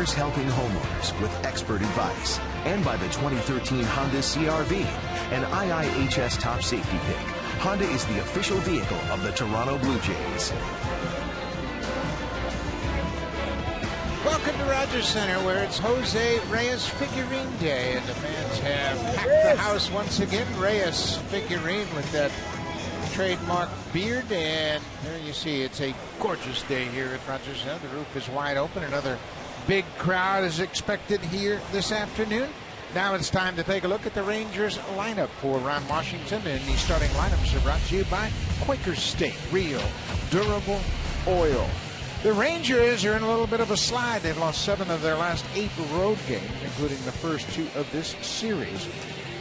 dealers helping homeowners with expert advice, and by the 2013 Honda CR-V, an IIHS top safety pick. Honda is the official vehicle of the Toronto Blue Jays. Welcome to Rogers Center, where it's Jose Reyes Figurine Day, and the fans have packed the house once again. Reyes figurine with that trademark beard, and there you see it's a gorgeous day here at Rogers Center. The roof is wide open. Another big crowd is expected here this afternoon. Now it's time to take a look at the Rangers lineup for Ron Washington, and the starting lineups are brought to you by Quaker State, real, durable oil. The Rangers are in a little bit of a slide. They've lost 7 of their last 8 road games, including the first 2 of this series.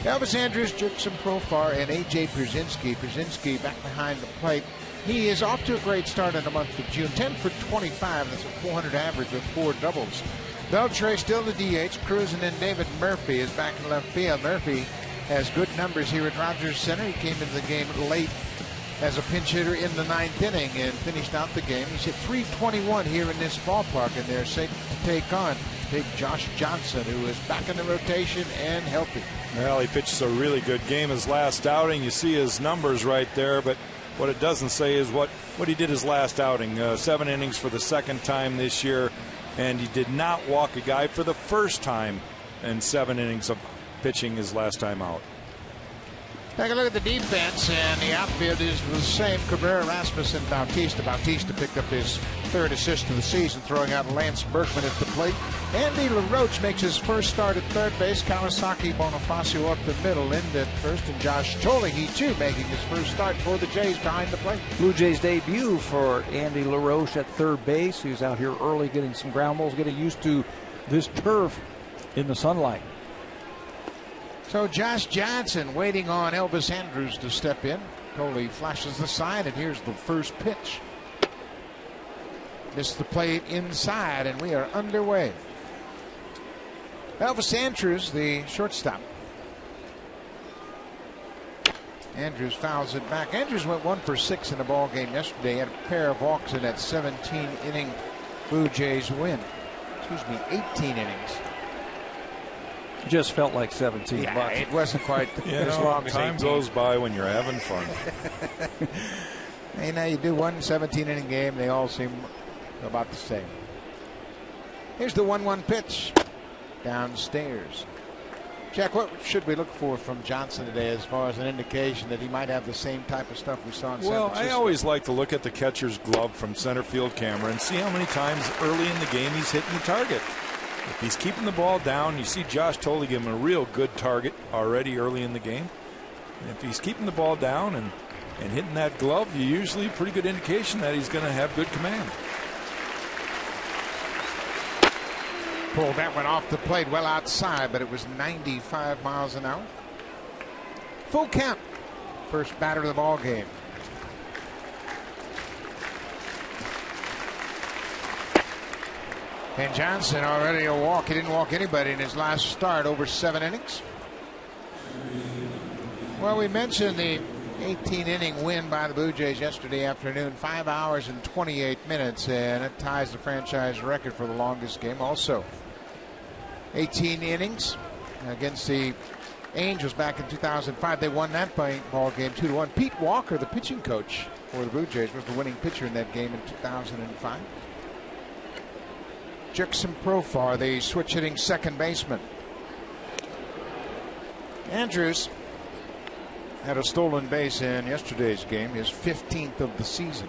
Elvis Andrus, Jurickson Profar, and A.J. Pierzynski. Pierzynski back behind the plate. He is off to a great start in the month of June. 10 for 25. That's a 400 average with 4 doubles. Beltre still the DH, cruising in. David Murphy is back in left field. Murphy has good numbers here at Rogers Center. He came into the game late as a pinch hitter in the 9th inning and finished out the game. He's hit .321 here in this ballpark, and they're set to take on big Josh Johnson, who is back in the rotation and healthy. Well, he pitched a really good game his last outing. You see his numbers right there, but what it doesn't say is what he did his last outing. 7 innings for the second time this year, and he did not walk a guy for the first time in 7 innings of pitching his last time out. Take a look at the defense, and the outfield is the same. Cabrera, Rasmussen, Bautista. Bautista picked up his 3rd assist of the season, throwing out Lance Berkman at the plate. Andy LaRoche makes his first start at third base. Kawasaki Bonifacio up the middle, Lind at first, and Josh Tolley, he too making his first start for the Jays behind the plate. Blue Jays debut for Andy LaRoche at third base. He's out here early getting some ground balls, getting used to this turf in the sunlight. So Josh Johnson waiting on Elvis Andrus to step in. Coley flashes the sign, and here's the first pitch. Missed the plate inside, and we are underway. Elvis Andrus, the shortstop. Andrus fouls it back. Andrus went 1 for 6 in the ball game yesterday. Had a pair of walks in that 17-inning Blue Jays win. 18 innings. Just felt like 17 yeah, bucks. It wasn't quite as long as 18. Time goes by when you're having fun. Hey, now you do one 17-inning game, they all seem about the same. Here's the 1-1 pitch downstairs. Jack, what should we look for from Johnson today as far as an indication that he might have the same type of stuff we saw in San Francisco? Well, I always like to look at the catcher's glove from center field camera and see how many times early in the game he's hitting the target. If he's keeping the ball down, you see Josh Tolley give him a real good target already early in the game. And if he's keeping the ball down and hitting that glove, you usually pretty good indication that he's going to have good command. Pulled that one off the plate well outside, but it was 95 miles an hour. Full count. First batter of the ball game. And Johnson already a walk. He didn't walk anybody in his last start over 7 innings. Well, we mentioned the 18-inning win by the Blue Jays yesterday afternoon, 5 hours and 28 minutes, and it ties the franchise record for the longest game. Also, 18 innings against the Angels back in 2005. They won that ball game 2-1. Pete Walker, the pitching coach for the Blue Jays, was the winning pitcher in that game in 2005. Jurickson Profar, the switch-hitting second baseman. Andrus had a stolen base in yesterday's game, his 15th of the season.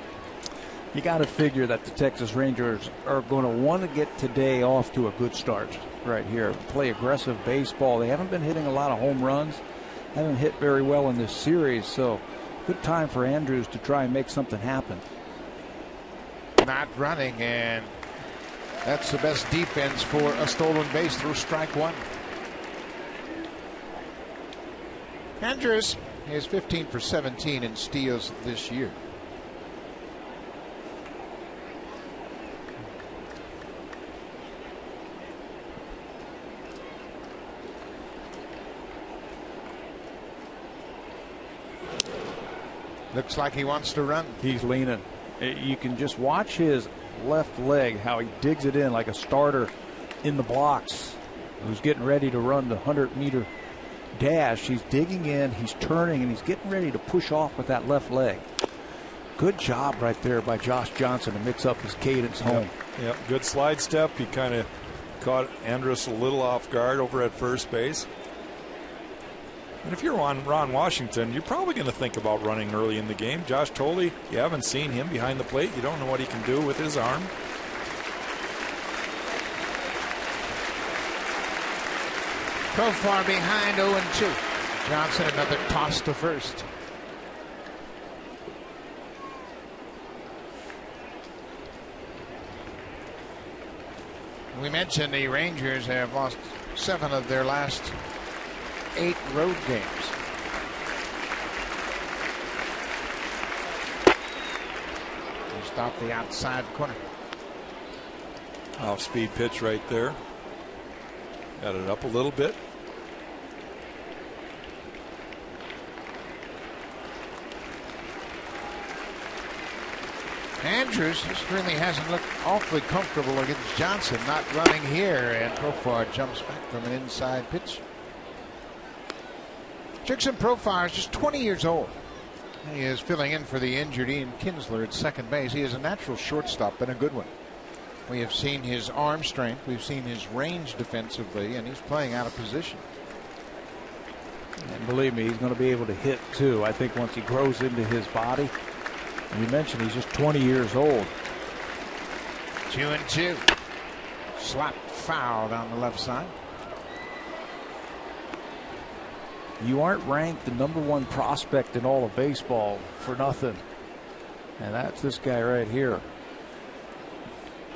You got to figure that the Texas Rangers are going to want to get today off to a good start right here. Play aggressive baseball. They haven't been hitting a lot of home runs, haven't hit very well in this series, so good time for Andrus to try and make something happen. Not running, and that's the best defense for a stolen base through strike one. Andrus is 15 for 17 in steals this year. Looks like he wants to run. He's leaning. You can just watch his left leg, how he digs it in like a starter in the blocks, who's getting ready to run the 100-meter dash. He's digging in, he's turning, and he's getting ready to push off with that left leg. Good job right there by Josh Johnson to mix up his cadence home. Yep, good slide step. He kind of caught Andrus a little off guard over at first base. And if you're on Ron Washington, you're probably going to think about running early in the game. Josh Tolle, you haven't seen him behind the plate. You don't know what he can do with his arm. Profar behind 0-2. Johnson another toss to first. We mentioned the Rangers have lost 7 of their last 8 road games. Just off the outside corner. Off-speed pitch right there. Got it up a little bit. Andrews just really hasn't looked awfully comfortable against Johnson, not running here, and Profar jumps back from an inside pitch. Jurickson Profar is just 20 years old. He is filling in for the injured Ian Kinsler at second base. He is a natural shortstop and a good one. We have seen his arm strength, we've seen his range defensively, and he's playing out of position. And believe me, he's going to be able to hit too. I think once he grows into his body. You mentioned he's just 20 years old. 2-2. Slap foul down the left side. You aren't ranked the #1 prospect in all of baseball for nothing. And that's this guy right here.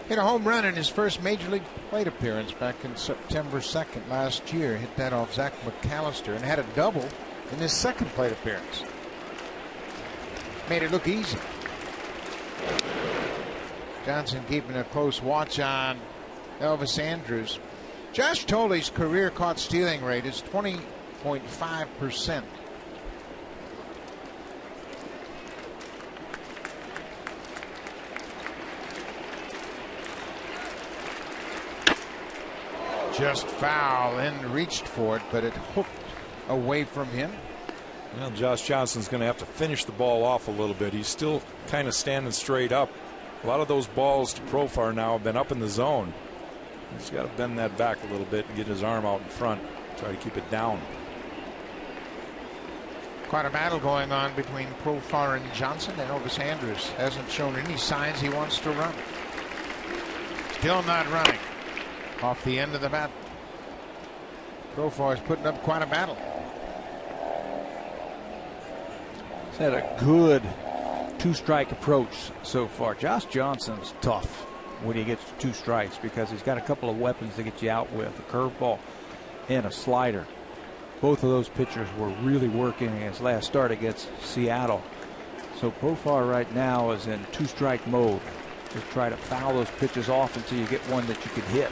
Hit a home run in his first major league plate appearance back in September 2nd last year. Hit that off Zach McAllister and had a double in his second plate appearance. Made it look easy. Johnson keeping a close watch on Elvis Andrus. Josh Tolle's career caught stealing rate is 20.5%. Just foul and reached for it, but it hooked away from him. Well, Josh Johnson's going to have to finish the ball off a little bit. He's still kind of standing straight up. A lot of those balls to Profar now have been up in the zone. He's got to bend that back a little bit and get his arm out in front. Try to keep it down. Quite a battle going on between Profar and Johnson, and Elvis Andrus hasn't shown any signs he wants to run. Still not running. Off the end of the bat. Profar is putting up quite a battle. He's had a good 2-strike approach so far. Josh Johnson's tough when he gets 2 strikes because he's got a couple of weapons to get you out with, a curveball and a slider. Both of those pitchers were really working in his last start against Seattle. So Profar right now is in 2-strike mode. Just try to foul those pitches off until you get one that you can hit.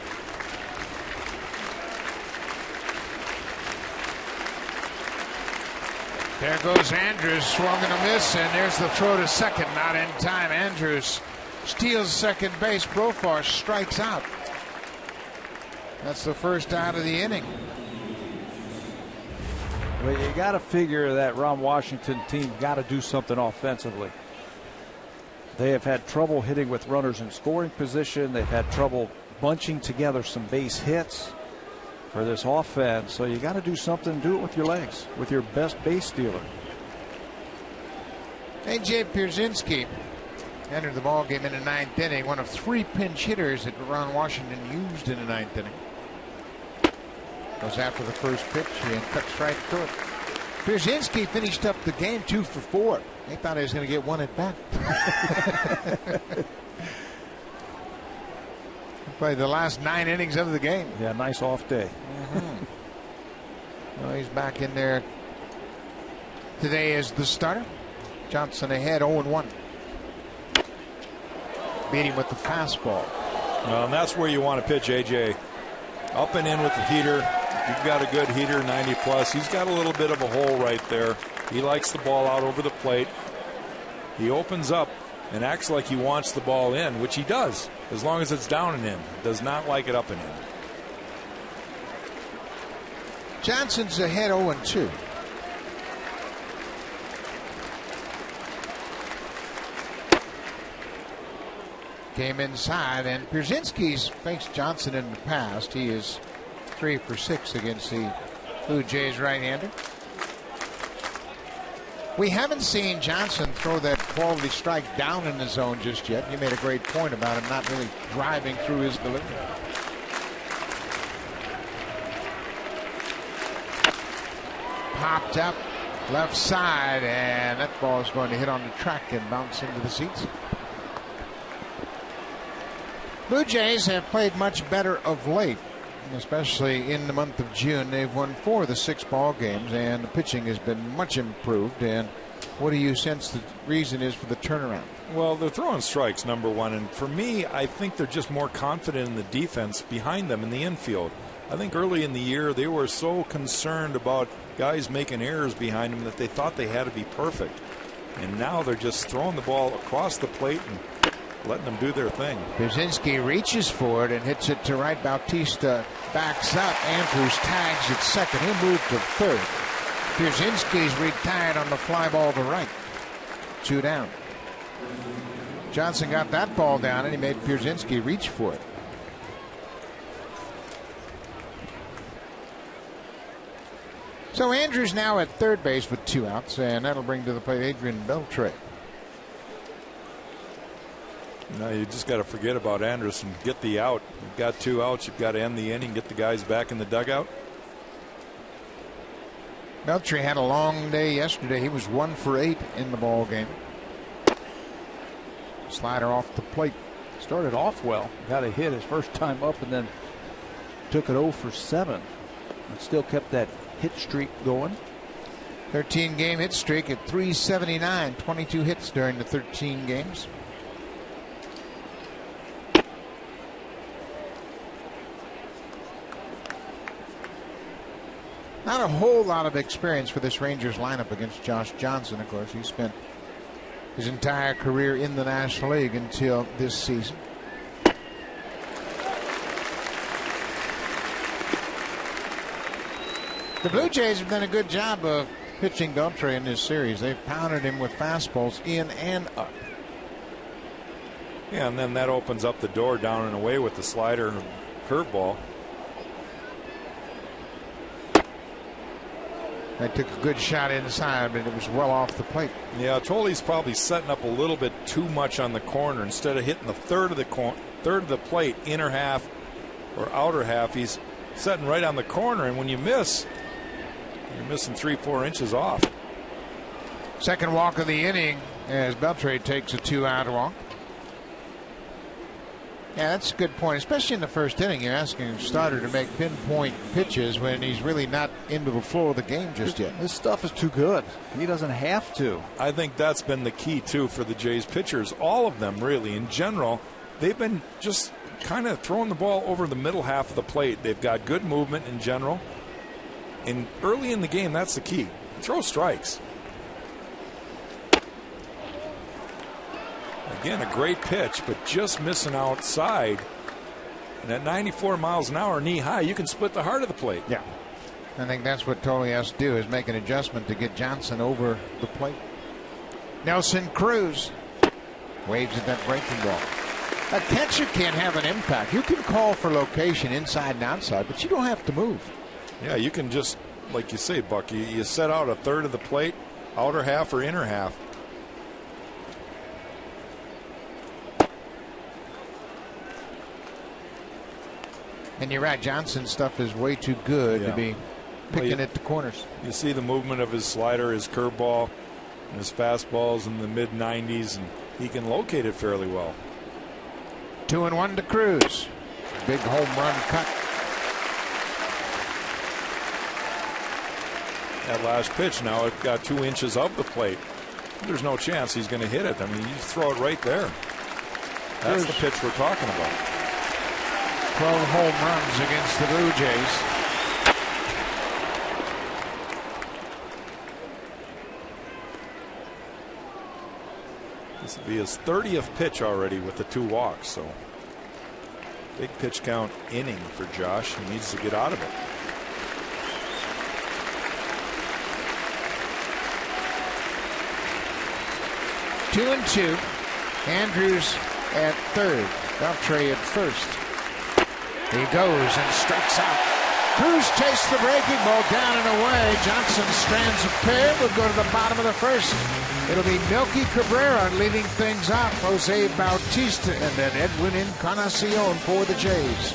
There goes Andrus, swung and a miss, and there's the throw to second, not in time. Andrus steals second base. Profar strikes out. That's the first out of the inning. Well, you got to figure that Ron Washington team got to do something offensively. They have had trouble hitting with runners in scoring position. They've had trouble bunching together some base hits for this offense. So you got to do something. Do it with your legs, with your best base stealer. A.J. Pierzynski entered the ballgame in the 9th inning. One of 3 pinch hitters that Ron Washington used in the 9th inning. Goes after the first pitch and cuts right through it. Pierzynski finished up the game 2 for 4. They thought he was going to get 1 at bat. Played the last 9 innings of the game. Yeah, nice off day. Well, he's back in there today as the starter. Johnson ahead 0-1. Beat him with the fastball. Well, and that's where you want to pitch AJ. Up and in with the heater. If you've got a good heater, 90 plus. He's got a little bit of a hole right there. He likes the ball out over the plate. He opens up and acts like he wants the ball in, which he does, as long as it's down and in. Does not like it up and in. Johnson's ahead 0-2. Came inside, and Pierzynski's faced Johnson in the past. He is 3 for 6 against the Blue Jays right-hander. We haven't seen Johnson throw that quality strike down in the zone just yet. You made a great point about him not really driving through his delivery. Popped up left side, and that ball is going to hit on the track and bounce into the seats. Blue Jays have played much better of late, especially in the month of June. They've won 4 of the 6 ball games, and the pitching has been much improved. And what do you sense the reason is for the turnaround? Well, they're throwing strikes, number one. And for me, I think they're just more confident in the defense behind them in the infield. I think early in the year, they were so concerned about guys making errors behind them that they thought they had to be perfect. And now they're just throwing the ball across the plate and letting them do their thing. Pierzynski reaches for it and hits it to right. Bautista backs up. Andrews tags at second. He'll move to third. Pierzynski's retired on the fly ball to right. 2 down. Johnson got that ball down, and he made Pierzynski reach for it. So Andrews now at third base with 2 outs, and that'll bring to the plate Adrian Beltre. No, you just got to forget about Anderson. Get the out. You've got 2 outs. You've got to end the inning. Get the guys back in the dugout. Beltre had a long day yesterday. He was 1 for 8 in the ball game. Slider off the plate. Started off well. Got a hit his first time up, and then took it 0 for 7. And still kept that hit streak going. 13-game hit streak at 379. 22 hits during the 13 games. Not a whole lot of experience for this Rangers lineup against Josh Johnson. Of course, he spent his entire career in the National League until this season. The Blue Jays have done a good job of pitching Beltre in this series. They've pounded him with fastballs in and up. Yeah, and then that opens up the door down and away with the slider and curveball. They took a good shot inside, but it was well off the plate. Yeah, Toley's probably setting up a little bit too much on the corner. Instead of hitting the third of the plate, inner half or outer half, he's setting right on the corner. And when you miss, you're missing 3-4 inches off. Second walk of the inning as Beltre takes a 2-out walk. Yeah, that's a good point, especially in the first inning. You're asking a starter to make pinpoint pitches when he's really not into the flow of the game just yet. This stuff is too good. He doesn't have to. I think that's been the key, too, for the Jays pitchers. All of them, really, in general, they've been just kind of throwing the ball over the middle half of the plate. They've got good movement in general. And early in the game, that's the key. Throw strikes. Again, a great pitch, but just missing outside. And at 94 miles an hour, knee high, you can split the heart of the plate. Yeah. I think that's what Toley has to do, is make an adjustment to get Johnson over the plate. Nelson Cruz waves at that breaking ball. A catcher can have an impact. You can call for location inside and outside, but you don't have to move. Yeah, you can just, like you say, Buck, you set out a third of the plate, outer half or inner half. And you're right, Johnson's stuff is way too good to be picking at the corners. You see the movement of his slider, his curveball, and his fastballs in the mid-90s, and he can locate it fairly well. 2-1 to Cruz. Big home run cut. That last pitch now, it got 2 inches of the plate. There's no chance he's going to hit it. I mean, you just throw it right there. That's the pitch we're talking about. 12 home runs against the Blue Jays. This will be his 30th pitch already with the 2 walks. So big pitch count inning for Josh. He needs to get out of it. 2-2. Andrews at third. Beltre at first. He goes and strikes out. Cruz chased the breaking ball down and away. Johnson strands a pair. We'll go to the bottom of the first. It'll be Melky Cabrera leading things off. Jose Bautista and then Edwin Encarnacion for the Jays.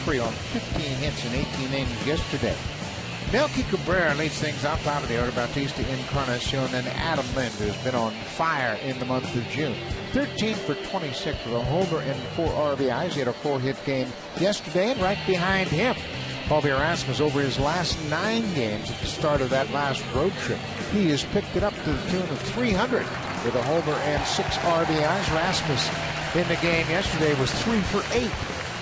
On 15 hits in 18 innings yesterday. Melky Cabrera leads things off out of the order. Bautista Encarnacion and Adam Lind, who's been on fire in the month of June. 13 for 26 with a homer and 4 RBIs. He had a 4-hit game yesterday, and right behind him, Paul Erasmus over his last 9 games at the start of that last road trip. He has picked it up to the tune of 300 with a homer and 6 RBIs. Rasmus in the game yesterday was 3 for 8.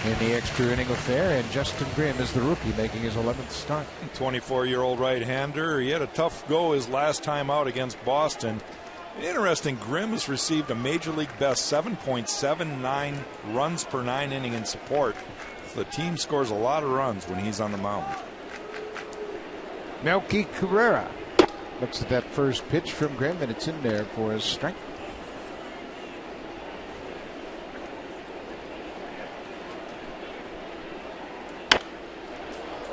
In the extra inning affair, and Justin Grimm is the rookie making his 11th start. 24-year-old right-hander. He had a tough go his last time out against Boston. Interesting, Grimm has received a Major League best 7.79 runs per 9 inning in support. So the team scores a lot of runs when he's on the mound. Melky Cabrera looks at that first pitch from Grimm, and it's in there for a strike.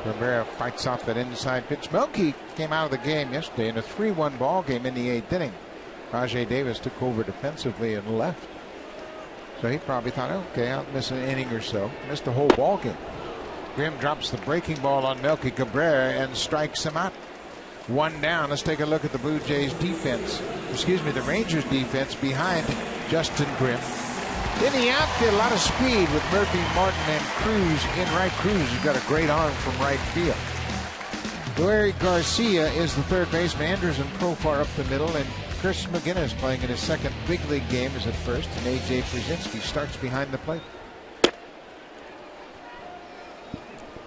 Cabrera fights off that inside pitch. Melky came out of the game yesterday in a 3-1 ball game in the 8th inning. Rajay Davis took over defensively and left. So he probably thought, okay, I'll miss an inning or so. Missed a whole ball game. Grimm drops the breaking ball on Melky Cabrera and strikes him out. 1 down. Let's take a look at the Blue Jays defense. Excuse me, the Rangers defense behind Justin Grimm. In the outfield, a lot of speed with Murphy, Martin, and Cruz in right. Cruz has got a great arm from right field. Larry Garcia is the third baseman. Andrews and Profar up the middle, and Chris McGinnis playing in his second big league game is at first, and A.J. Brzezinski starts behind the plate.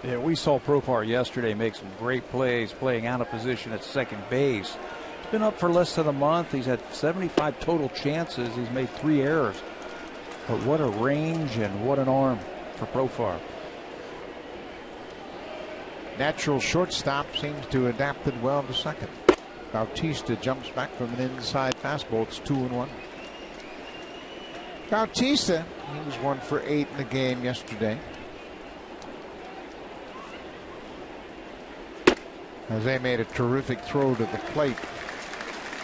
Yeah, we saw Profar yesterday make some great plays playing out of position at second base. He's been up for less than a month. He's had 75 total chances. He's made 3 errors. But what a range and what an arm for Profar. Natural shortstop seems to have adapted well to second. Bautista jumps back from an inside fastball. It's 2-1. Bautista, he was 1 for 8 in the game yesterday. Jose made a terrific throw to the plate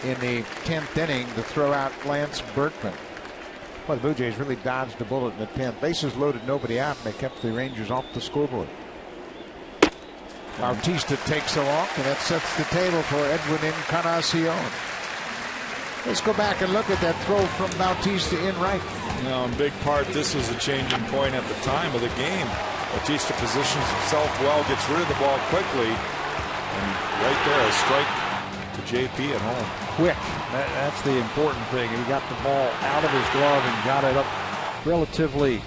in the 10th inning to throw out Lance Berkman. Well, the Blue Jays really dodged a bullet in the 10th. Bases loaded, nobody out, and they kept the Rangers off the scoreboard. Bautista takes a walk, and that sets the table for Edwin Encarnacion. Let's go back and look at that throw from Bautista in right. You know, in big part, this was a changing point at the time of the game. Bautista positions himself well, gets rid of the ball quickly, and right there, a strike to JP at home. Quick. That's the important thing. He got the ball out of his glove and got it up relatively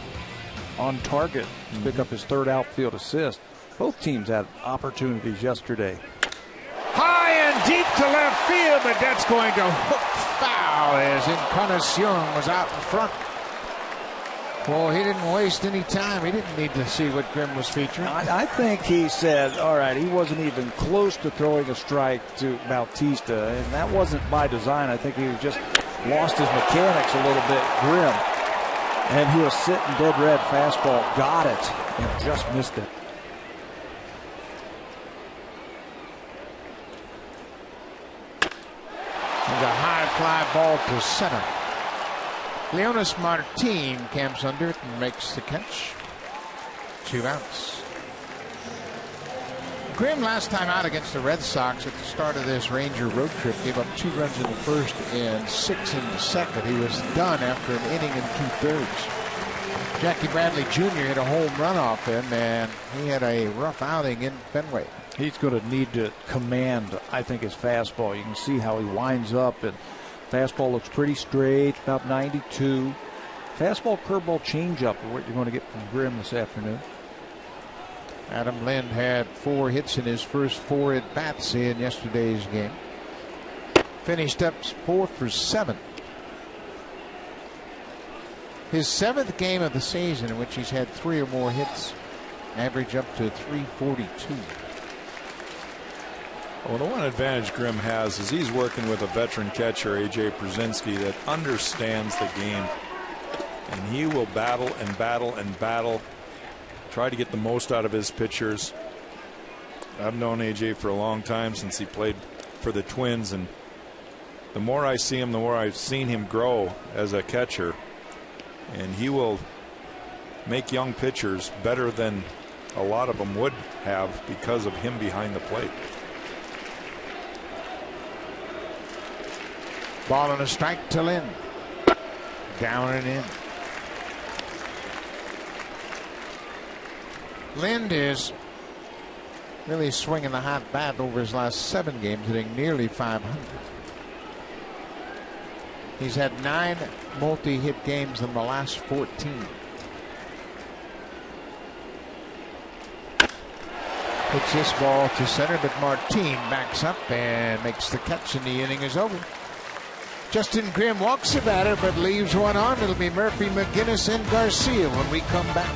on target to pick up his 3rd outfield assist. Both teams had opportunities yesterday. High and deep to left field, but that's going to hook foul as Encarnacion was out in front. Well, he didn't waste any time. He didn't need to see what Grimm was featuring. I think he said, all right, he wasn't even close to throwing a strike to Bautista, and that wasn't by design. I think he just lost his mechanics a little bit, Grimm. And he was sitting dead red fastball, got it, and just missed it. And a high fly ball to center. Leonis Martin camps under it and makes the catch. 2 outs. Grimm last time out against the Red Sox at the start of this Ranger road trip gave up 2 runs in the first and 6 in the second. He was done after an inning and 2/3. Jackie Bradley Jr. hit a home run off him, and he had a rough outing in Fenway. He's going to need to command, I think, his fastball. You can see how he winds up, and fastball looks pretty straight, about 92. Fastball, curveball, changeup are what you're going to get from Grimm this afternoon. Adam Lind had 4 hits in his first 4 at-bats in yesterday's game. Finished up 4 for 7. His 7th game of the season in which he's had 3 or more hits. Average up to 342. Well, the one advantage Grimm has is he's working with a veteran catcher, A.J. Przinsky, that understands the game. And he will battle and battle and battle, try to get the most out of his pitchers. I've known A.J. for a long time, since he played for the Twins, and the more I see him, the more I've seen him grow as a catcher. And he will make young pitchers better than a lot of them would have because of him behind the plate. Ball and a strike to Lind. Down and in. Lind is really swinging the hot bat over his last 7 games, hitting nearly 500. He's had 9 multi-hit games in the last 14. Hits this ball to center, but Martin backs up and makes the catch, and the inning is over. Justin Grimm walks the batter, but leaves one on. It'll be Murphy, McGinnis, and Garcia when we come back.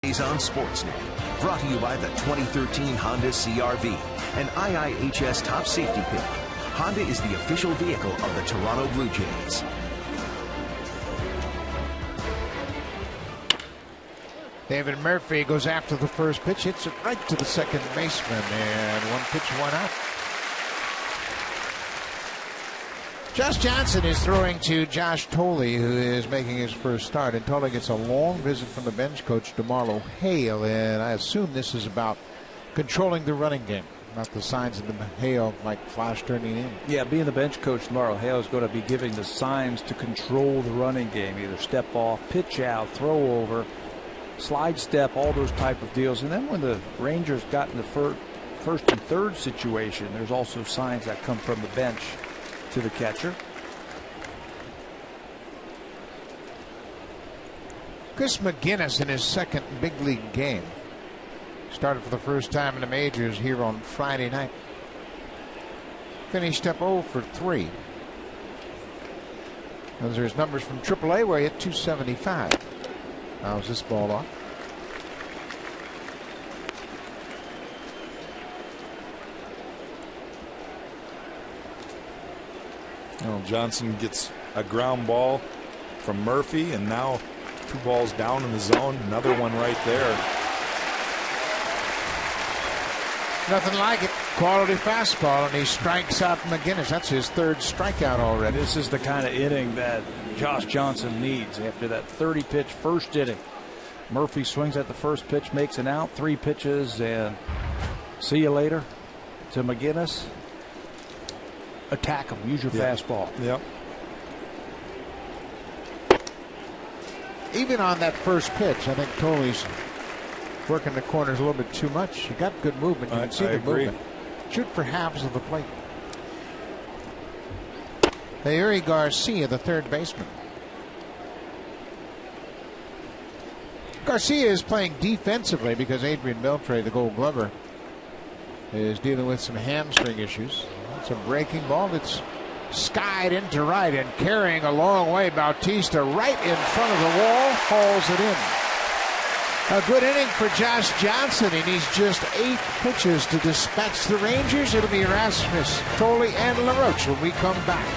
On Sportsnet, brought to you by the 2013 Honda CR-V, an IIHS top safety pick. Honda is the official vehicle of the Toronto Blue Jays. David Murphy goes after the first pitch, hits it right to the second baseman, and 1 pitch, 1 out. Josh Johnson is throwing to Josh Tolle, who is making his first start. And Tolle gets a long visit from the bench coach, DeMarlo Hale. And I assume this is about controlling the running game, not the signs of the Hale like flash turning in. Yeah, being the bench coach, DeMarlo Hale is going to be giving the signs to control the running game. Either step off, pitch out, throw over. slide step, all those type of deals. And then when the Rangers got in the first and third situation, there's also signs that come from the bench to the catcher. Chris McGinnis in his second big league game. Started for the first time in the majors here on Friday night. Finished up 0 for 3. Those are his numbers from AAA, where he hit .275. How's this ball off? Well, Johnson gets a ground ball from Murphy, and now 2 balls down in the zone. Another one right there. Nothing like it. Quality fastball, and he strikes out McGinnis. That's his 3rd strikeout already. This is the kind of inning that Josh Johnson needs after that 30-pitch first inning. Murphy swings at the first pitch, makes an out, 3 pitches, and see you later to McGinnis. Attack him. Use your fastball. Yep. Even on that first pitch, I think Toley's working the corners a little bit too much. He got good movement. You can see the movement. Shoot for halves of the plate. Yuri Garcia, the 3rd baseman. Garcia is playing defensively because Adrian Beltre, the Gold Glover, is dealing with some hamstring issues. It's a breaking ball that's skied into right, and carrying a long way, Bautista right in front of the wall, hauls it in. A good inning for Josh Johnson. He needs just 8 pitches to dispatch the Rangers. It'll be Rasmus, Thole, and LaRoche when we come back.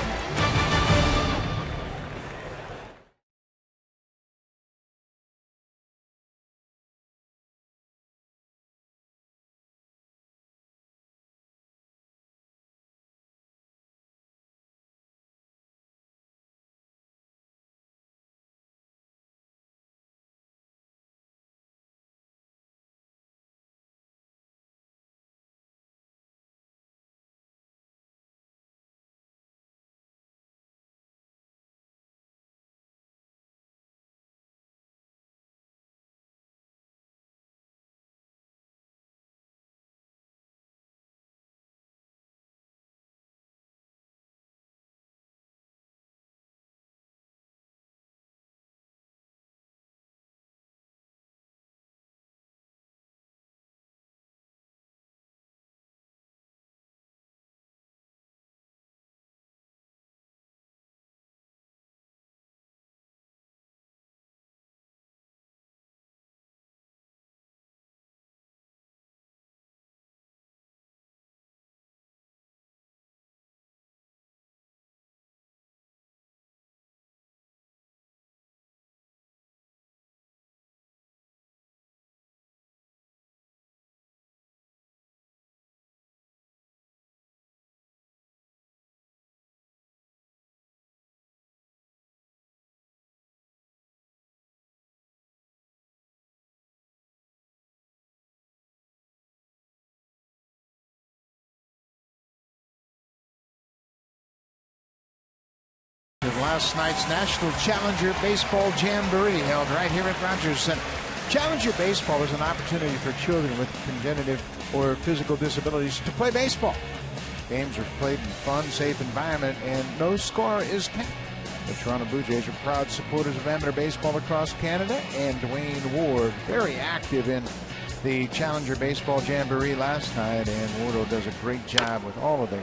Last night's National Challenger Baseball Jamboree held right here at Rogers Center. Challenger Baseball is an opportunity for children with congenital or physical disabilities to play baseball. Games are played in a fun, safe environment, and no score is kept. The Toronto Blue Jays are proud supporters of amateur baseball across Canada, and Dwayne Ward, very active in the Challenger Baseball Jamboree last night, and Wardo does a great job with all of the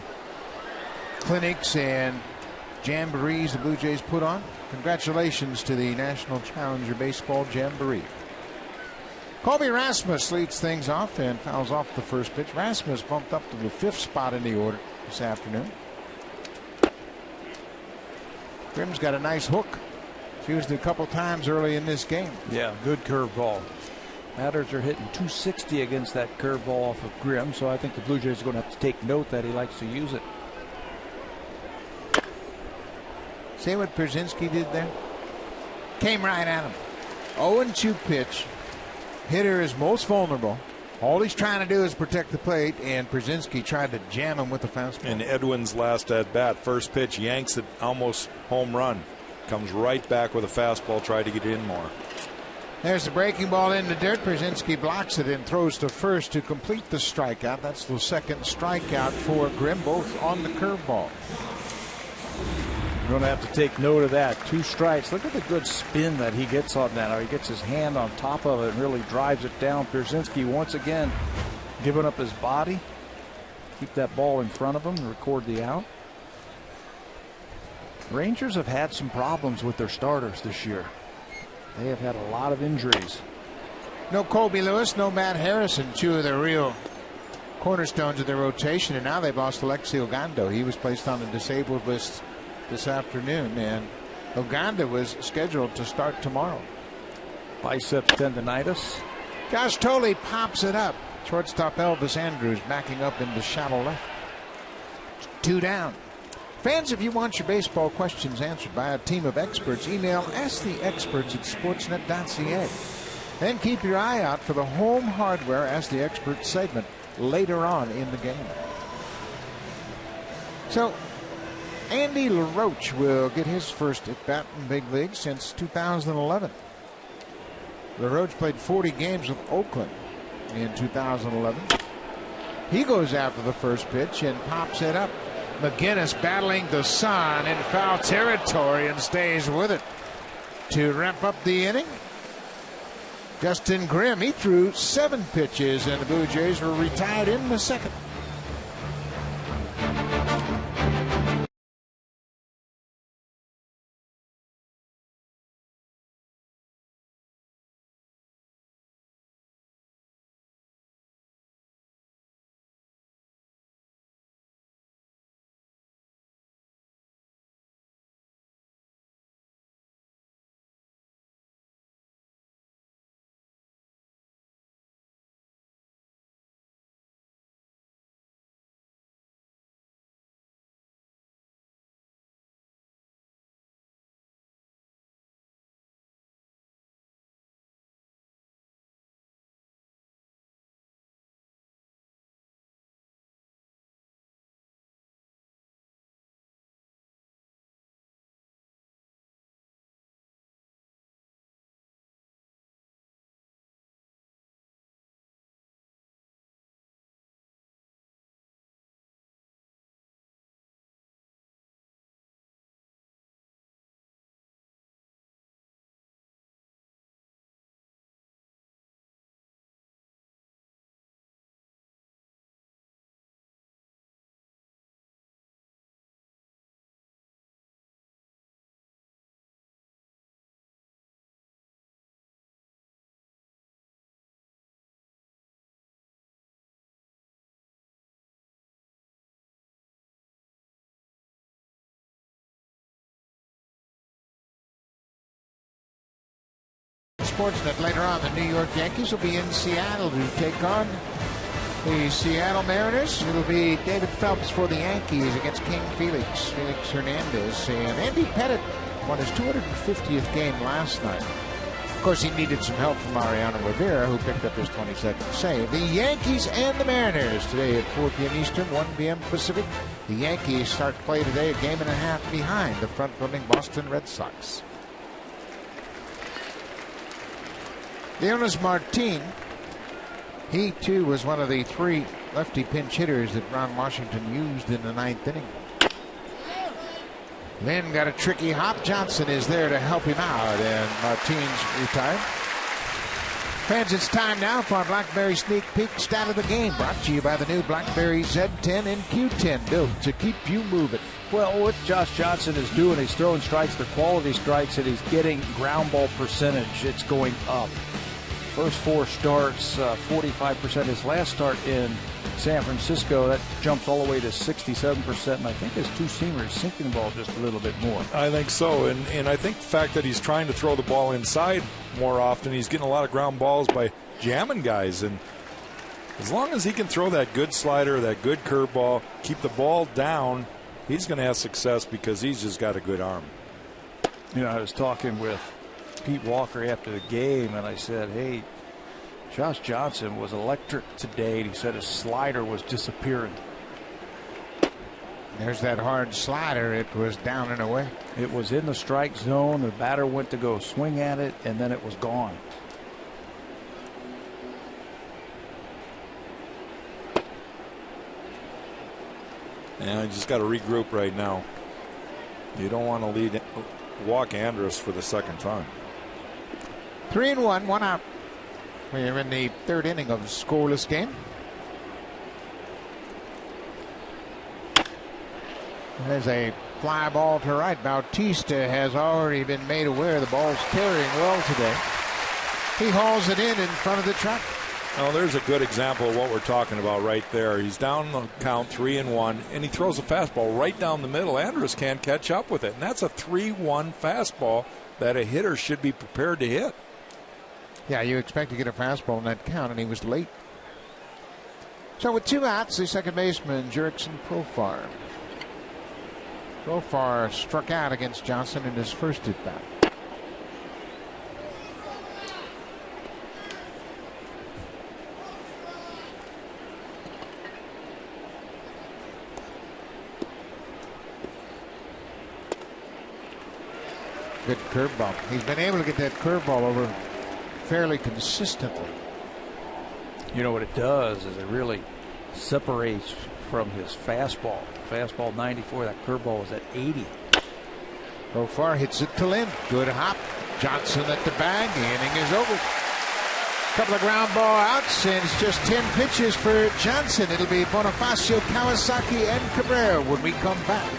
clinics and jamborees the Blue Jays put on. Congratulations to the National Challenger Baseball Jamboree. Colby Rasmus leads things off and fouls off the first pitch. Rasmus bumped up to the 5th spot in the order this afternoon. Grimm's got a nice hook. She used it a couple times early in this game. Yeah, good curveball. Matters are hitting .260 against that curveball off of Grimm, so I think the Blue Jays are going to have to take note that he likes to use it. See what Pierzynski did there? Came right at him. 0-2 pitch. Hitter is most vulnerable. All he's trying to do is protect the plate, and Pierzynski tried to jam him with the fastball. And Edwin's last at bat, first pitch, yanks it almost home run. Comes right back with a fastball, tried to get in more. There's the breaking ball in the dirt. Brzezinski blocks it and throws to first to complete the strikeout. That's the second strikeout for Grimm, both on the curveball. You're going to have to take note of that. 2 strikes. Look at the good spin that he gets on that. Or he gets his hand on top of it and really drives it down. Brzezinski once again giving up his body. Keep that ball in front of him and record the out. Rangers have had some problems with their starters this year. They have had a lot of injuries. No Colby Lewis, no Matt Harrison, 2 of the real cornerstones of their rotation, and now they've lost Alexi Ogando. He was placed on the disabled list this afternoon, and Oganda was scheduled to start tomorrow. Biceps tendonitis. Josh Tolley pops it up. Shortstop Elvis Andrews backing up into shallow left. 2 down. Fans, if you want your baseball questions answered by a team of experts, email asktheexperts@sportsnet.ca. Then keep your eye out for the home hardware Ask the Experts segment later on in the game. So, Andy LaRoche will get his first at bat in big league since 2011. LaRoche played 40 games with Oakland in 2011. He goes after the first pitch and pops it up. McGinnis battling the sun in foul territory and stays with it to wrap up the inning. Justin Grimm, he threw 7 pitches, and the Blue Jays were retired in the second. Sportsnet later on, the New York Yankees will be in Seattle to take on the Seattle Mariners. It'll be David Phelps for the Yankees against King Felix Hernandez. And Andy Pettitte won his 250th game last night. Of course, he needed some help from Mariano Rivera, who picked up his 22nd save. The Yankees and the Mariners today at 4 p.m. Eastern, 1 p.m. Pacific. The Yankees start play today a game and a half behind the front-running Boston Red Sox. Leonis Martin, he too was one of the 3 lefty pinch hitters that Ron Washington used in the 9th inning. Lynn got a tricky hop. Johnson is there to help him out, and Martin's retired. Fans, it's time now for our BlackBerry Sneak Peek Stat of the Game, brought to you by the new BlackBerry Z10 and Q10, built to keep you moving. Well, what Josh Johnson is doing, he's throwing strikes, they're quality strikes, and he's getting ground ball percentage. It's going up. First 4 starts, 45%. His last start in San Francisco, that jumps all the way to 67%. And I think his 2-seamer is sinking the ball just a little bit more. I think so. And I think the fact that he's trying to throw the ball inside more often, he's getting a lot of ground balls by jamming guys. And as long as he can throw that good slider, that good curveball, keep the ball down, he's going to have success because he's just got a good arm. You know, I was talking with Pete Walker after the game, and I said, hey, Josh Johnson was electric today, and he said his slider was disappearing. There's that hard slider. It was down and away. It was in the strike zone. The batter went to go swing at it, and then it was gone. Yeah, you just got to regroup right now. You don't want to walk Andrus for the second time. 3-1, 1 out. We're in the third inning of a scoreless game. There's a fly ball to right. Bautista has already been made aware the ball's carrying well today. He hauls it in front of the truck. Well, there's a good example of what we're talking about right there. He's down the count 3-1, and he throws a fastball right down the middle. Andrus can't catch up with it, and that's a 3-1 fastball that a hitter should be prepared to hit. Yeah, you expect to get a fastball in that count, and he was late. So with 2 outs, the second baseman, Jurickson Profar. Profar struck out against Johnson in his first at-bat. Good curveball. He's been able to get that curveball over fairly consistently. You know what it does is it really separates from his fastball. Fastball 94, that curveball was at 80. Profar hits it to Lynn. Good hop. Johnson at the bag. The inning is over. Couple of ground ball outs, and it's just 10 pitches for Johnson. It'll be Bonifacio, Kawasaki, and Cabrera when we come back.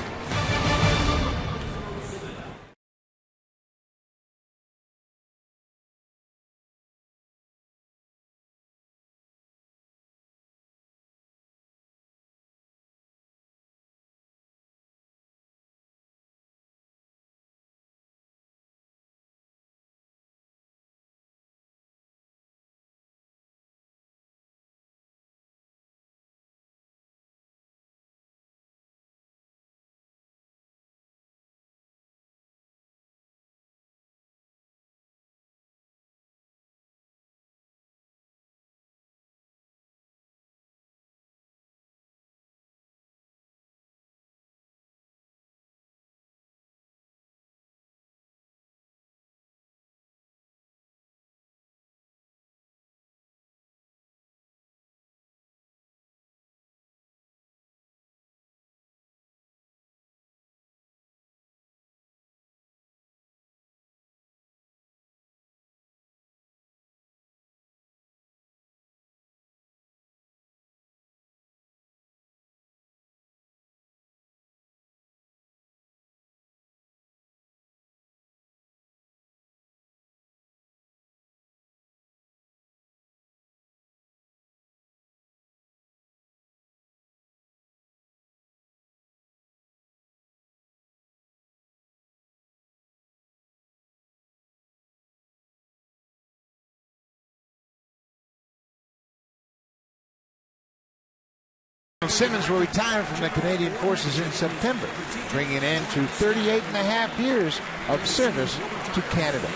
Simmons will retire from the Canadian Forces in September, bringing in to 38 and a half years of service to Canada.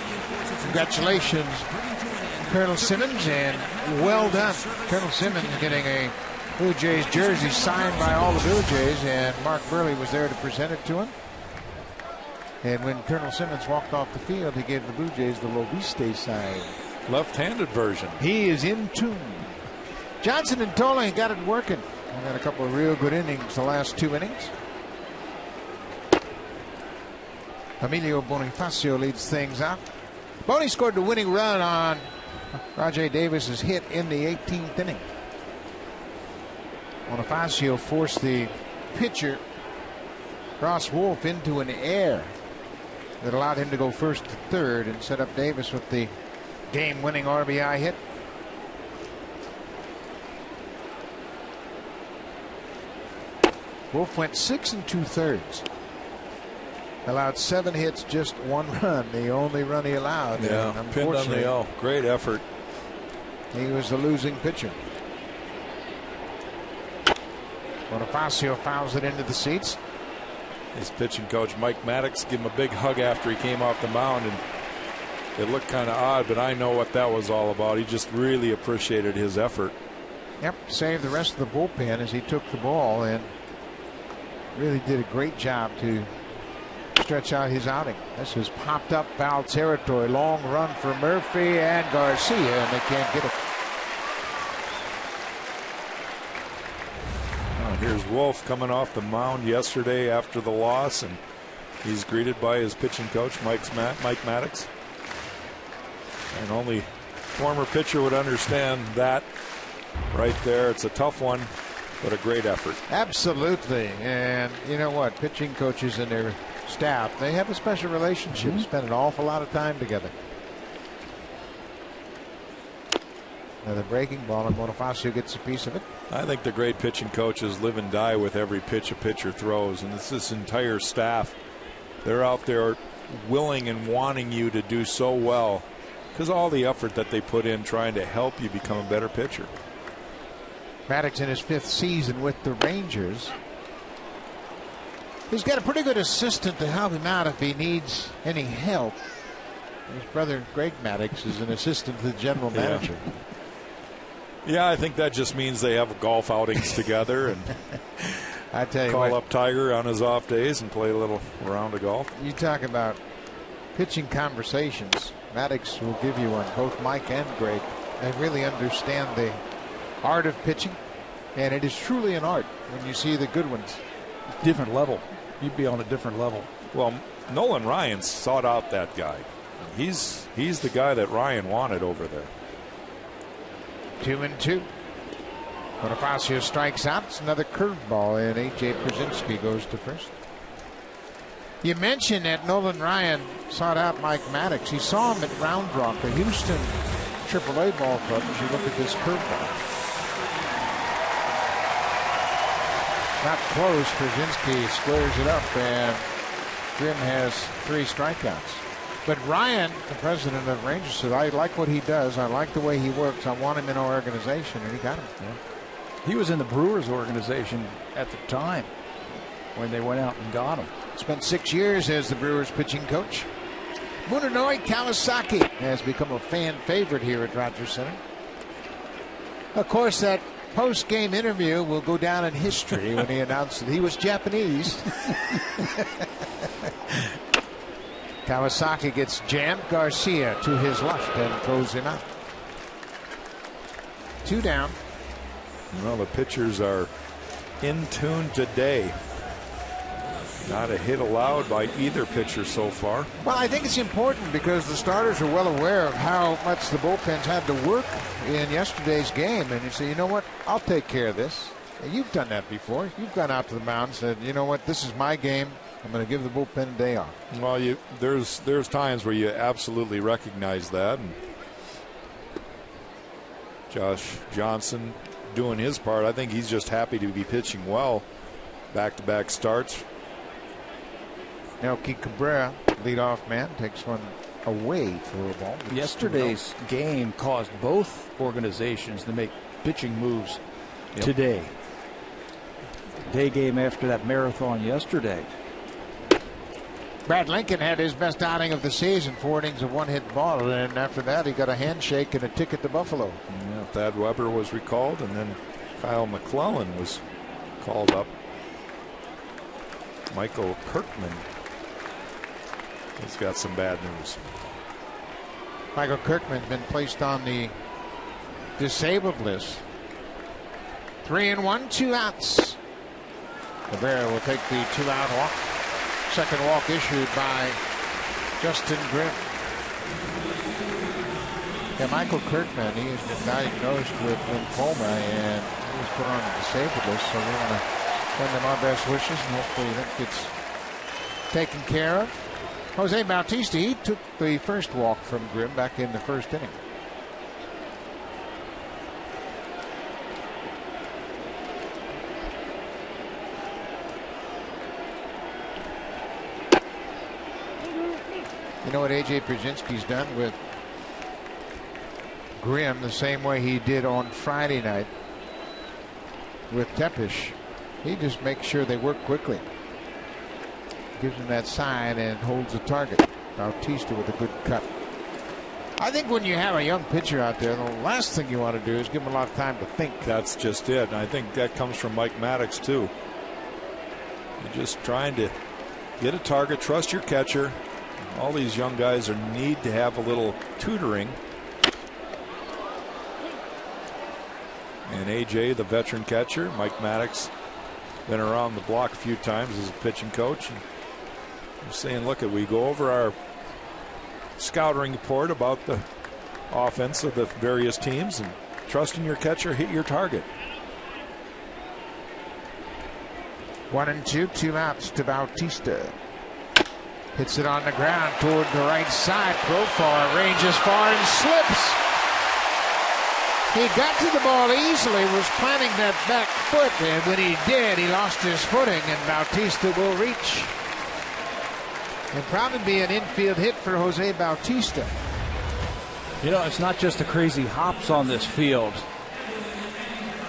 Congratulations, Colonel Simmons, and well done. Colonel Simmons getting a Blue Jays jersey signed by all the Blue Jays, and Mark Burley was there to present it to him. And when Colonel Simmons walked off the field, he gave the Blue Jays the Loviste sign. Left-handed version. He is in tune. Johnson and Tolley got it working. We've had a couple of real good innings the last 2 innings. Emilio Bonifacio leads things out. Boney scored the winning run on Rajai Davis's hit in the 18th inning. Bonifacio forced the pitcher, Ross Wolf, into an error that allowed him to go first to third and set up Davis with the game-winning RBI hit. Wolf went 6 2/3. Allowed 7 hits, just 1 run. The only run he allowed. Yeah, pinned on the L. Great effort. He was the losing pitcher. Bonifacio fouls it into the seats. His pitching coach, Mike Maddox, gave him a big hug after he came off the mound, and it looked kind of odd, but I know what that was all about. He just really appreciated his effort. Yep, saved the rest of the bullpen as he took the ball and really did a great job to stretch out his outing. This is popped up foul territory. Long run for Murphy and Garcia, and they can't get it. Here's Wolf coming off the mound yesterday after the loss, and he's greeted by his pitching coach, Mike Maddox. And only former pitcher would understand that right there. It's a tough one, but a great effort. Absolutely. And you know what? Pitching coaches and their staff, they have a special relationship. Spend an awful lot of time together. Another breaking ball, and Bonifacio gets a piece of it. I think the great pitching coaches live and die with every pitch a pitcher throws, and it's this entire staff. They're out there willing and wanting you to do so well because all the effort that they put in trying to help you become a better pitcher. Maddox in his 5th season with the Rangers. He's got a pretty good assistant to help him out if he needs any help. His brother Greg Maddox is an assistant to the general manager. Yeah, I think that just means they have golf outings together and I tell you call what, up Tiger on his off days and play a little round of golf. You talk about pitching conversations. Maddox will give you one, both Mike and Greg. They really understand the art of pitching, and it is truly an art when you see the good ones. Different level. You'd be on a different level. Well, Nolan Ryan sought out that guy. He's the guy that Ryan wanted over there. 2-2. Bonifacio strikes out. It's another curveball, and A.J. Brzezinski goes to first. You mentioned that Nolan Ryan sought out Mike Maddox. He saw him at Round Rock, the Houston AAA ball club, as you look at this curveball. Not close. Brzezinski squares it up, and Grimm has 3 strikeouts. But Ryan, the president of Rangers, said, I like what he does. I like the way he works. I want him in our organization, and he got him. Yeah. He was in the Brewers organization at the time when they went out and got him. Spent 6 years as the Brewers pitching coach. Munenori Kawasaki has become a fan favorite here at Rogers Center. Of course, that post-game interview will go down in history when he announced that he was Japanese. Kawasaki gets jammed. Garcia to his left and throws him out. 2 down. Well, the pitchers are in tune today. Not a hit allowed by either pitcher so far. Well, I think it's important because the starters are well aware of how much the bullpens had to work in yesterday's game. And you say, you know what, I'll take care of this. And you've done that before. You've gone out to the mound and said, you know what, this is my game. I'm going to give the bullpen a day off. Well, there's times where you absolutely recognize that. And Josh Johnson doing his part. I think he's just happy to be pitching well. Back-to-back starts. Melky Cabrera, leadoff man, takes one away for a ball. Yesterday's game caused both organizations to make pitching moves today. Day game after that marathon yesterday. Brad Lincoln had his best outing of the season, 4 innings of 1-hit ball, and after that he got a handshake and a ticket to Buffalo. Yeah, Thad Weber was recalled, and then Kyle McClellan was called up. Michael Kirkman has got some bad news. Michael Kirkman's been placed on the disabled list. 3-1, 2 outs. Cabrera will take the 2-out walk. Second walk issued by Justin Grimm. Yeah, Michael Kirkman, he has been diagnosed with lymphoma and he was put on the disabled list, so we're going to send him our best wishes and hopefully that gets taken care of. Jose Bautista, he took the first walk from Grimm back in the first inning. You know what A.J. Brzezinski's done with Grimm the same way he did on Friday night with Tepish. He just makes sure they work quickly. Gives him that sign and holds the target. Bautista with a good cut. I think when you have a young pitcher out there, the last thing you want to do is give him a lot of time to think. That's just it. And I think that comes from Mike Maddox, too. You're just trying to get a target, trust your catcher. All these young guys need to have a little tutoring. And A.J., the veteran catcher, Mike Maddox, been around the block a few times as a pitching coach. And I'm saying, look, we go over our scouting report about the offense of the various teams and trusting your catcher hit your target. 1-2, 2 outs to Bautista. Hits it on the ground toward the right side. Profar ranges far and slips. He got to the ball easily, was planting that back foot, and when he did, he lost his footing, and Bautista will reach. It'll probably be an infield hit for Jose Bautista. You know, it's not just the crazy hops on this field.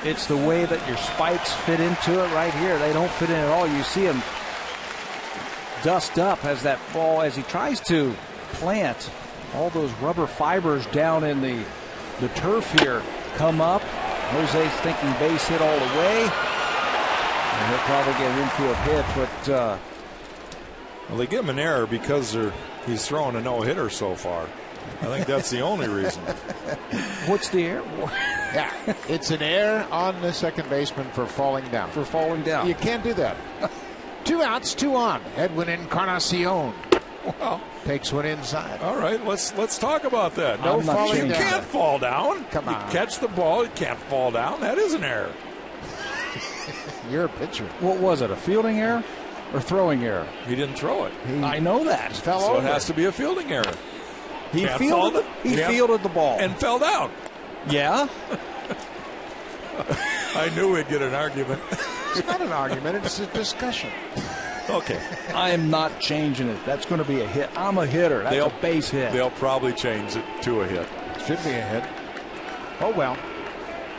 It's the way that your spikes fit into it right here. They don't fit in at all. You see him dust up as that ball, as he tries to plant all those rubber fibers down in the turf here, come up. Jose's thinking base hit all the way. And he'll probably get an infield hit, but well, they give him an error because he's thrown a no-hitter so far. I think that's the only reason. What's the error? Yeah, it's an error on the second baseman for falling down. For falling down. You can't do that. 2 outs, 2 on. Edwin Encarnacion. Well, takes one inside. All right, let's talk about that. No falling down. You can't fall down. Come on. You catch the ball, you can't fall down. That is an error. You're a pitcher. What was it, a fielding error or throwing error? He didn't throw it. I know that. Fell So over. it has to be a fielding error. He fielded the ball. And fell down. Yeah? I knew we'd get an argument. It's not an argument, it's a discussion. Okay. I am not changing it. That's going to be a hit. I'm a hitter. That's a base hit. They'll probably change it to a hit. Should be a hit. Oh, well.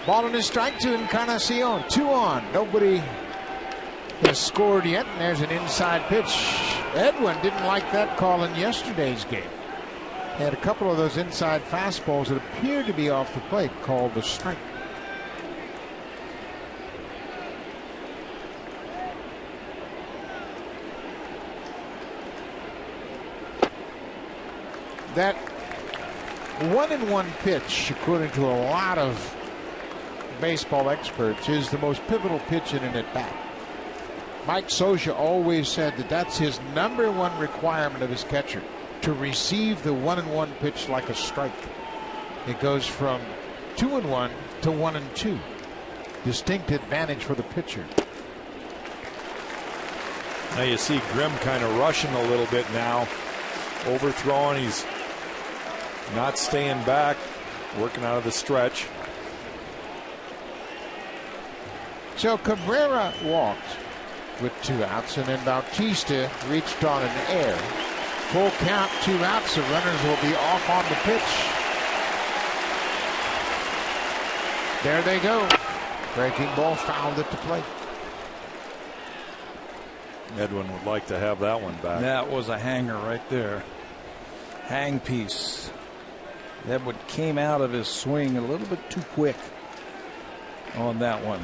Ball and a strike to Encarnacion. 2 on. Nobody has scored yet, and there's an inside pitch. Edwin didn't like that call in yesterday's game. He had a couple of those inside fastballs that appeared to be off the plate, called a strike. That 1-1 pitch, according to a lot of baseball experts, is the most pivotal pitch in an at-bat. Mike Scioscia always said that that's his #1 requirement of his catcher, to receive the 1-1 pitch like a strike. It goes from 2-1 to 1-2. Distinct advantage for the pitcher. Now you see Grimm kind of rushing a little bit now, overthrowing. He's not staying back, working out of the stretch. So Cabrera walked with 2 outs, and then Bautista reached on an error. Full count, 2 outs. The runners will be off on the pitch. There they go. Breaking ball fouled at the plate. Edwin would like to have that one back. That was a hanger right there. Hang piece. Edwin came out of his swing a little bit too quick on that one.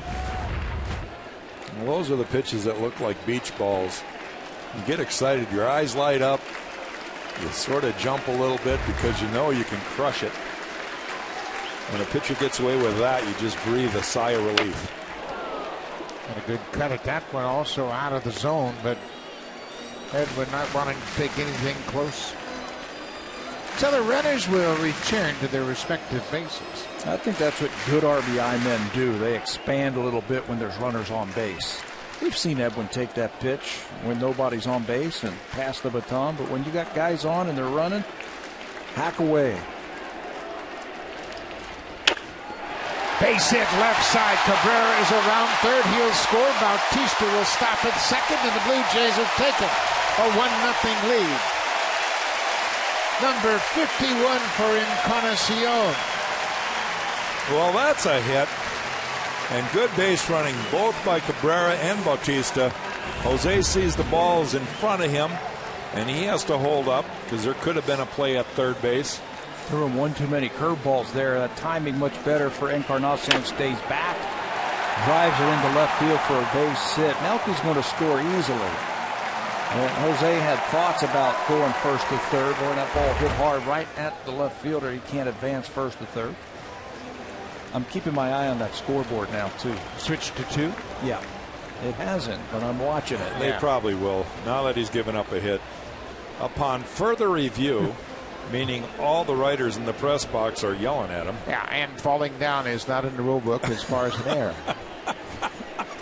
Well, those are the pitches that look like beach balls. You get excited, your eyes light up, you sort of jump a little bit because you know you can crush it. When a pitcher gets away with that, you just breathe a sigh of relief. And a good cut at that one, also out of the zone, but Edwin not wanting to take anything close. So the runners will return to their respective bases. I think that's what good RBI men do. They expand a little bit when there's runners on base. We've seen Edwin take that pitch when nobody's on base and pass the baton, but when you got guys on and they're running, hack away. Base hit left side. Cabrera is around third. He'll score. Bautista will stop at second, and the Blue Jays have taken a 1-0 lead. Number 51 for Encarnacion. Well, that's a hit. And good base running both by Cabrera and Bautista. Jose sees the ball is in front of him, and he has to hold up because there could have been a play at third base. Threw him one too many curveballs there. That timing much better for Encarnacion. Stays back, drives it into left field for a base hit. Melky's going to score easily. And Jose had thoughts about going first to third. Boy, that ball hit hard right at the left fielder. He can't advance first to third. I'm keeping my eye on that scoreboard now, too. Switch to 2. Yeah. It hasn't, but I'm watching it. They probably will, now that he's given up a hit. Upon further review, meaning all the writers in the press box are yelling at him. Yeah, and falling down is not in the rule book as far as an error.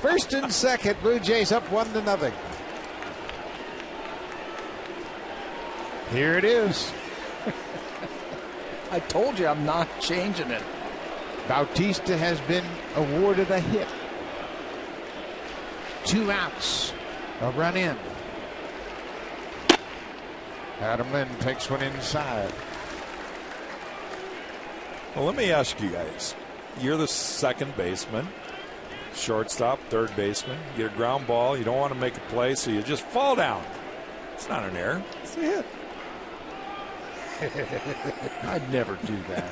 First and second, Blue Jays up 1-0. Here it is. I told you I'm not changing it. Bautista has been awarded a hit. 2 outs. A run in. Adam Lind takes one inside. Well, let me ask you guys. You're the second baseman, shortstop, third baseman. You get a ground ball. You don't want to make a play, so you just fall down. It's not an error. It's a hit. I'd never do that.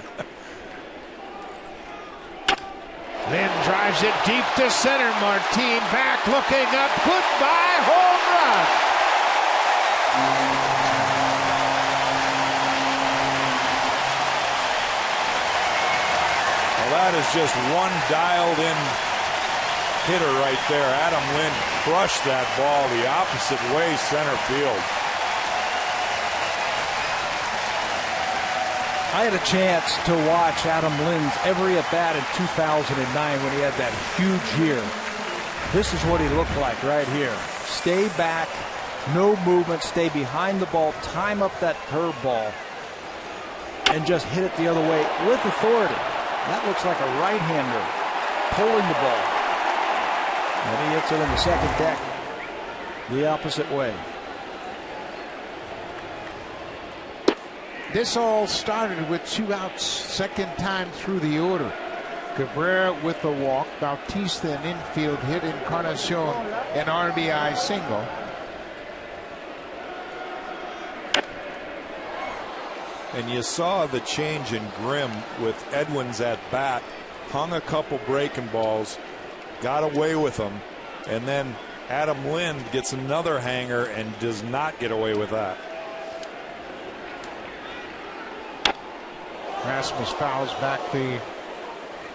Lynn drives it deep to center. Martin back looking up. Goodbye, home run. Well, that is just one dialed in hitter right there. Adam Lind crushed that ball the opposite way, center field. I had a chance to watch Adam Lind's every at-bat in 2009 when he had that huge year. This is what he looked like right here. Stay back, no movement, stay behind the ball, time up that curveball, and just hit it the other way with authority. That looks like a right-hander pulling the ball. And he hits it in the second deck the opposite way. This all started with 2 outs, second time through the order. Cabrera with the walk, Bautista an infield hit, Encarnacion an RBI single. And you saw the change in Grimm with Edwin's at bat, hung a couple breaking balls, got away with them, and then Adam Lind gets another hanger and does not get away with that. Rasmus fouls back the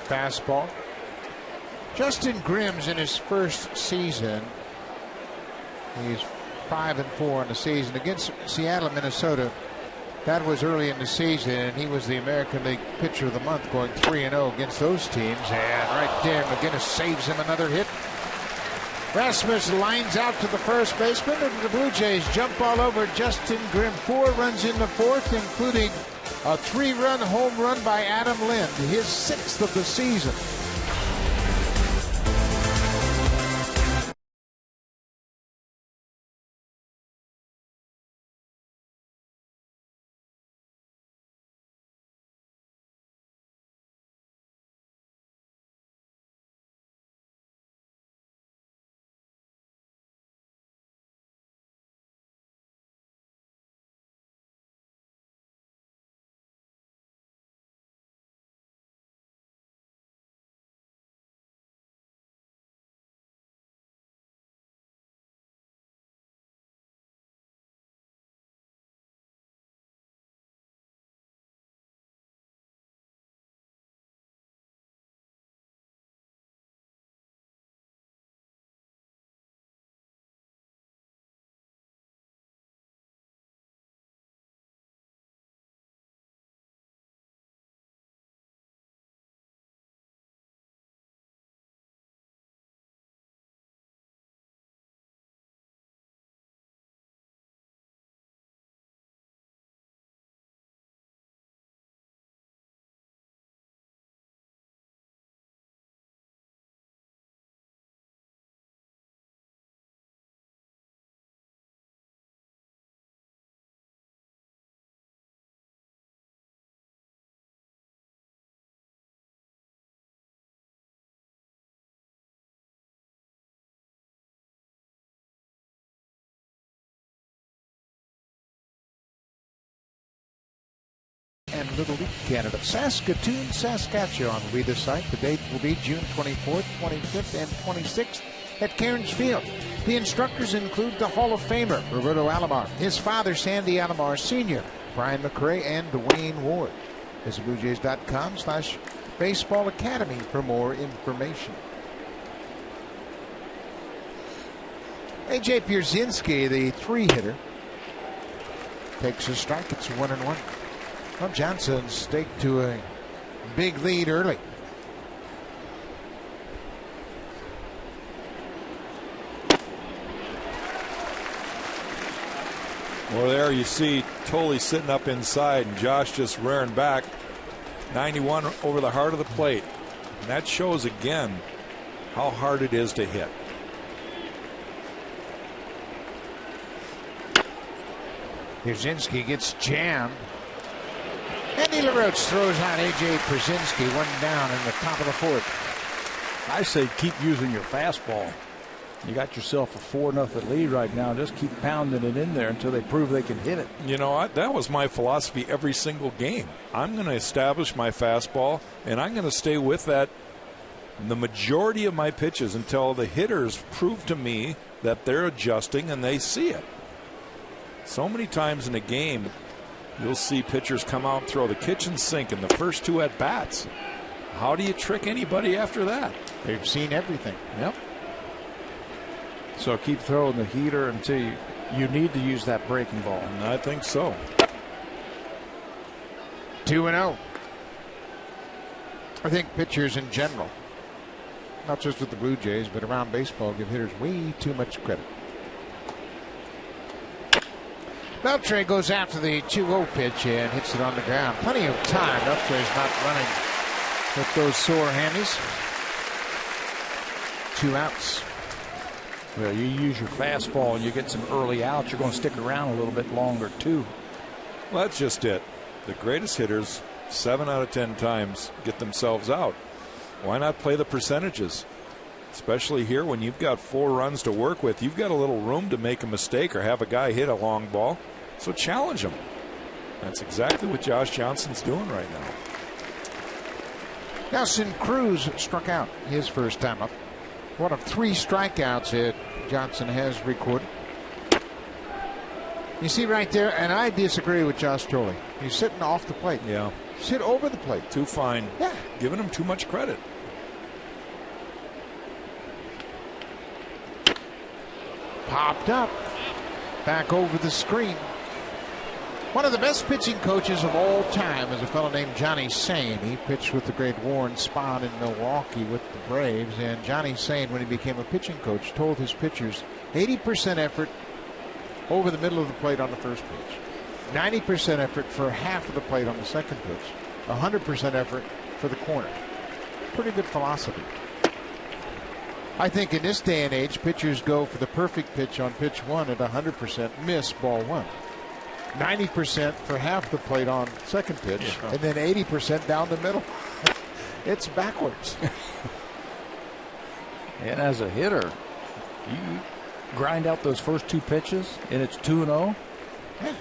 fastball. Justin Grimm's in his first season. He's 5-4 on the season against Seattle, Minnesota. That was early in the season, and he was the American League Pitcher of the Month, going 3-0 against those teams. And right there, McGinnis saves him another hit. Rasmus lines out to the first baseman, and the Blue Jays jump all over Justin Grimm. 4 runs in the fourth, including a 3-run home run by Adam Lind, his 6th of the season. And Little League Canada. Saskatoon, Saskatchewan will be the site. The date will be June 24th, 25th, and 26th at Cairns Field. The instructors include the Hall of Famer, Roberto Alomar, his father, Sandy Alomar Sr., Brian McRae, and Dwayne Ward. Visit BlueJays.com/Baseball Academy for more information. A.J. Pierzynski, the 3-hitter, takes a strike. It's 1-1. Well, Johnson staked to a big lead early. Well, there you see Tolley sitting up inside and Josh just rearing back. 91 over the heart of the plate. And that shows again how hard it is to hit. Pierzynski gets jammed. Andy LaRoche throws out A.J. Pierzynski, 1 down in the top of the 4th. I say keep using your fastball. You got yourself a 4-0 lead right now. Just keep pounding it in there until they prove they can hit it. You know what? That was my philosophy every single game. I'm going to establish my fastball, and I'm going to stay with that the majority of my pitches until the hitters prove to me that they're adjusting and they see it. So many times in a game, you'll see pitchers come out and throw the kitchen sink in the first 2 at-bats. How do you trick anybody after that? They've seen everything. Yep. So keep throwing the heater until you need to use that breaking ball. And I think so. 2-0. I think pitchers in general, not just with the Blue Jays, but around baseball, give hitters way too much credit. Beltre goes after the 2-0 pitch and hits it on the ground. Plenty of time. Beltre's not running with those sore handies. 2 outs. Well, you use your fastball and you get some early outs, you're going to stick around a little bit longer, too. Well, that's just it. The greatest hitters, 7 out of 10 times, get themselves out. Why not play the percentages? Especially here when you've got 4 runs to work with. You've got a little room to make a mistake or have a guy hit a long ball. So challenge him. That's exactly what Josh Johnson's doing right now. Nelson Cruz struck out his first time up. 1 of 3 strikeouts that Johnson has recorded. You see right there, and I disagree with Josh Tolley. He's sitting off the plate. Yeah. Sit over the plate. Too fine. Yeah. Giving him too much credit. Popped up. Back over the screen. One of the best pitching coaches of all time is a fellow named Johnny Sain. He pitched with the great Warren Spahn in Milwaukee with the Braves. And Johnny Sain, when he became a pitching coach, told his pitchers 80% effort over the middle of the plate on the first pitch, 90% effort for half of the plate on the second pitch, 100% effort for the corner. Pretty good philosophy. I think in this day and age, pitchers go for the perfect pitch on pitch 1 at 100%, miss ball 1. 90% for half the plate on second pitch, and then 80% down the middle. It's backwards. And as a hitter, you grind out those first 2 pitches, and it's 2-0. Yeah.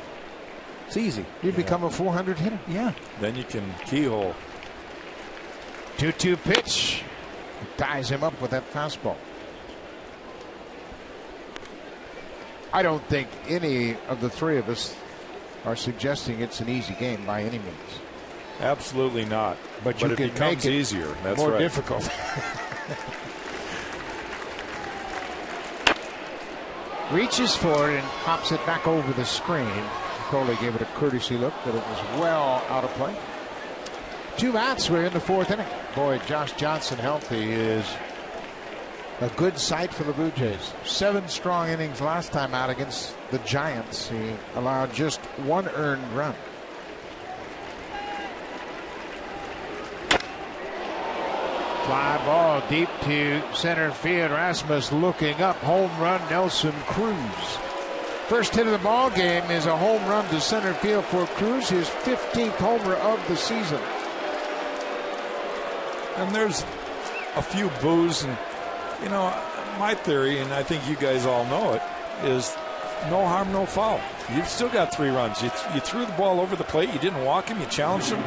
It's easy. You become a 400 hitter. Yeah. Then you can keyhole. 2-2 pitch. Ties him up with that fastball. I don't think any of the 3 of us are suggesting it's an easy game by any means. Absolutely not. But it can becomes make it easier. That's more right. difficult. Reaches for it and pops it back over the screen. Coley gave it a courtesy look, but it was well out of play. 2 outs. We're in the 4th inning. Boy, Josh Johnson healthy is a good sight for the Blue Jays. 7 strong innings last time out against the Giants. He allowed just 1 earned run. Fly ball deep to center field. Rasmus looking up. Home run, Nelson Cruz. First hit of the ball game is a home run to center field for Cruz, his 15th homer of the season. And there's a few boos, and you know, my theory, and I think you guys all know it, is no harm, no foul. You've still got 3 runs. You threw the ball over the plate. You didn't walk him. You challenged him.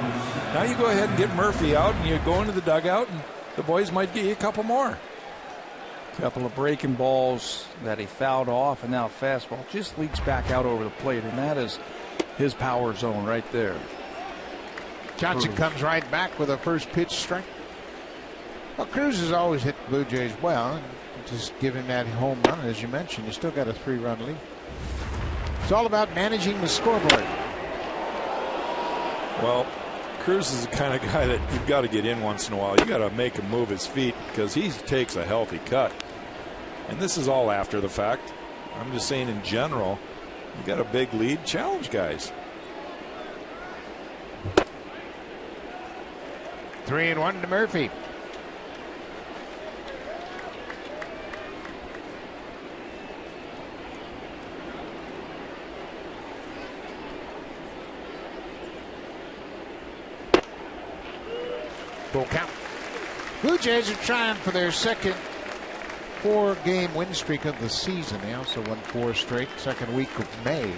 Now you go ahead and get Murphy out, and you go into the dugout, and the boys might get you a couple more. A couple of breaking balls that he fouled off, and now fastball just leaks back out over the plate, and that is his power zone right there. Johnson comes right back with a first pitch strike. Well, Cruz has always hit the Blue Jays well. Just give him that home run, as you mentioned. You still got a 3-run lead. It's all about managing the scoreboard. Well, Cruz is the kind of guy that you've got to get in once in a while. You got to make him move his feet because he takes a healthy cut. And this is all after the fact. I'm just saying in general, you got a big lead. Challenge guys. 3-1 to Murphy. Full count. Blue Jays are trying for their second 4-game win streak of the season. They also won 4 straight, second week of May.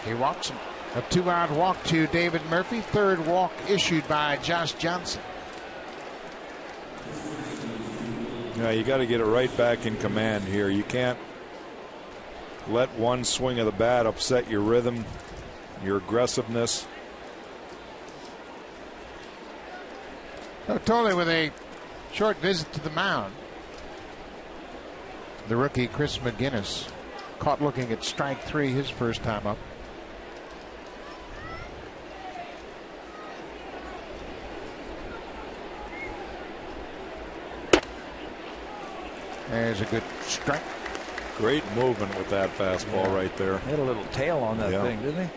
He walks him. A 2-out walk to David Murphy. 3rd walk issued by Josh Johnson. Yeah, you got to get it right back in command here. You can't let one swing of the bat upset your rhythm, your aggressiveness. Totally with a short visit to the mound. The rookie Chris McGinnis caught looking at strike 3 his first time up. There's a good strike. Great movement with that fastball right there. Had a little tail on that thing, didn't he?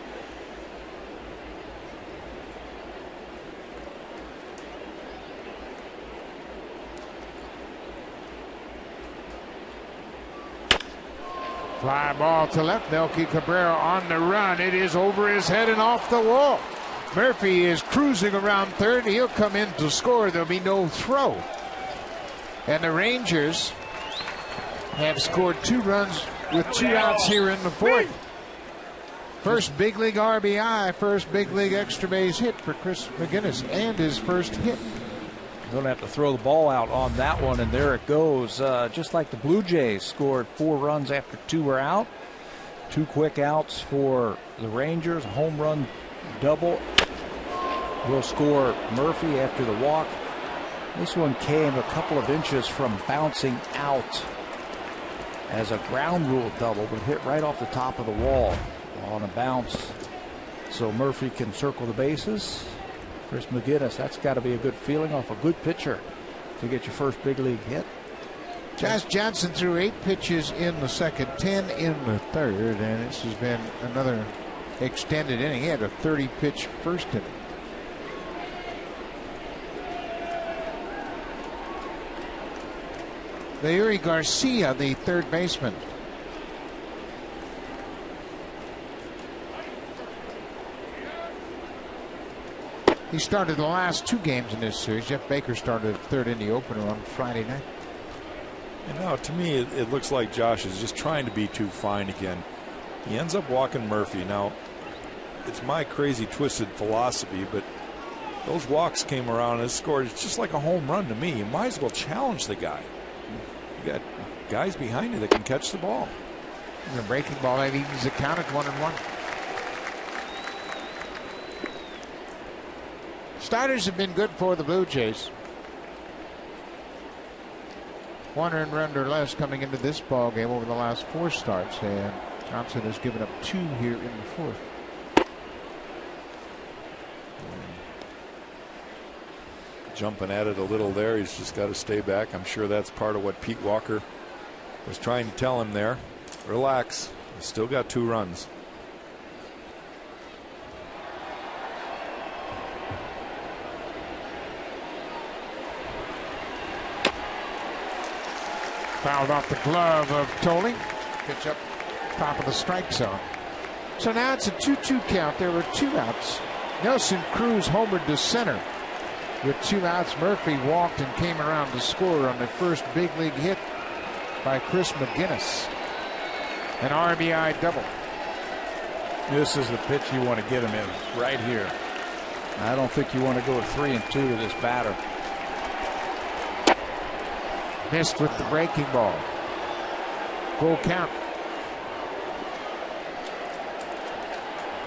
Fly ball to left. Melky Cabrera on the run. It is over his head and off the wall. Murphy is cruising around third. He'll come in to score. There'll be no throw. And the Rangers have scored 2 runs with 2 outs here in the 4th. First big league RBI, first big league extra base hit for Chris McGinnis, and his first hit. Going to have to throw the ball out on that one, and there it goes. Just like the Blue Jays scored 4 runs after 2 were out. 2 quick outs for the Rangers. Home run double will score Murphy after the walk. This one came a couple of inches from bouncing out as a ground rule double, but hit right off the top of the wall on a bounce. So Murphy can circle the bases. Chris McGinnis, that's got to be a good feeling off a good pitcher to get your first big league hit. Josh Johnson threw 8 pitches in the second, 10 in the third, and this has been another extended inning. He had a 30-pitch first inning. Yuri Garcia, the third baseman. He started the last 2 games in this series. Jeff Baker started third in the opener on Friday night. And now, to me, it looks like Josh is just trying to be too fine again. He ends up walking Murphy. Now, it's my crazy, twisted philosophy, but those walks came around and scored. It's just like a home run to me. You might as well challenge the guy. You got guys behind you that can catch the ball. The breaking ball, that evens the count at 1-1. Starters have been good for the Blue Jays. 1 earned run or less coming into this ball game over the last 4 starts, and Johnson has given up 2 here in the 4th. Jumping at it a little there. He's just got to stay back. I'm sure that's part of what Pete Walker was trying to tell him there. Relax. He's still got 2 runs. Fouled off the glove of Tolley. Pitch up top of the strike zone. So now it's a 2-2 count. There were 2 outs. Nelson Cruz homered to center. With 2 outs, Murphy walked and came around to score on the first big league hit by Chris McGinnis. An RBI double. This is the pitch you want to get him in right here. I don't think you want to go 3-2 to this batter. Missed with the breaking ball. Full count.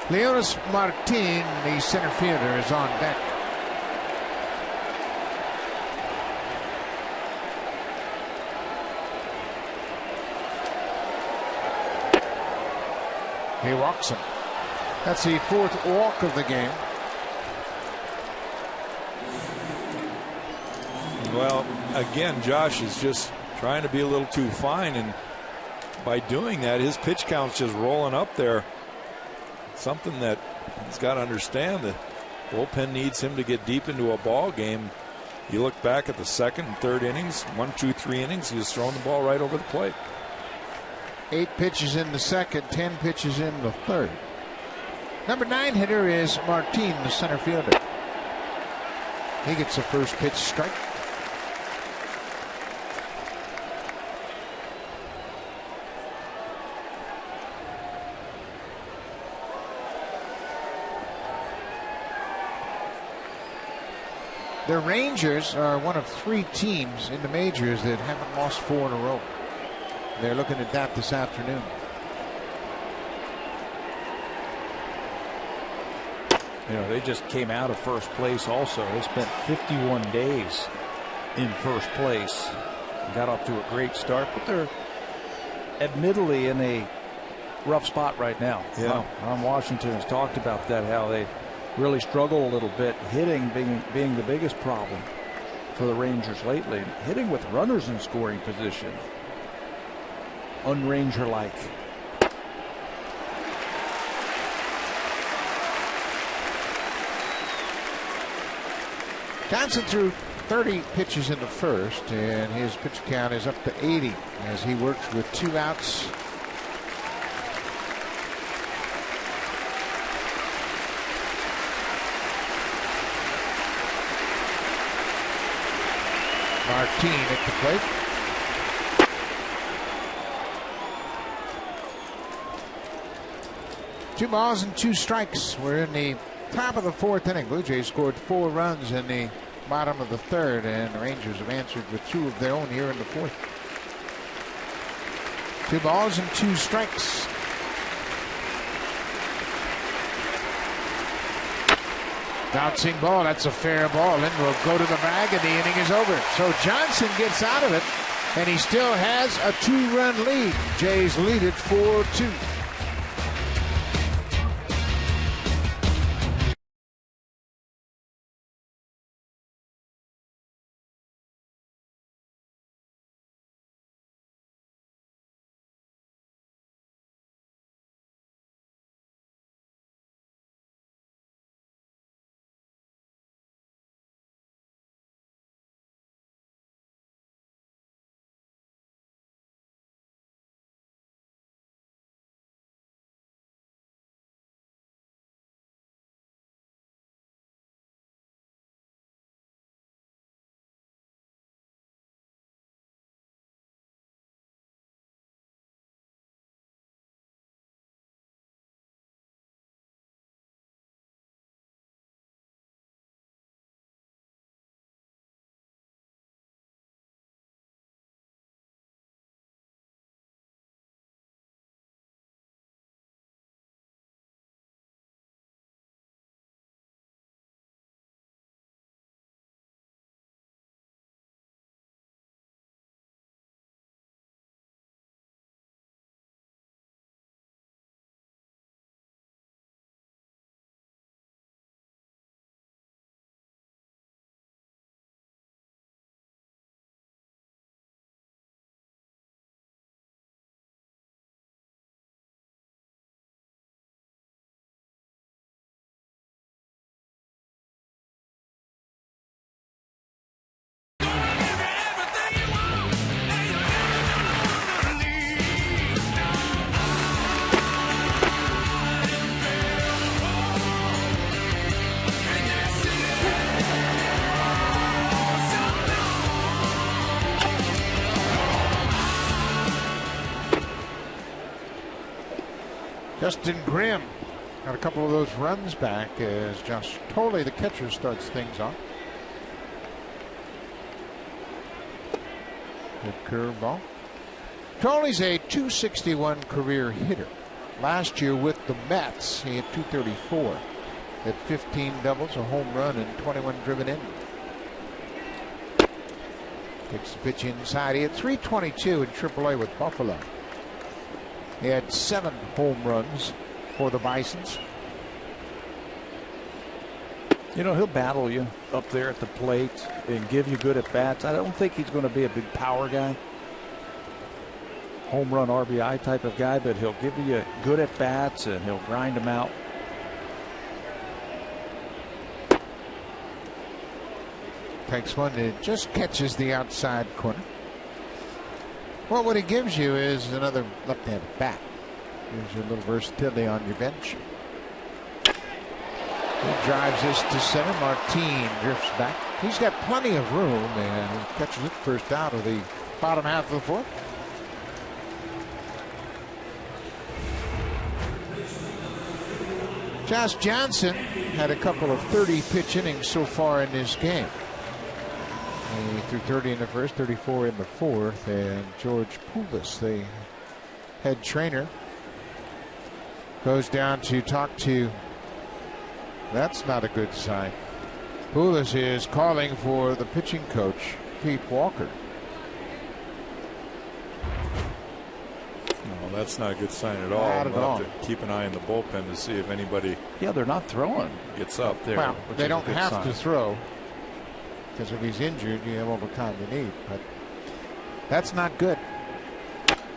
Leonis Martin, the center fielder, is on deck. He walks him. That's the 4th walk of the game. Well, again, Josh is just trying to be a little too fine, and by doing that, his pitch count's just rolling up there. Something that he's got to understand, the bullpen needs him to get deep into a ball game. You look back at the 2nd and 3rd innings, 1, 2, 3 innings, he's throwing the ball right over the plate. 8 pitches in the 2nd, 10 pitches in the 3rd. Number 9 hitter is Martin, the center fielder. He gets the first pitch strike. The Rangers are one of 3 teams in the majors that haven't lost 4 in a row. They're looking at that this afternoon. You know, they just came out of first place also. They spent 51 days in first place. Got off to a great start, but they're admittedly in a rough spot right now. Yeah. Ron Washington has talked about that, how they really struggle a little bit, hitting being the biggest problem for the Rangers lately. Hitting with runners in scoring position. Un-Ranger-like. Johnson threw 30 pitches in the 1st, and his pitch count is up to 80 as he works with 2 outs. Martin at the plate. Two balls and 2 strikes. We're in the top of the 4th inning. Blue Jays scored 4 runs in the bottom of the 3rd, and the Rangers have answered with 2 of their own here in the 4th. 2 balls and 2 strikes. Bouncing ball, that's a fair ball, and will go to the bag, and the inning is over. So Johnson gets out of it, and he still has a 2-run lead. Jays lead it 4-2. Justin Grimm got a couple of those runs back as Josh Thole, the catcher, starts things off. Good curveball. Thole's a .261 career hitter. Last year with the Mets, he had .234. Had 15 doubles, a home run, and 21 driven in. Takes the pitch inside. He had .322 in AAA with Buffalo. He had 7 home runs for the Bisons. You know, he'll battle you up there at the plate and give you good at bats. I don't think he's going to be a big power guy, home run RBI type of guy, but he'll give you good at bats and he'll grind them out. Takes one that just catches the outside corner. Well, what it gives you is another left-handed bat. Gives you a little versatility on your bench. He drives this to center. Martin drifts back. He's got plenty of room and catches it first out of the bottom half of the fourth. Josh Johnson had a couple of 30-pitch innings so far in this game. He threw 30 in the first, 34 in the fourth, and George Poulos, the head trainer, goes down to talk to. That's not a good sign. Poulos is calling for the pitching coach, Pete Walker. No, that's not a good sign at all. Not at all. We'll have to keep an eye on the bullpen to see if anybody. Yeah, they're not throwing. Gets up there. Well, they don't have sign. to throw, because if he's injured, you have all the time you need. But that's not good.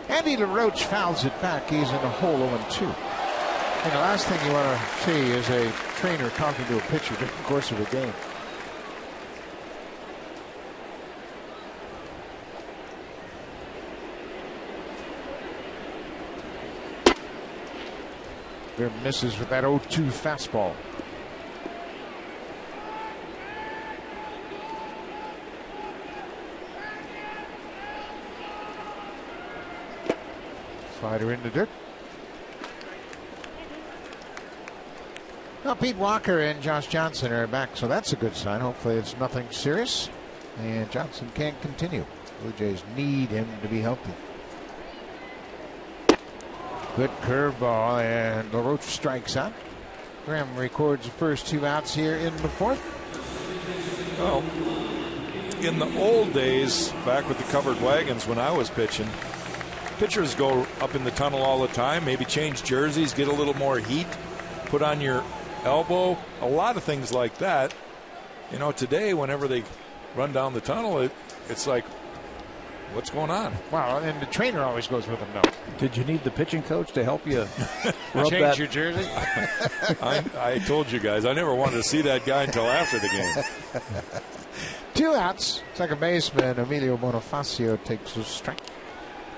Andy LaRoche fouls it back. He's in a hole 0-2. And the last thing you want to see is a trainer talking to a pitcher during the course of a game. There misses with that 0-2 fastball. Slider in the dirt. Now Pete Walker and Josh Johnson are back, so that's a good sign. Hopefully it's nothing serious, and Johnson can continue. Blue Jays need him to be healthy. Good curveball, and LaRoche strikes out. Graham records the first 2 outs here in the fourth. Well, in the old days, back with the covered wagons when I was pitching, pitchers go up in the tunnel all the time, maybe change jerseys, get a little more heat, put on your elbow, a lot of things like that. You know, today, whenever they run down the tunnel, it's like, what's going on? Wow, and the trainer always goes with them, though. Did you need the pitching coach to help you rub Change that? your jersey? I told you guys, I never wanted to see that guy until after the game. 2 outs. Second baseman Emilio Bonifacio takes a strike.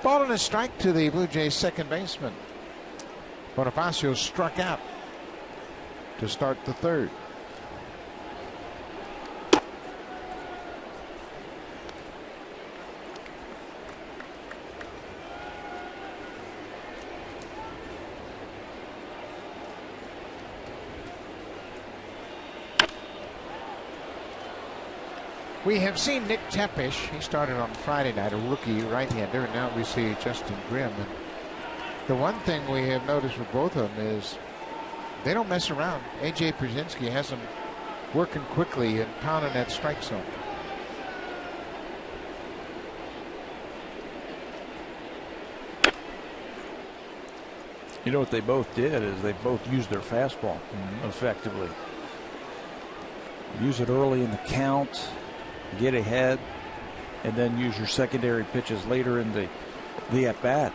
Ball and a strike to the Blue Jays second baseman. Bonifacio struck out to start the third. We have seen Nick Tepish. He started on Friday night, a rookie right-hander, and now we see Justin Grimm. And the one thing we have noticed with both of them is they don't mess around. A.J. Przinsky has them working quickly and pounding that strike zone. You know what they both did is they both used their fastball effectively. Use it early in the count, get ahead, and then use your secondary pitches later in the at-bat.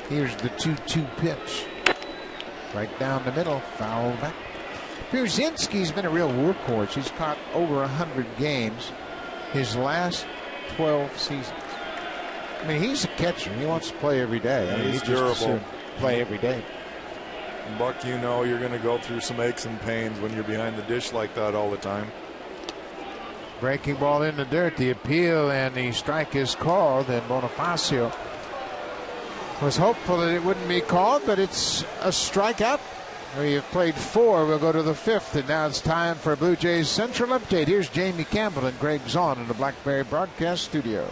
Here's the 2-2 pitch. Right down the middle, foul back. Pierzynski's been a real workhorse. He's caught over 100 games his last 12 seasons. I mean, he's a catcher. He wants to play every day. I mean, He's he durable. just assumed play every day. Buck, you know you're going to go through some aches and pains when you're behind the dish like that all the time. Breaking ball in the dirt. The appeal and the strike is called, and Bonifacio was hopeful that it wouldn't be called, but it's a strikeout. We have played 4. We'll go to the 5th, and now it's time for Blue Jays Central Update. Here's Jamie Campbell and Greg Zahn in the Blackberry Broadcast Studio.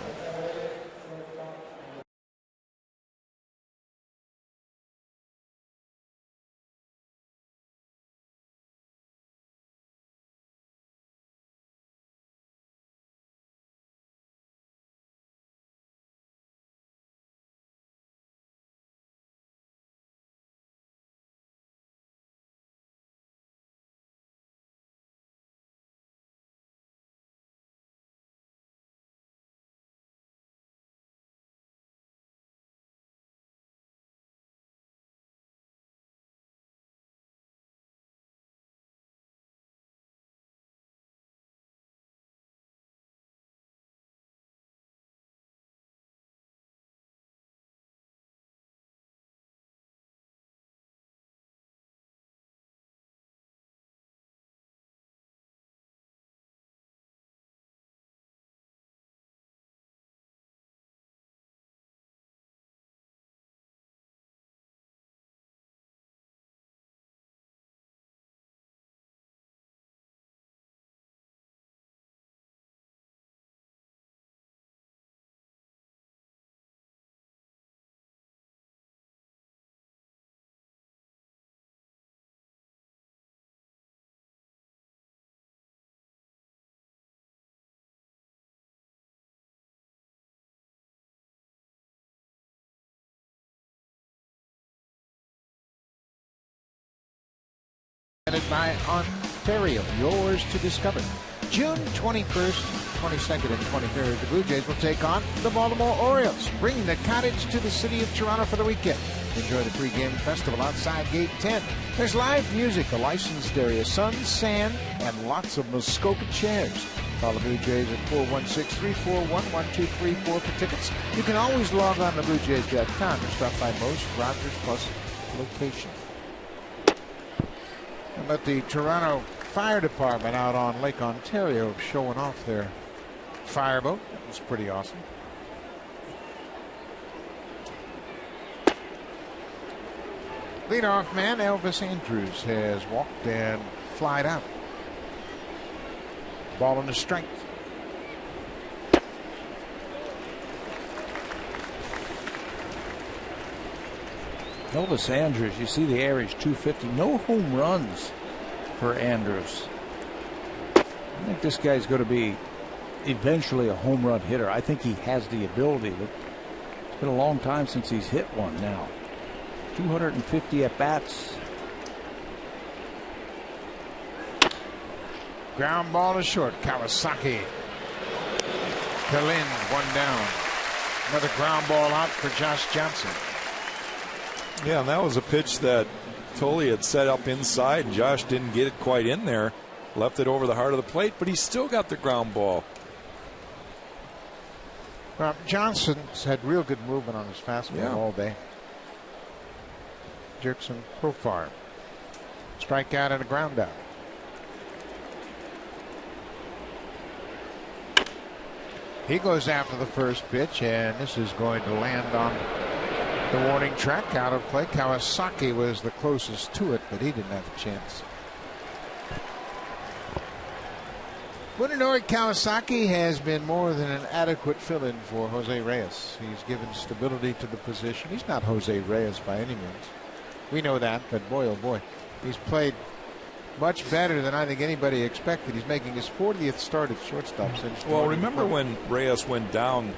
by Ontario, yours to discover. June 21st, 22nd, and 23rd, the Blue Jays will take on the Baltimore Orioles, bringing the cottage to the city of Toronto for the weekend. Enjoy the pregame festival outside Gate 10. There's live music, a licensed area, sun, sand, and lots of Muskoka chairs. Call the Blue Jays at 416-341-1234 for tickets. You can always log on to BlueJays.com or stop by most Rogers Plus locations. How about the Toronto Fire Department out on Lake Ontario showing off their fireboat? That was pretty awesome. Leadoff man Elvis Andrews has walked and flied out. Ball on the strike. Elvis Andrews, you see the average 250. No home runs for Andrews. I think this guy's going to be eventually a home run hitter. I think he has the ability, but it's been a long time since he's hit one now. 250 at bats. Ground ball to short. Kawasaki. Kalin, one down. Another ground ball out for Josh Johnson. Yeah, and that was a pitch that Tolley had set up inside, and Josh didn't get it quite in there. Left it over the heart of the plate, but he still got the ground ball. Well, Johnson's had real good movement on his fastball all day. Jerks him profile. Strikeout and a ground out. He goes after the first pitch, and this is going to land on the warning track. Out of play. Kawasaki was the closest to it, but he didn't have a chance. Munenori Kawasaki has been more than an adequate fill-in for Jose Reyes. He's given stability to the position. He's not Jose Reyes by any means. We know that, but boy, oh boy, he's played much better than I think anybody expected. He's making his 40th start at shortstop since. Well, remember when Reyes went down,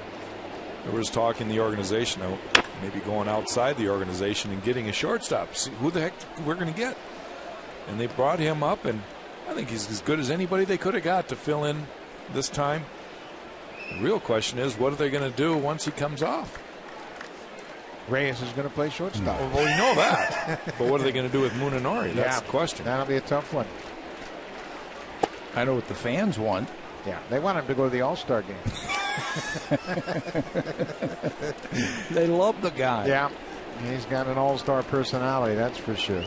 there was talk in the organization of maybe going outside the organization and getting a shortstop. See who the heck we're going to get. And they brought him up, and I think he's as good as anybody they could have got to fill in this time. The real question is, what are they going to do once he comes off? Reyes is going to play shortstop. Well, we know that. But what are they going to do with Munenori? That's the question. That'll be a tough one. I know what the fans want. Yeah, they want him to go to the All-Star game. They love the guy. Yeah, he's got an all-star personality, that's for sure.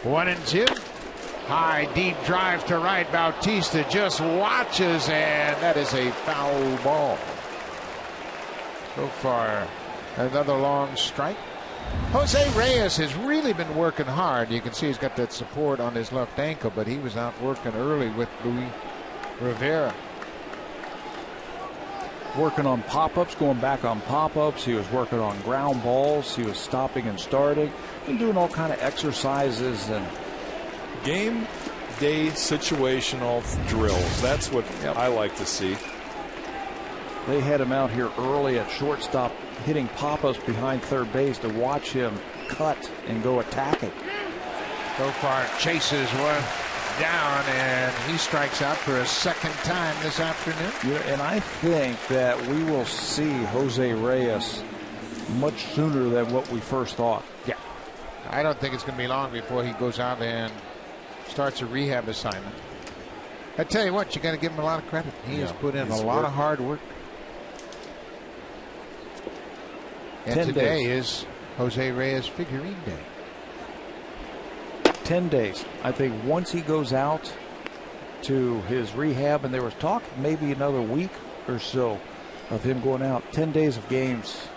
1-2. High, deep drive to right. Bautista just watches, and that is a foul ball. So far, another long strike. Jose Reyes has really been working hard. You can see he's got that support on his left ankle, but he was out working early with Luis Rivera. Working on pop-ups, going back on pop-ups. He was working on ground balls. He was stopping and starting and doing all kind of exercises and game day situational drills. That's what I like to see. They had him out here early at shortstop, hitting pop-ups behind third base to watch him cut and go attack it. So far, chases one down, and he strikes out for a second time this afternoon. Yeah, and I think that we will see Jose Reyes much sooner than what we first thought. Yeah. I don't think it's going to be long before he goes out and starts a rehab assignment. I tell you what, you got to give him a lot of credit. He has put in a lot of hard work. And today is Jose Reyes figurine day. 10 days. I think once he goes out to his rehab, and there was talk maybe another week or so of him going out. 10 days of games.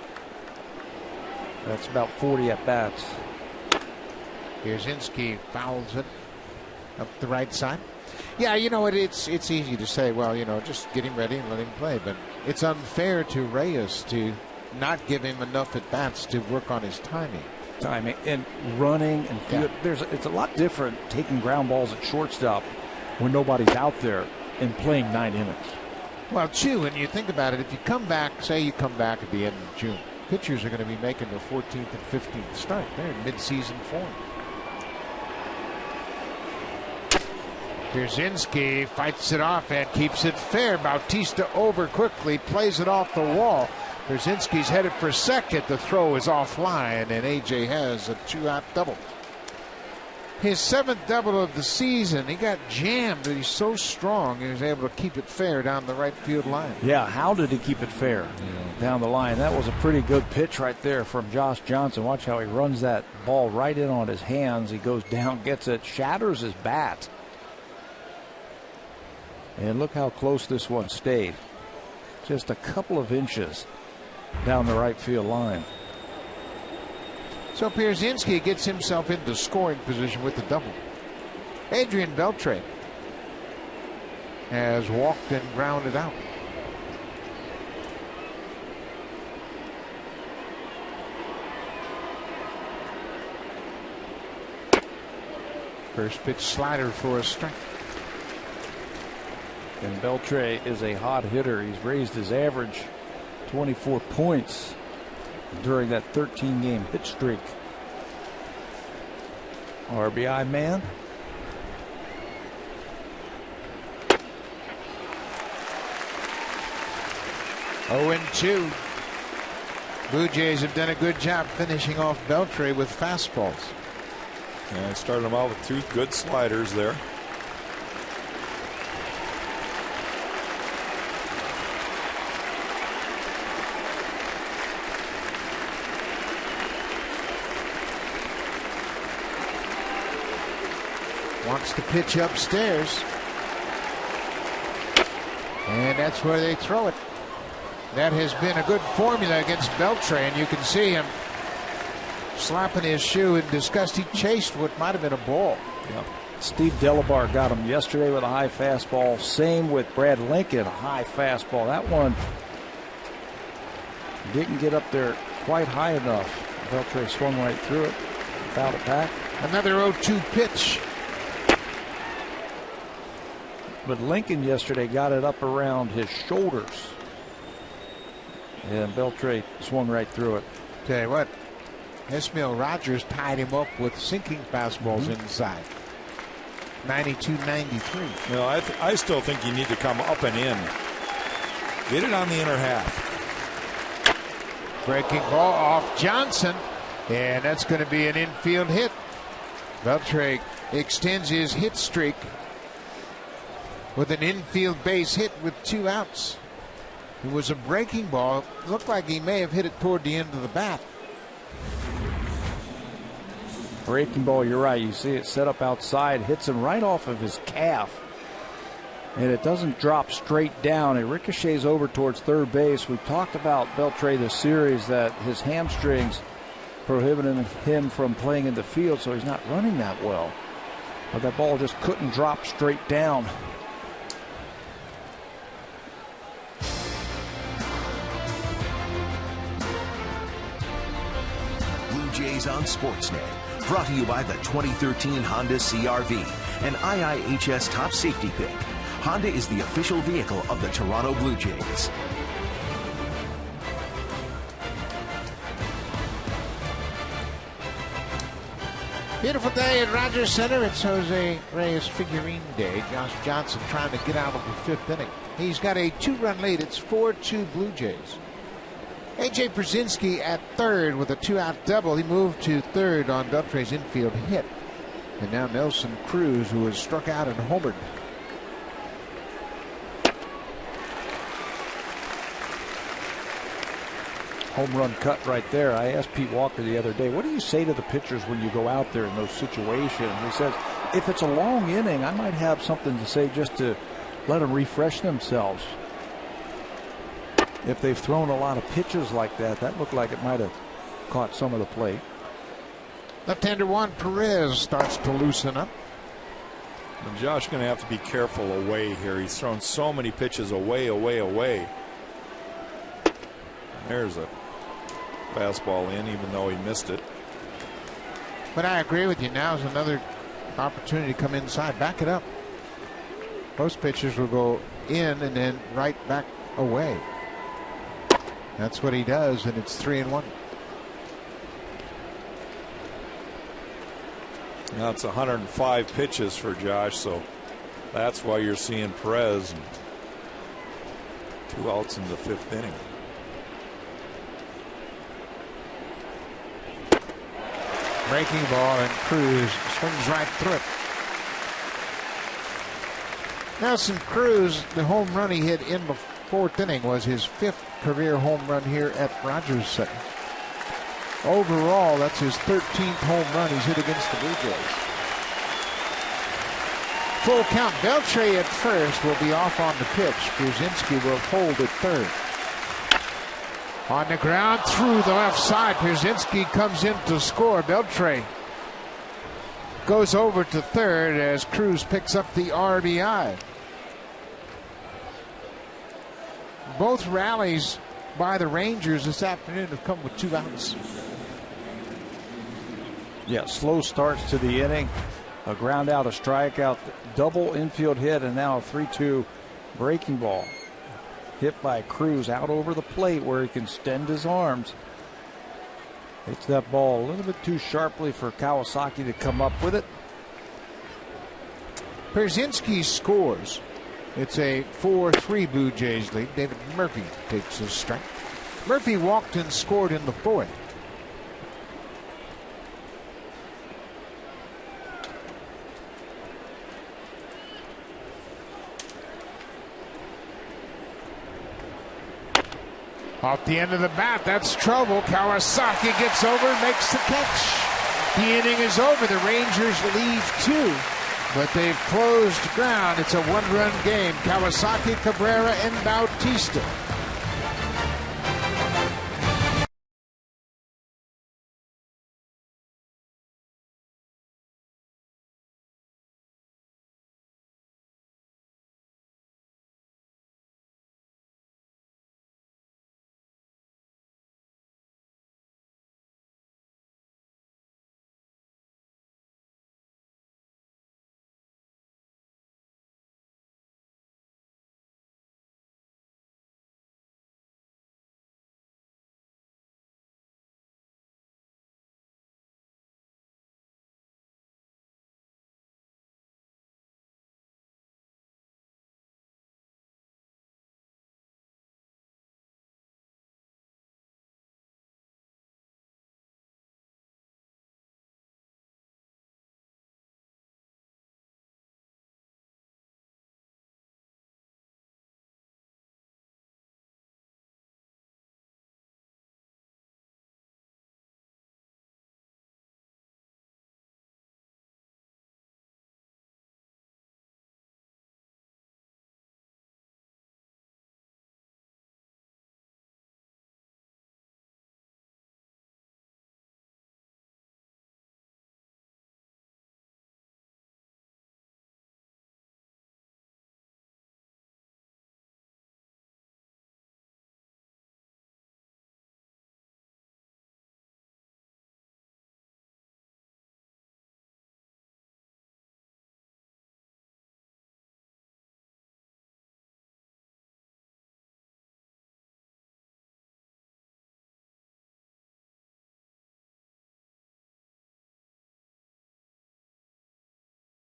That's about 40 at bats. Pierzynski fouls it up the right side. Yeah, you know, it's easy to say, well, you know, just get him ready and let him play. But it's unfair to Reyes to not give him enough at bats to work on his timing. Timing and running and field. It's a lot different taking ground balls at shortstop when nobody's out there and playing 9 innings. Well, Chew, when you think about it, if you come back, say you come back at the end of June, pitchers are going to be making their 14th and 15th start. They're in mid-season form. Pierzynski fights it off and keeps it fair. Bautista over quickly, plays it off the wall. Pierzynski's headed for second. The throw is offline, and A.J. has a 2-out double. His 7th double of the season. He got jammed, but he's so strong he was able to keep it fair down the right field line. Yeah, how did he keep it fair down the line? That was a pretty good pitch right there from Josh Johnson. Watch how he runs that ball right in on his hands. He goes down, gets it, shatters his bat. And look how close this one stayed. Just a couple of inches down the right field line. So Pierzynski gets himself into scoring position with the double. Adrian Beltre has walked and grounded out. First pitch slider for a strike. And Beltre is a hot hitter. He's raised his average 24 points during that 13-game hit streak. RBI man. Oh, and 2. Blue Jays have done a good job finishing off Beltre with fastballs. And started him out with 2 good sliders there. Wants to pitch upstairs. And that's where they throw it. That has been a good formula against Beltre, and you can see him slapping his shoe in disgust. He chased what might have been a ball. Yep. Steve Delabar got him yesterday with a high fastball. Same with Brad Lincoln, a high fastball. That one didn't get up there quite high enough. Beltre swung right through it, fouled it back. Another 0-2 pitch. But Lincoln yesterday got it up around his shoulders. And Beltre swung right through it. Tell you what, Esmail Rogers tied him up with sinking fastballs inside. 92-93. No, I still think you need to come up and in. Get it on the inner half. Breaking ball off Johnson, and that's going to be an infield hit. Beltre extends his hit streak with an infield base hit with 2 outs. It was a breaking ball. It looked like he may have hit it toward the end of the bat. Breaking ball, you're right. You see it set up outside, hits him right off of his calf. And it doesn't drop straight down. It ricochets over towards third base. We've talked about Beltre this series, that his hamstrings prohibiting him from playing in the field, so he's not running that well. But that ball just couldn't drop straight down. Blue Jays on Sportsnet. Brought to you by the 2013 Honda CR-V, an IIHS top safety pick. Honda is the official vehicle of the Toronto Blue Jays. Beautiful day at Rogers Center. It's Jose Reyes Figurine Day. Josh Johnson trying to get out of the 5th inning. He's got a 2-run lead. It's 4-2 Blue Jays. A.J. Pierzynski at third with a 2-out double. He moved to third on Beltre's infield hit. And now Nelson Cruz, who has struck out and homered. Home run cut right there. I asked Pete Walker the other day, what do you say to the pitchers when you go out there in those situations? He says, if it's a long inning, I might have something to say just to let them refresh themselves. If they've thrown a lot of pitches like that, that looked like it might have caught some of the plate. Left-hander Juan Perez starts to loosen up. And Josh is going to have to be careful away here. He's thrown so many pitches away. And there's a fastball in, even though he missed it. But I agree with you. Now is another opportunity to come inside. Back it up. Most pitchers will go in and then right back away. That's what he does, and it's 3-1. Now it's 105 pitches for Josh, so that's why you're seeing Perez. And 2 outs in the 5th inning. Breaking ball, and Cruz swings right through it. Nelson Cruz, the home run he hit in the 4th inning was his 5th career home run here at Rogers Center. Overall, that's his 13th home run he's hit against the Blue Jays. Full count. Beltre at first will be off on the pitch. Pierzynski will hold at third. On the ground through the left side. Pierzynski comes in to score. Beltre goes over to third as Cruz picks up the RBI. Both rallies by the Rangers this afternoon have come with 2 outs. Yeah, slow starts to the inning. A ground out, a strikeout, double infield hit, and now a 3-2 breaking ball. Hit by Cruz out over the plate where he can extend his arms. Hits that ball a little bit too sharply for Kawasaki to come up with it. Pierzynski scores. It's a 4-3 Blue Jays lead. David Murphy takes his strike. Murphy walked and scored in the 4th. Off the end of the bat, that's trouble. Kawasaki gets over and makes the catch. The inning is over. The Rangers lead 2, but they've closed ground. It's a 1-run game. Kawasaki, Cabrera, and Bautista.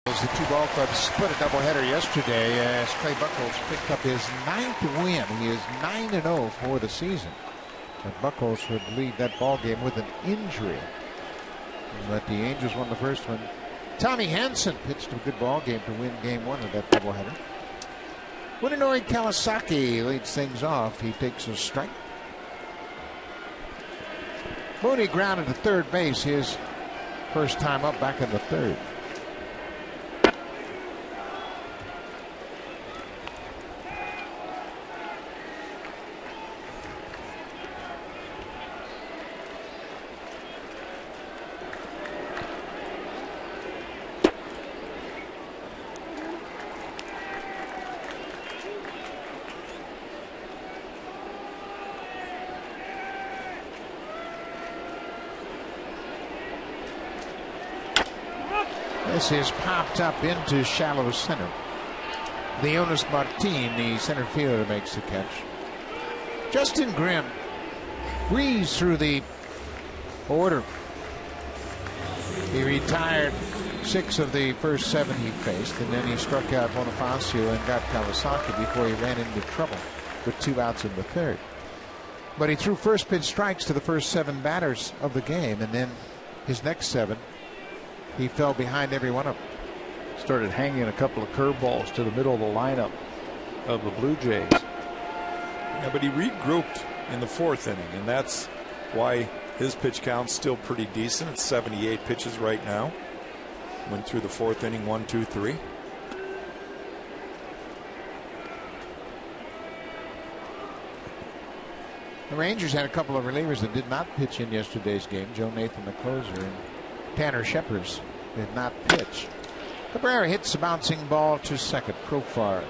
The 2 ball clubs split a doubleheader yesterday as Clay Buchholz picked up his 9th win. He is 9-0 for the season. But Buchholz would lead that ball game with an injury. But the Angels won the first one. Tommy Hansen pitched a good ball game to win game 1 of that doubleheader. Munenori Kawasaki leads things off. He takes a strike. Mooney grounded to third base, his first time up back in the 3rd. This is popped up into shallow center. Leonis Martin, the center fielder, makes the catch. Justin Grimm breeze through the order. He retired 6 of the first 7 he faced, and then he struck out Bonifacio and got Kawasaki before he ran into trouble with 2 outs in the 3rd. But he threw first pitch strikes to the first 7 batters of the game, and then his next 7, he fell behind every one of them. Started hanging a couple of curveballs to the middle of the lineup of the Blue Jays. Yeah, but he regrouped in the 4th inning, and that's why his pitch count's still pretty decent. It's 78 pitches right now. Went through the 4th inning, 1, 2, 3. The Rangers had a couple of relievers that did not pitch in yesterday's game. Joe Nathan, the closer, and Tanner Scheppers did not pitch. Cabrera hits a bouncing ball to second. Profar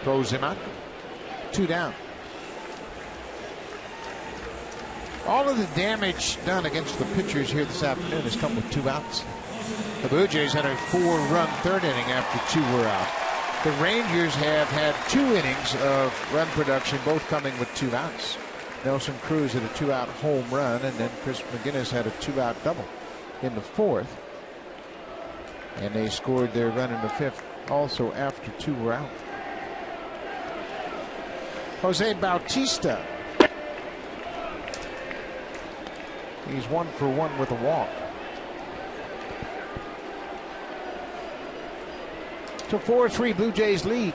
throws him out. 2 down. All of the damage done against the pitchers here this afternoon has come with 2 outs. The Blue Jays had a 4-run 3rd inning after 2 were out. The Rangers have had 2 innings of run production, both coming with 2 outs. Nelson Cruz had a 2-out home run, and then Chris McGinnis had a 2-out double in the 4th. And they scored their run in the 5th also after 2 were out. Jose Bautista. He's 1 for 1 with a walk. So 4-3 Blue Jays lead.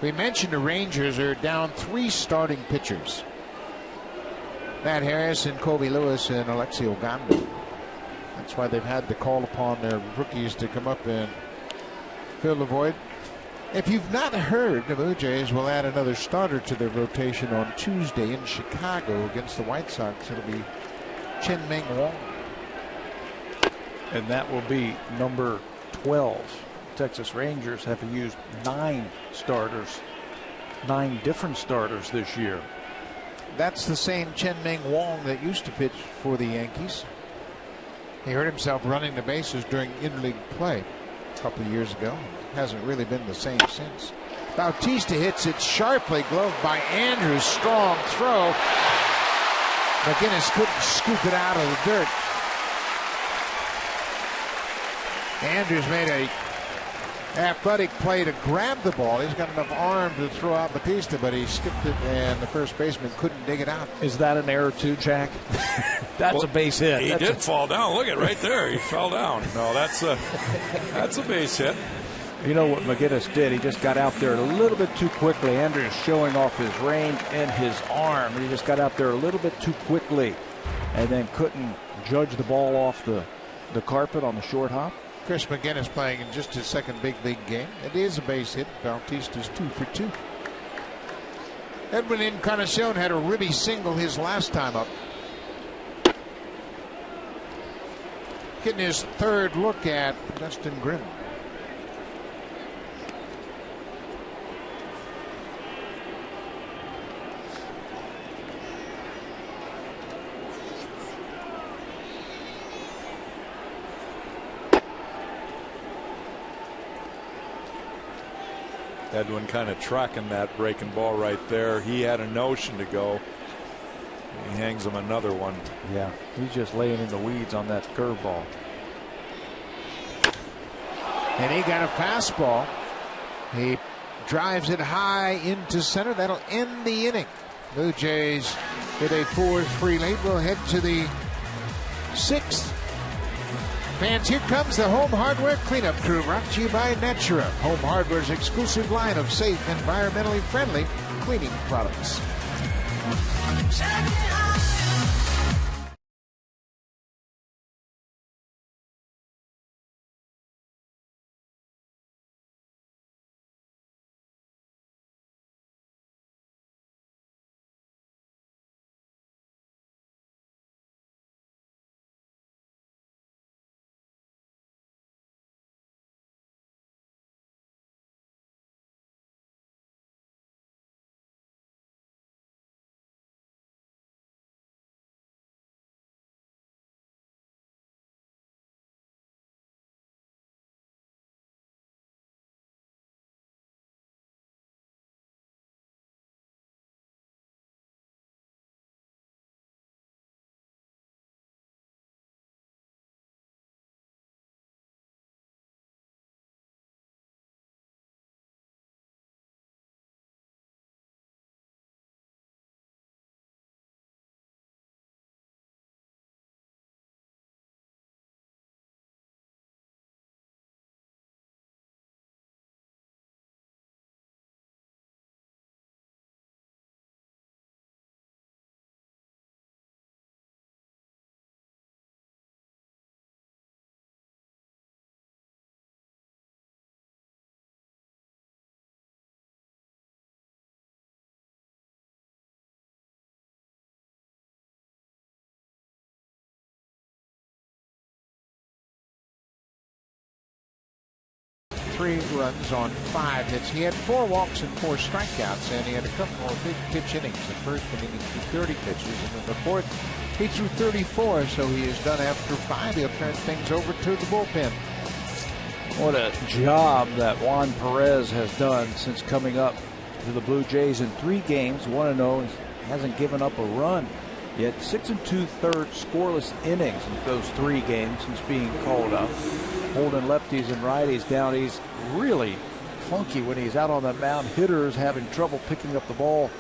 We mentioned the Rangers are down 3 starting pitchers. Matt Harris and Kobe Lewis and Alexi Ogando. That's why they've had to call upon their rookies to come up and fill the void. If you've not heard, the Blue Jays will add another starter to their rotation on Tuesday in Chicago against the White Sox. It'll be Chen-Ming Wong. And that will be number 12. Texas Rangers have used 9 starters, 9 different starters this year. That's the same Chen-Ming Wong that used to pitch for the Yankees. He hurt himself running the bases during in-league play a couple of years ago. Hasn't really been the same since. Bautista hits it sharply, gloved by Andrews. Strong throw. McGinnis couldn't scoop it out of the dirt. Andrews made a athletic play to grab the ball. He's got enough arm to throw out Bautista, but he skipped it, and the first baseman couldn't dig it out. Is that an error too, Jack? That's a base hit. He did fall down. Look at right there. He fell down. No, that's a base hit. You know what McGinnis did? He just got out there a little bit too quickly. Andrews showing off his range and his arm. He just got out there a little bit too quickly and then couldn't judge the ball off the carpet on the short hop. Chris McGinnis playing in just his 2nd big league game. It is a base hit. Bautista's 2 for 2. Edwin Encarnacion had a ribby single his last time up. Getting his 3rd look at Dustin Grimm. Edwin kind of tracking that breaking ball right there. He had a notion to go. He hangs him another one. Yeah, he's just laying in the weeds on that curveball. And he got a fastball. He drives it high into center. That'll end the inning. Blue Jays with a 4-3 lead. We'll head to the 6th. Fans, here comes the Home Hardware Cleanup Crew, brought to you by Natura, Home Hardware's exclusive line of safe, environmentally friendly cleaning products. 3 runs on 5 hits. He had 4 walks and 4 strikeouts, and he had a couple of big pitch innings. The first inning he threw 30 pitches, and in the fourth he threw 34, so he is done after 5. He'll turn things over to the bullpen. What a job that Juan Perez has done since coming up to the Blue Jays in 3 games, 1-0. Hasn't given up a run. Yet 6 2/3 scoreless innings in those 3 games since being called up. Holding lefties and righties down. He's really funky when he's out on the mound. Hitters having trouble picking up the ball.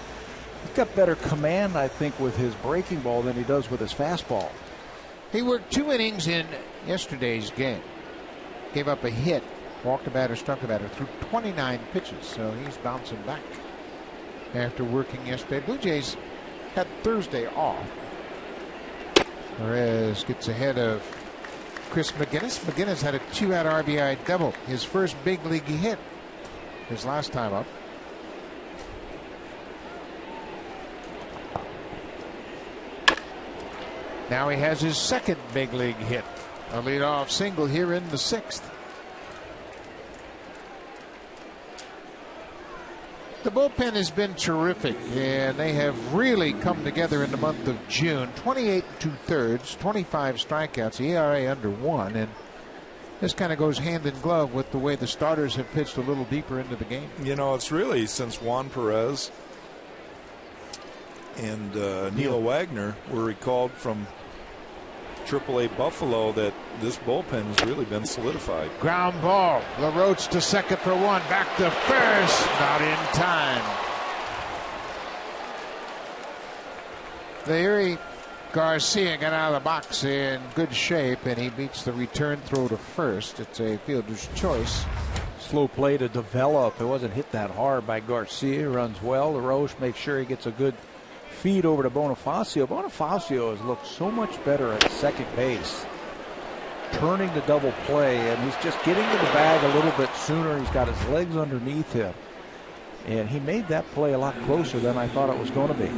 He's got better command, I think, with his breaking ball than he does with his fastball. He worked 2 innings in yesterday's game. Gave up a hit, walked a batter, struck a batter, threw 29 pitches, so he's bouncing back after working yesterday. Blue Jays had Thursday off. Perez gets ahead of Chris McGinnis. McGinnis had a 2-out RBI double, his first big league hit his last time up. Now he has his second big league hit, a leadoff single here in the 6th. The bullpen has been terrific, and they have really come together in the month of June. 28 2/3, 25 strikeouts, ERA under 1, and this kind of goes hand in glove with the way the starters have pitched a little deeper into the game. You know, it's really since Juan Perez and Neil Wagner were recalled from AAA Buffalo that this bullpen has really been solidified. Ground ball. LaRoche to second for 1. Back to first. Not in time. Larry Garcia got out of the box in good shape, and he beats the return throw to first. It's a fielder's choice. Slow play to develop. It wasn't hit that hard by Garcia. Runs well. LaRoche makes sure he gets a good feed over to Bonifacio. Bonifacio has looked so much better at second base, turning the double play, and he's just getting to the bag a little bit sooner. He's got his legs underneath him, and he made that play a lot closer than I thought it was going to be.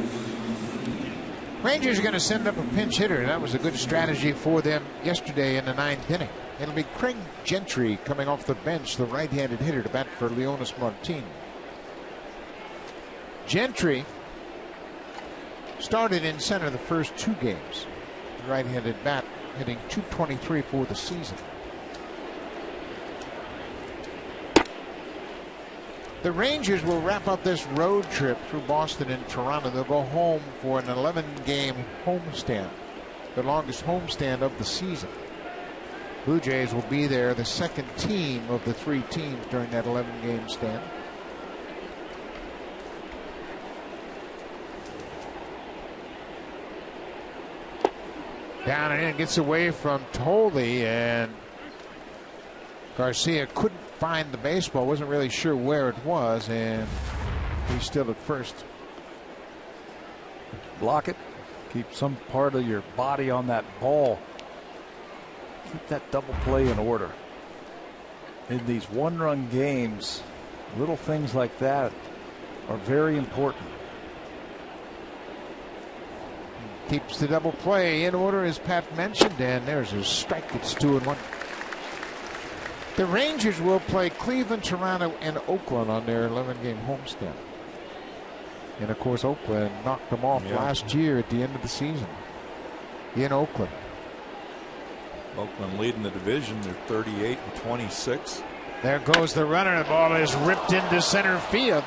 Rangers are going to send up a pinch hitter. That was a good strategy for them yesterday in the 9th inning. It'll be Craig Gentry coming off the bench, the right-handed hitter, to bat for Leonis Martin. Gentry started in center the first 2 games. Right-handed bat, hitting .223 for the season. The Rangers will wrap up this road trip through Boston and Toronto. They'll go home for an 11-game homestand, the longest homestand of the season. Blue Jays will be there, the second team of the 3 teams during that 11-game stand. Down and in, gets away from Tolle, and Garcia couldn't find the baseball, wasn't really sure where it was, and he's still at first. Block it. Keep some part of your body on that ball. Keep that double play in order. In these 1-run games, little things like that are very important. Keeps the double play in order, as Pat mentioned, and there's a strike. It's 2-1. The Rangers will play Cleveland, Toronto, and Oakland on their 11-game homestand. And of course, Oakland knocked them off last year at the end of the season in Oakland. Oakland leading the division. They're 38-26. There goes the runner. The ball is ripped into center field.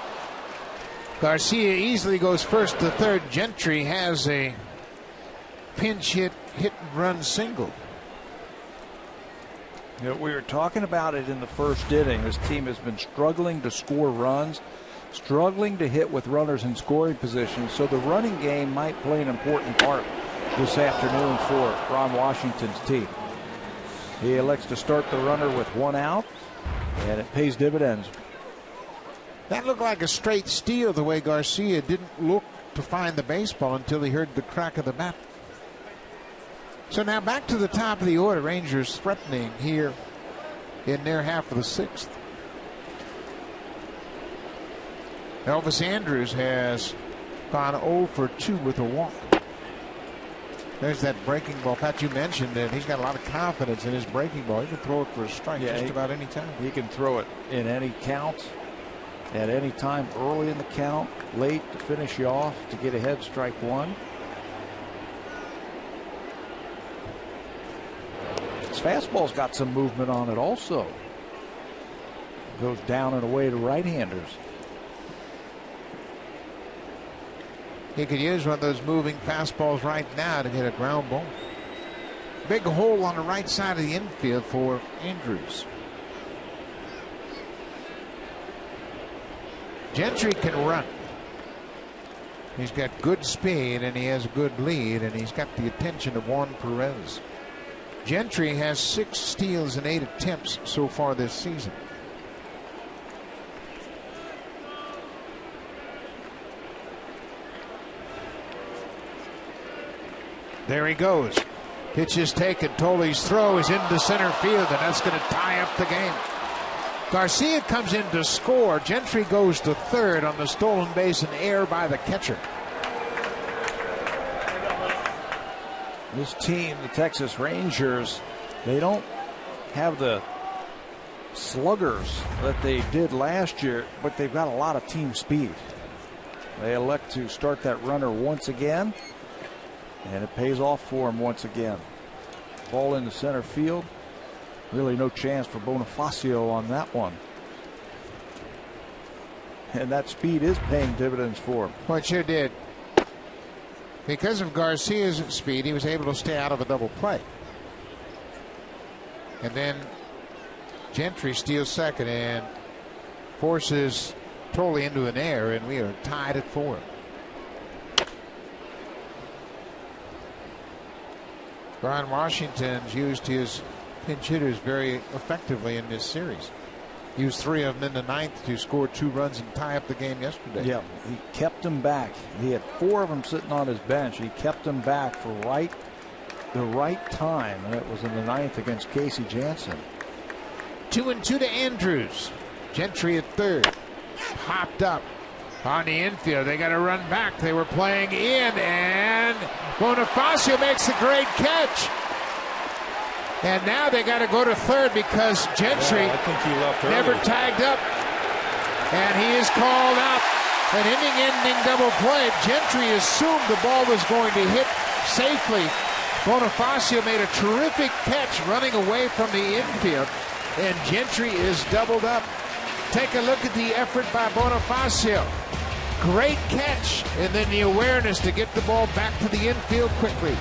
Garcia easily goes first to third. Gentry has a pinch hit and run single. You know, we were talking about it in the first inning. This team has been struggling to score runs, struggling to hit with runners in scoring position. So the running game might play an important part this afternoon for Ron Washington's team. He elects to start the runner with 1 out, and it pays dividends. That looked like a straight steal, the way Garcia didn't look to find the baseball until he heard the crack of the bat. So now back to the top of the order. Rangers threatening here in their half of the 6th. Elvis Andrus has gone 0 for 2 with a walk. There's that breaking ball. Pat, you mentioned that he's got a lot of confidence in his breaking ball. He can throw it for a strike just about any time. He can throw it in any count, at any time, early in the count, late to finish you off, to get ahead, strike one. His fastball's got some movement on it also. Goes down and away to right-handers. He could use one of those moving fastballs right now to get a ground ball. Big hole on the right side of the infield for Andrews. Gentry can run. He's got good speed and he has a good lead, and he's got the attention of Juan Perez. Gentry has 6 steals and 8 attempts so far this season. There he goes. Pitch is taken. Tole's throw is into center field, and that's going to tie up the game. Garcia comes in to score. Gentry goes to third on the stolen base and error by the catcher. This team, the Texas Rangers, they don't have the sluggers that they did last year, but they've got a lot of team speed. They elect to start that runner once again, and it pays off for him once again. Ball into center field. Really no chance for Bonifacio on that one. And that speed is paying dividends for him. Well, it sure did. Because of Garcia's speed, he was able to stay out of a double play. And then Gentry steals second and forces Tole into an error, and we are tied at 4. Brian Washington's used his pinch hitters very effectively in this series. He used 3 of them in the 9th to score 2 runs and tie up the game yesterday. Yeah, he kept them back. He had 4 of them sitting on his bench. He kept them back for the right time, and it was in the 9th against Casey Jansen. 2-2 to Andrews. Gentry at third. Popped up on the infield. They got to run back. They were playing in, and Bonifacio makes a great catch. And now they got to go to third because Gentry never tagged up. And he is called out. An inning-ending double play. Gentry assumed the ball was going to hit safely. Bonifacio made a terrific catch running away from the infield. And Gentry is doubled up. Take a look at the effort by Bonifacio. Great catch, and then the awareness to get the ball back to the infield quickly.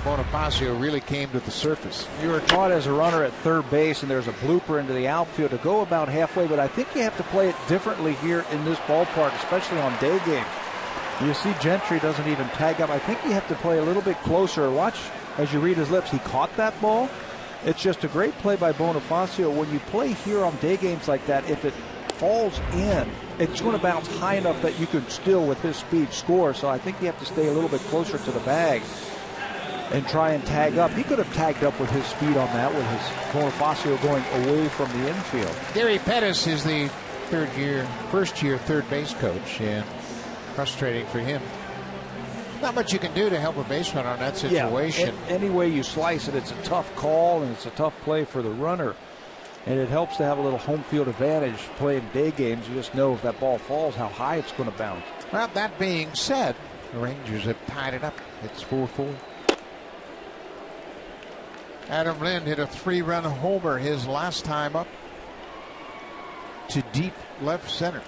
Bonifacio really came to the surface. You were caught as a runner at third base, and there's a blooper into the outfield to go about halfway, but I think you have to play it differently here in this ballpark, especially on day games. You see Gentry doesn't even tag up. I think you have to play a little bit closer. Watch as you read his lips. He caught that ball, It's just a great play by Bonifacio. When you play here on day games like that, if it falls in, it's going to bounce high enough that you can still, with his speed, score. So I think you have to stay a little bit closer to the bag and try and tag up. He could have tagged up with his speed on that, with his Bonifacio going away from the infield. Gary Pettis is the first year third base coach, and frustrating for him. Not much you can do to help a base runner on that situation. Yeah, any way you slice it, it's a tough call and it's a tough play for the runner. And it helps to have a little home field advantage playing day games. You just know if that ball falls, how high it's going to bounce. Well, that being said, the Rangers have tied it up. It's 4-4. Adam Lind hit a 3-run homer his last time up to deep left center.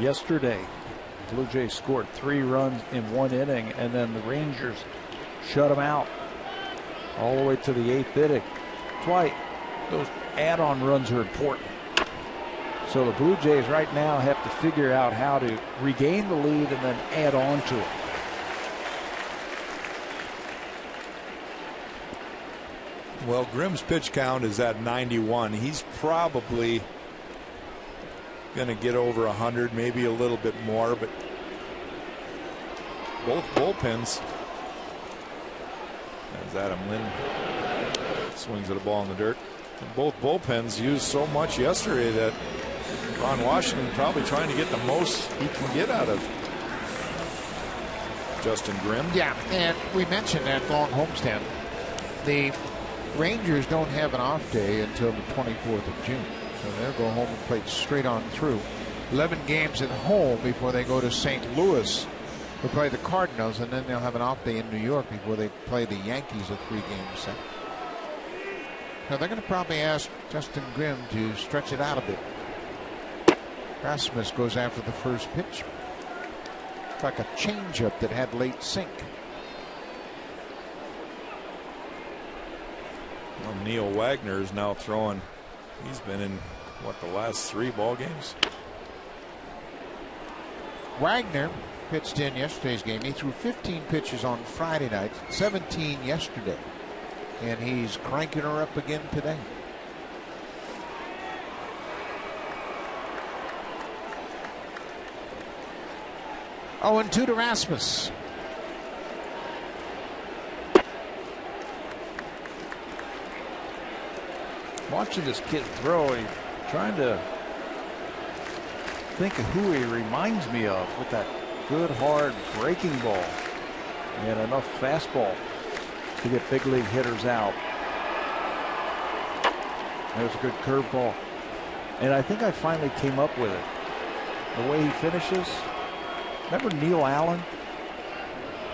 Yesterday, Blue Jays scored 3 runs in 1 inning, and then the Rangers shut them out all the way to the 8th inning. That's why those add-on runs are important. So the Blue Jays right now have to figure out how to regain the lead and then add on to it. Well, Grimm's pitch count is at 91. He's probably going to get over 100, maybe a little bit more, but both bullpens, as Adam Lind swings at a ball in the dirt, and both bullpens used so much yesterday that Ron Washington probably trying to get the most he can get out of Justin Grimm. Yeah, and we mentioned that long homestand. The Rangers don't have an off day until the 24th of June. So they'll go home and play straight on through. 11 games at home before they go to St. Louis to play the Cardinals, and then they'll have an off day in New York before they play the Yankees a 3-game set. Now they're going to probably ask Justin Grimm to stretch it out a bit. Rasmus goes after the first pitch. It's like a changeup that had late sink. Well, Neil Wagner is now throwing. He's been in, the last 3 ball games? Wagner pitched in yesterday's game. He threw 15 pitches on Friday night, 17 yesterday. And he's cranking her up again today. Oh, and 2 to Rasmus. Watching this kid throw, he's trying to think of who he reminds me of with that good hard breaking ball and enough fastball to get big league hitters out. There's a good curveball, and I think I finally came up with it. The way he finishes. Remember Neil Allen,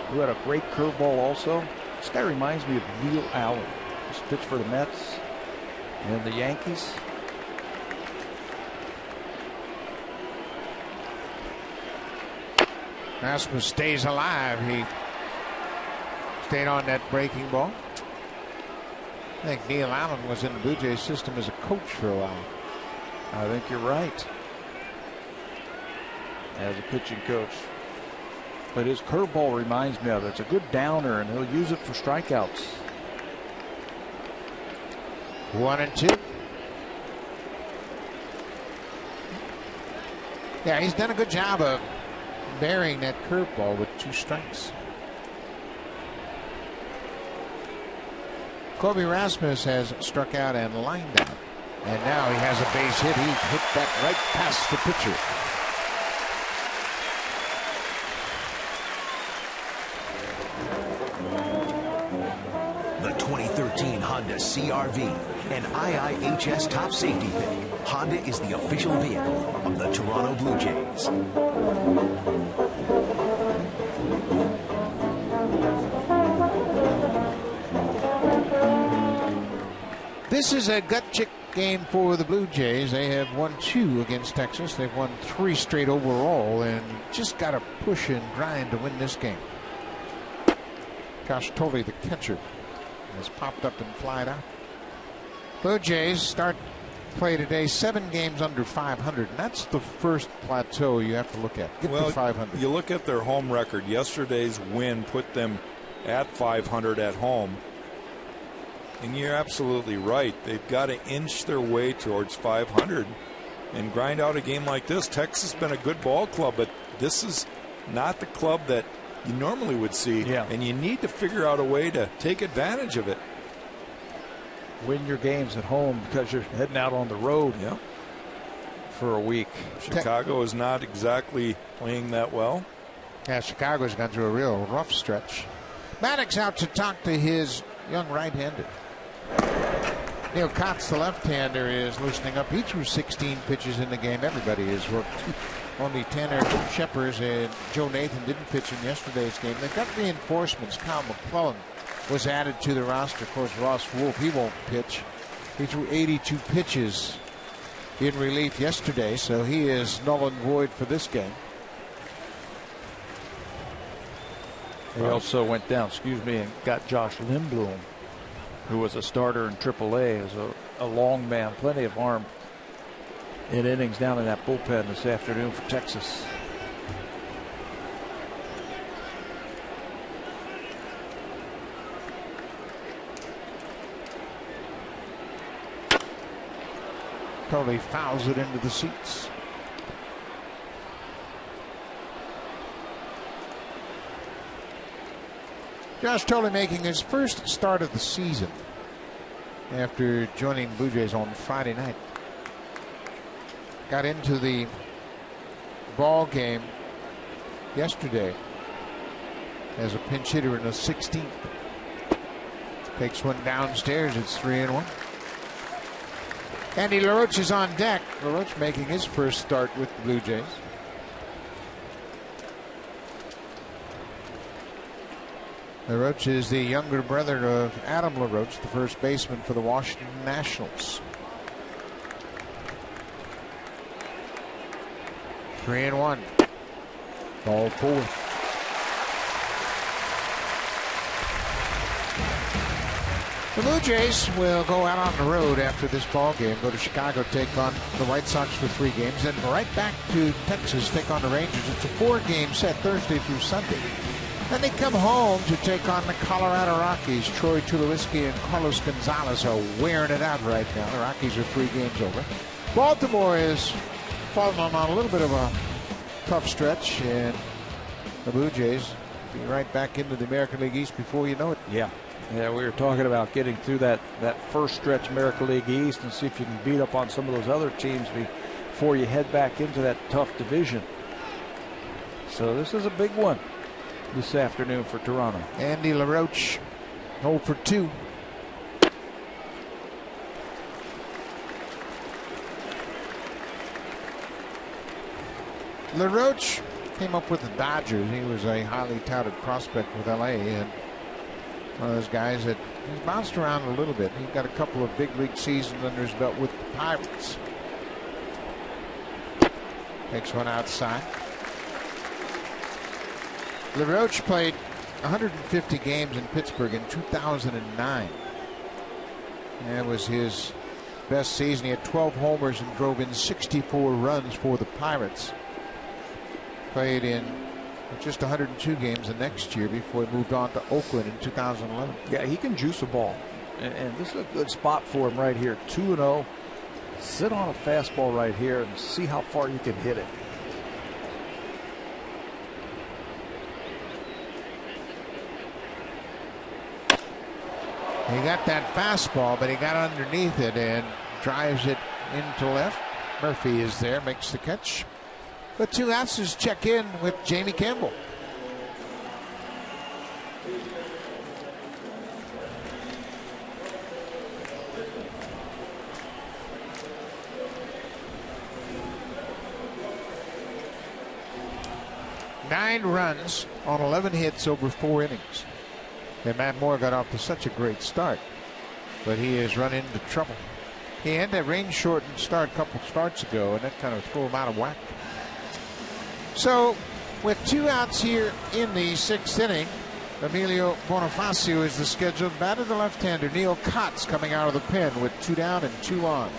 who had a great curveball also? This guy reminds me of Neil Allen. Just pitched for the Mets and the Yankees. Rasmus stays alive. He stayed on that breaking ball. I think Neil Allen was in the Blue Jays system as a coach for a while. I think you're right. As a pitching coach. But his curveball reminds me of it. It's a good downer, and he'll use it for strikeouts. 1-2. Yeah, he's done a good job of burying that curveball with 2 strikes. Kobe Rasmus has struck out and lined out. And now he has a base hit. He hit that right past the pitcher. The 2013 Honda CR-V, an IIHS top safety pick. Honda is the official vehicle of the Toronto Blue Jays. This is a gut check game for the Blue Jays. They have won 2 against Texas. They've won 3 straight overall, and just got to push and grind to win this game. Josh Tolley, the catcher, has popped up and flied out. Blue Jays start play today, 7 games under 500, and that's the first plateau you have to look at. Get to 500. You look at their home record. Yesterday's win put them at 500 at home. And you're absolutely right. They've got to inch their way towards 500 and grind out a game like this. Texas has been a good ball club, but this is not the club that you normally would see. Yeah. And you need to figure out a way to take advantage of it. Win your games at home because you're heading out on the road for a week. Chicago is not exactly playing that well. Yeah, Chicago's gone through a real rough stretch. Maddox out to talk to his young right-hander. Neil Kotz, the left-hander, is loosening up. He threw 16 pitches in the game. Everybody has worked. Only Tanner Scheppers and Joe Nathan didn't pitch in yesterday's game. They've got reinforcements. Kyle McClellan was added to the roster. Of course, Ross Wolf, he won't pitch. He threw 82 pitches in relief yesterday, so he is null and void for this game. They also went down, and got Josh Lindblom, who was a starter in AAA as a long man, plenty of arm in innings down in that bullpen this afternoon for Texas. Totally fouls it into the seats. Josh Tolley making his first start of the season after joining Blue Jays on Friday night. Got into the ball game yesterday as a pinch hitter in the 16th. Takes one downstairs. It's 3-1. Andy LaRoche is on deck. LaRoche making his first start with the Blue Jays. LaRoche is the younger brother of Adam LaRoche, the first baseman for the Washington Nationals. 3-1. Ball forward. The Blue Jays will go out on the road after this ball game, go to Chicago, take on the White Sox for 3 games, then right back to Texas, take on the Rangers. It's a 4-game set Thursday through Sunday. Then they come home to take on the Colorado Rockies. Troy Tulowitzki and Carlos Gonzalez are wearing it out right now. The Rockies are 3 games over. Baltimore is falling on a little bit of a tough stretch, and the Blue Jays be right back into the American League East before you know it. Yeah, we were talking about getting through that first stretch American League East and see if you can beat up on some of those other teams before you head back into that tough division. So this is a big one this afternoon for Toronto. Andy LaRoche 0 for 2. LaRoche came up with the Dodgers. He was a highly touted prospect with LA, and one of those guys that he's bounced around a little bit. He got a couple of big league seasons under his belt with the Pirates. Takes one outside. LaRoche played 150 games in Pittsburgh in 2009. That was his best season. He had 12 homers and drove in 64 runs for the Pirates. Played in just 102 games the next year before he moved on to Oakland in 2011. Yeah, he can juice a ball. And this is a good spot for him right here. 2-0. Sit on a fastball right here and see how far you can hit it. He got that fastball, but he got underneath it and drives it into left. Murphy is there, makes the catch. The 2 outs check in with Jamie Campbell. Nine runs on 11 hits over 4 innings. And Matt Moore got off to such a great start, but he has run into trouble. He had that rain-shortened start a couple starts ago, and that kind of threw him out of whack. So, with 2 outs here in the 6th inning, Emilio Bonifacio is the scheduled batter. The left-hander Neil Kotz coming out of the pen with 2 down and 2 on.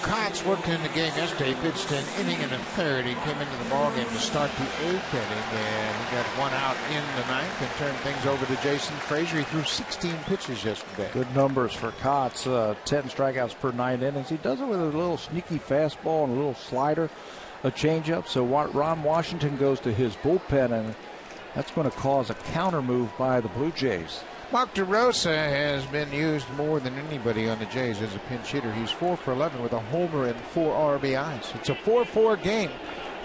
Kotz worked in the game yesterday. He pitched an inning and a third. He came into the ballgame to start the 8th inning, and he got one out in the 9th and turned things over to Jason Frazier. He threw 16 pitches yesterday. Good numbers for Kotz. 10 strikeouts per 9 innings. He does it with a little sneaky fastball and a little slider, a changeup. So Ron Washington goes to his bullpen, and that's going to cause a counter move by the Blue Jays. Mark DeRosa has been used more than anybody on the Jays as a pinch hitter. He's 4 for 11 with a homer and 4 RBIs. It's a 4-4 game.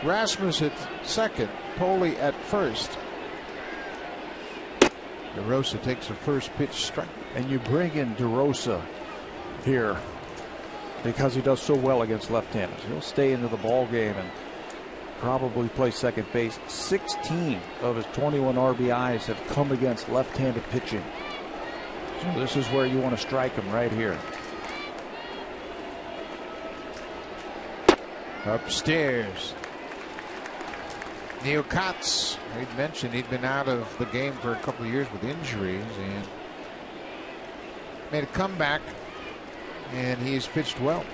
Rasmus at second, Poli at first. DeRosa takes a first pitch strike. And you bring in DeRosa here because he does so well against left-handers. He'll stay into the ball game and probably play second base. 16 of his 21 RBIs have come against left-handed pitching. So this is where you want to strike him right here. Upstairs, Neil Kotz. He'd mentioned he'd been out of the game for a couple of years with injuries and made a comeback, and he's pitched well.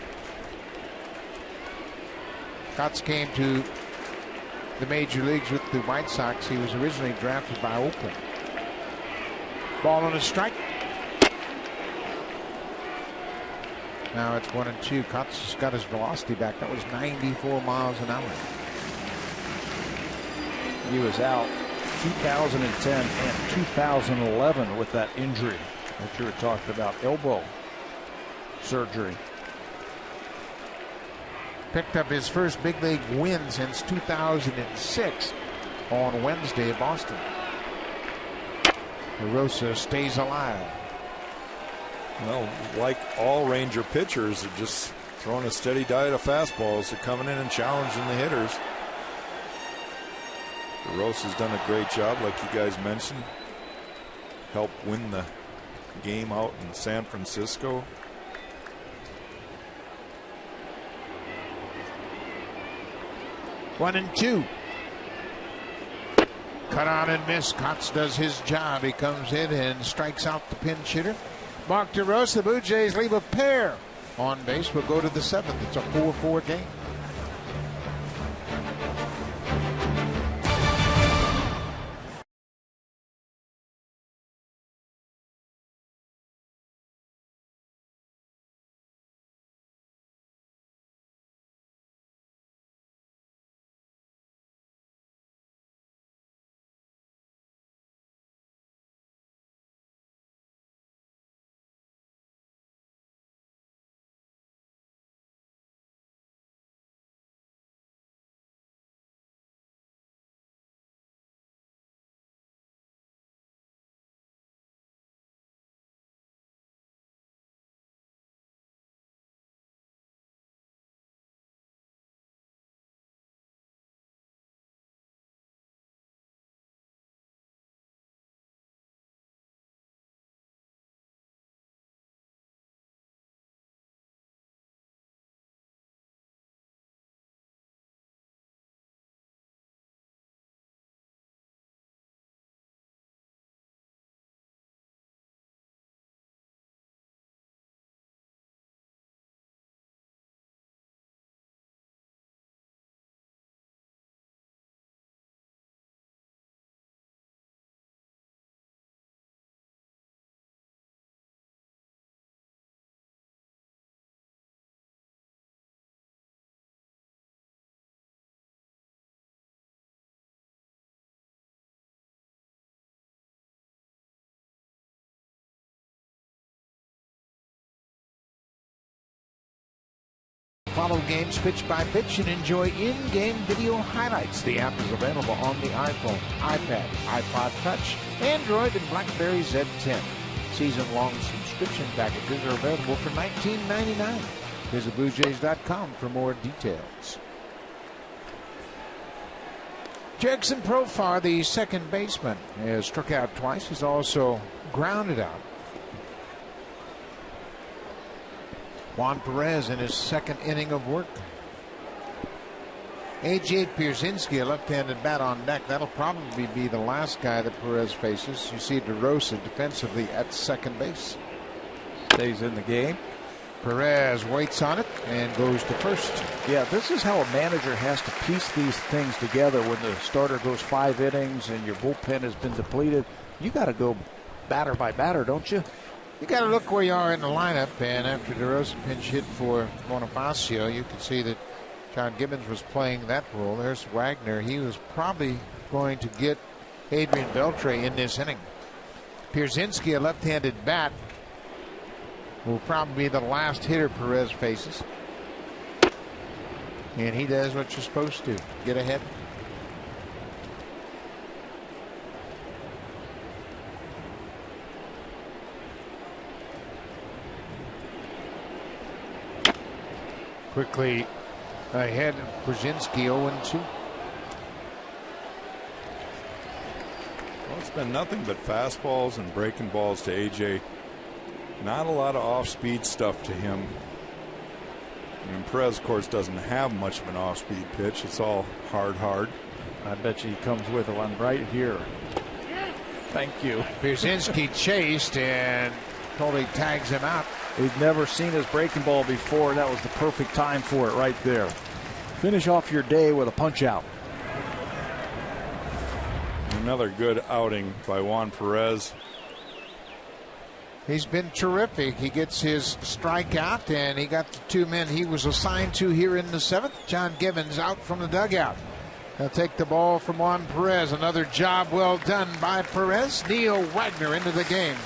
Kotz came to the major leagues with the White Sox. He was originally drafted by Oakland. Ball on a strike. Now it's 1-2. Kotz has got his velocity back. That was 94 miles an hour. He was out 2010 and 2011 with that injury that you were talking about, elbow surgery. Picked up his first big league win since 2006 on Wednesday at Boston. DeRosa stays alive. Well, like all Ranger pitchers, they're just throwing a steady diet of fastballs. They're coming in and challenging the hitters. DeRosa's done a great job, like you guys mentioned. Helped win the game out in San Francisco. One and two. Cut on and miss. Kotz does his job. He comes in and strikes out the pinch hitter. Mark DeRosa. The Blue Jays leave a pair on base. We'll go to the 7th. It's a 4-4 game. Follow games pitch by pitch and enjoy in-game video highlights. The app is available on the iPhone, iPad, iPod Touch, Android, and BlackBerry Z10. Season-long subscription packages are available for $19.99. Visit BlueJays.com for more details. Jurickson Profar, the second baseman, has struck out twice. He's also grounded out. Juan Perez in his second inning of work. A.J. Pierzynski, a left-handed bat on deck. That'll probably be the last guy that Perez faces. You see DeRosa defensively at second base. Stays in the game. Perez waits on it and goes to first. Yeah, this is how a manager has to piece these things together when the starter goes 5 innings and your bullpen has been depleted. You got to go batter by batter, don't you? You got to look where you are in the lineup, and after DeRosa pinch hit for Bonifacio, you can see that John Gibbons was playing that role. There's Wagner. He was probably going to get Adrian Beltre in this inning. Pierzynski, a left-handed bat, will probably be the last hitter Perez faces. And he does what you're supposed to, get ahead. Quickly ahead of Pierzynski, 0-2. Well, it's been nothing but fastballs and breaking balls to AJ. Not a lot of off-speed stuff to him. And Perez, of course, doesn't have much of an off-speed pitch. It's all hard. I bet you he comes with one right here. Thank you. Pierzynski chased, and Coley tags him out. He's never seen his breaking ball before. That was the perfect time for it right there. Finish off your day with a punch out. Another good outing by Juan Perez. He's been terrific. He gets his strikeout, and he got the 2 men he was assigned to here in the 7th. John Gibbons out from the dugout. He'll take the ball from Juan Perez. Another job well done by Perez. Neil Wagner into the game.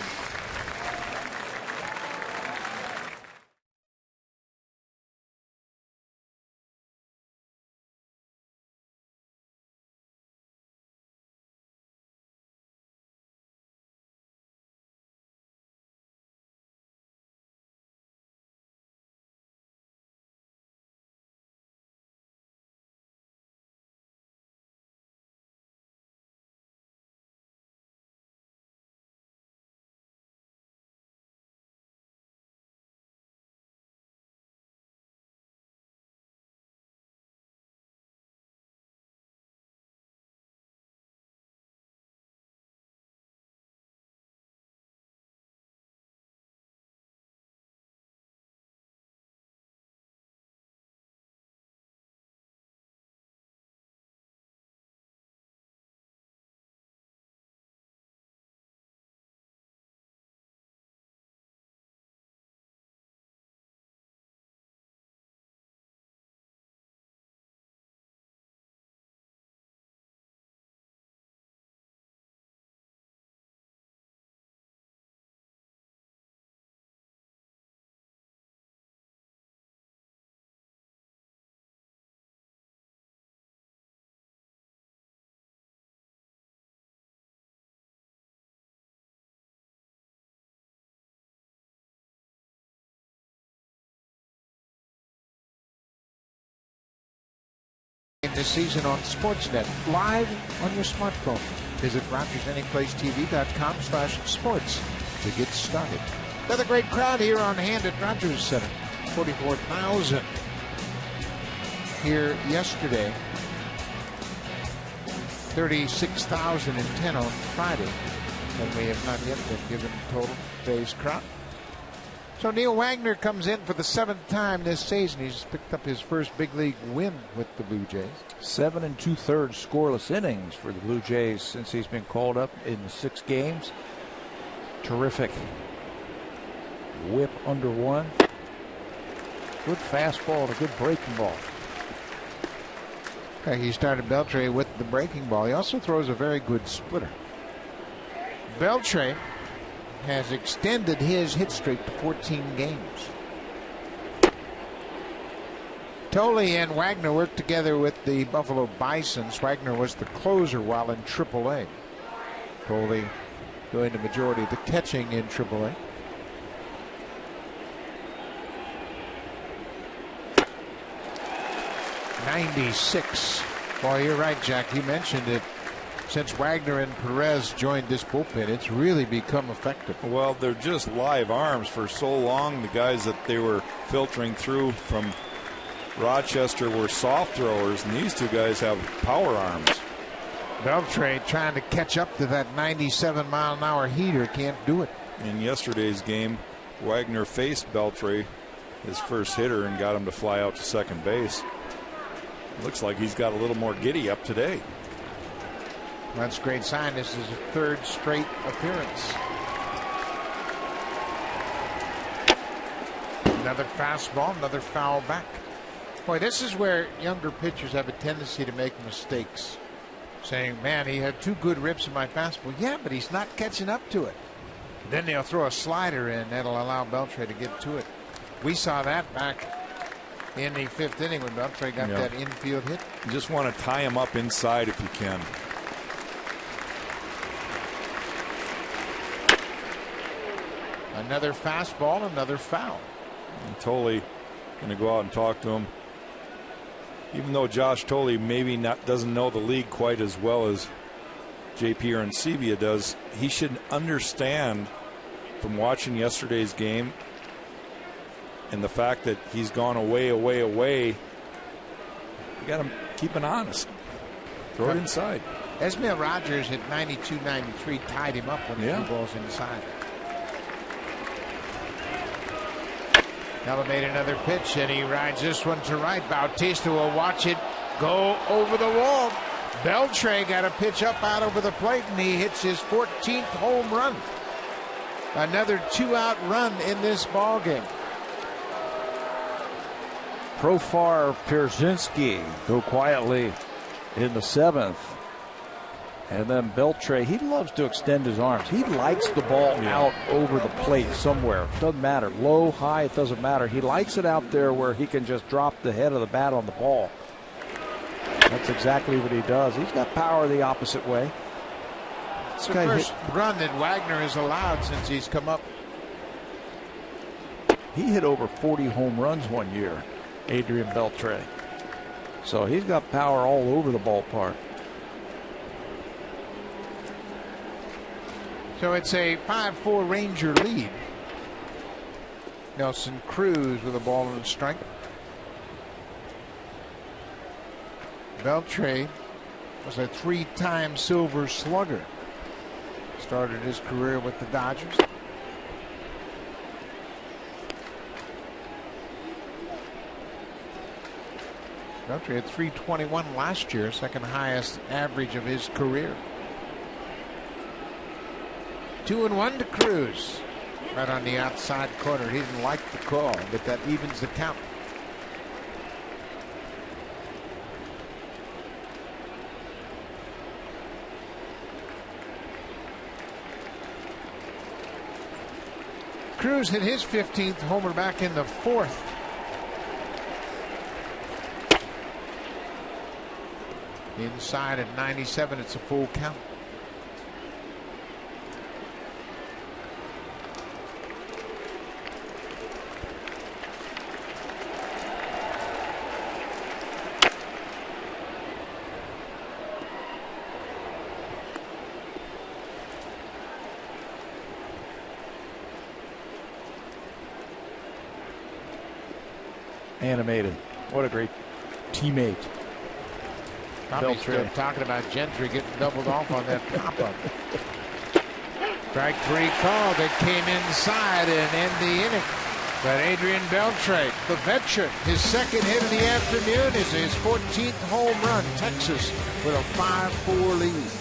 This season on Sportsnet, live on your smartphone. Visit RogersAnyplaceTV.com/sports to get started. Another great crowd here on hand at Rogers Center. 44,000 here yesterday. 36,010 on Friday. And we have not yet been given total today's crowd. So Neil Wagner comes in for the 7th time this season. He's picked up his first big league win with the Blue Jays. 7 2/3 scoreless innings for the Blue Jays since he's been called up in 6 games. Terrific. Whip under 1. Good fastball and a good breaking ball. Okay, he started Beltre with the breaking ball. He also throws a very good splitter. Beltre has extended his hit streak to 14 games. Tolle and Wagner worked together with the Buffalo Bisons. Wagner was the closer while in AAA. Tolle doing the majority of the catching in AAA. .96. Boy, you're right, Jack. You mentioned it. Since Wagner and Perez joined this bullpen, it's really become effective. Well, they're just live arms for so long. The guys that they were filtering through from Rochester were soft throwers, and these 2 guys have power arms. Beltre trying to catch up to that 97-mile-an-hour heater, can't do it. In yesterday's game, Wagner faced Beltre his first hitter and got him to fly out to second base. Looks like he's got a little more giddy up today. That's a great sign. This is his third straight appearance. Another fastball, another foul back. Boy, this is where younger pitchers have a tendency to make mistakes. Saying, man, he had 2 good rips in my fastball. Yeah, but he's not catching up to it. Then they'll throw a slider in. That'll allow Beltre to get to it. We saw that back in the 5th inning when Beltre got that infield hit. You just want to tie him up inside if you can. Another fastball, another foul. And Tolley going to go out and talk to him. Even though Josh Tolley maybe doesn't know the league quite as well as JP Arancibia does, he should understand from watching yesterday's game and the fact that he's gone away. You got to keep it honest. Throw it inside. Esmail Rogers at 92-93 tied him up when he threw balls inside. Now made another pitch, and he rides this one to right. Bautista will watch it go over the wall. Beltre got a pitch up out over the plate, and he hits his 14th home run. Another 2-out run in this ball game. Profar Pierzynski go quietly in the 7th. And then Beltre, he loves to extend his arms. He likes the ball out over the plate somewhere. Doesn't matter. Low, high, it doesn't matter. He likes it out there where he can just drop the head of the bat on the ball. That's exactly what he does. He's got power the opposite way. It's the first run that Wagner has allowed since he's come up. He hit over 40 home runs one year, Adrian Beltre. So he's got power all over the ballpark. So it's a 5-4 Ranger lead. Nelson Cruz with a ball and a strike. Beltre was a 3-time Silver Slugger. Started his career with the Dodgers. Beltre had 321 last year, second highest average of his career. 2-1 to Cruz. Right on the outside corner. He didn't like the call, but that evens the count. Cruz hit his 15th homer back in the 4th. Inside at 97, it's a full count. Animated. What a great teammate. Probably still talking about Gentry getting doubled off on that pop-up. Strike 3 call that came inside and end the inning. But Adrian Beltre, the veteran, his second hit of the afternoon is his 14th home run. Texas with a 5-4 lead.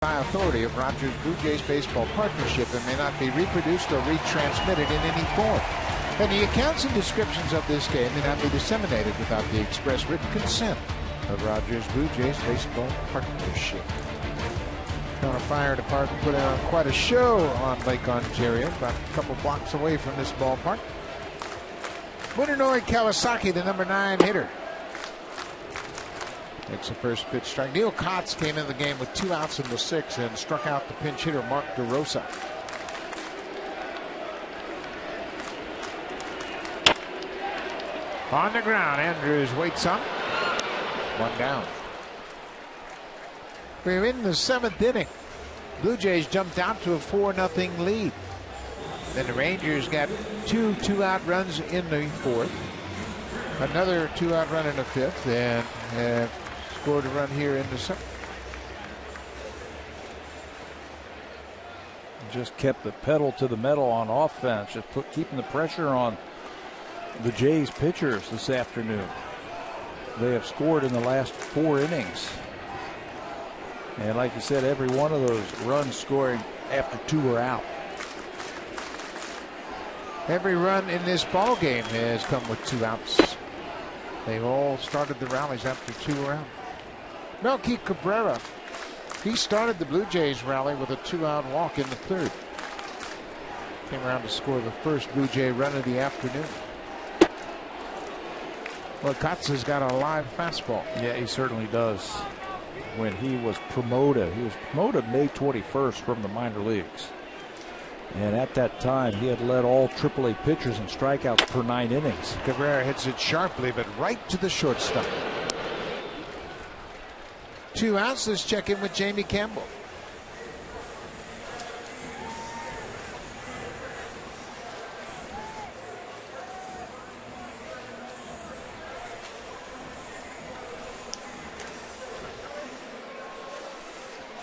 authority of Rogers Blue Jays Baseball Partnership and may not be reproduced or retransmitted in any form. And the accounts and descriptions of this game may not be disseminated without the express written consent of Rogers Blue Jays Baseball Partnership. Toronto Fire Department put on quite a show on Lake Ontario, about a couple blocks away from this ballpark. Munenori Kawasaki, the number 9 hitter, takes the first pitch strike. Neil Kotz came in the game with 2 outs in the 6th and struck out the pinch hitter Mark DeRosa. On the ground, Andrews waits on. 1 down. We're in the 7th inning. Blue Jays jumped out to a 4-0 lead. Then the Rangers got 2 2-out runs in the 4th. Another 2-out run in the 5th, and scored a run here in the 7th. Just kept the pedal to the metal on offense, just keeping the pressure on the Jays pitchers this afternoon. They have scored in the last 4 innings. And like you said, every one of those runs scoring after 2 were out. Every run in this ball game has come with 2 outs. They've all started the rallies after 2 were out. Melky Cabrera, he started the Blue Jays rally with a 2-out walk in the 3rd. Came around to score the first Blue Jay run of the afternoon. Well, Kotz has got a live fastball. Yeah, he certainly does. When he was promoted May 21st from the minor leagues. And at that time, he had led all AAA pitchers in strikeouts per 9 innings. Cabrera hits it sharply, but right to the shortstop. 2 outs. Let's check in with Jamie Campbell.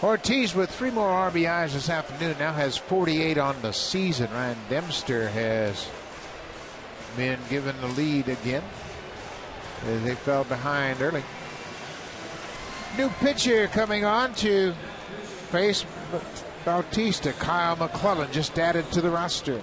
Ortiz with 3 more RBIs this afternoon, now has 48 on the season. Ryan Dempster has been given the lead again as they fell behind early. New pitcher coming on to face Bautista. Kyle McClellan just added to the roster.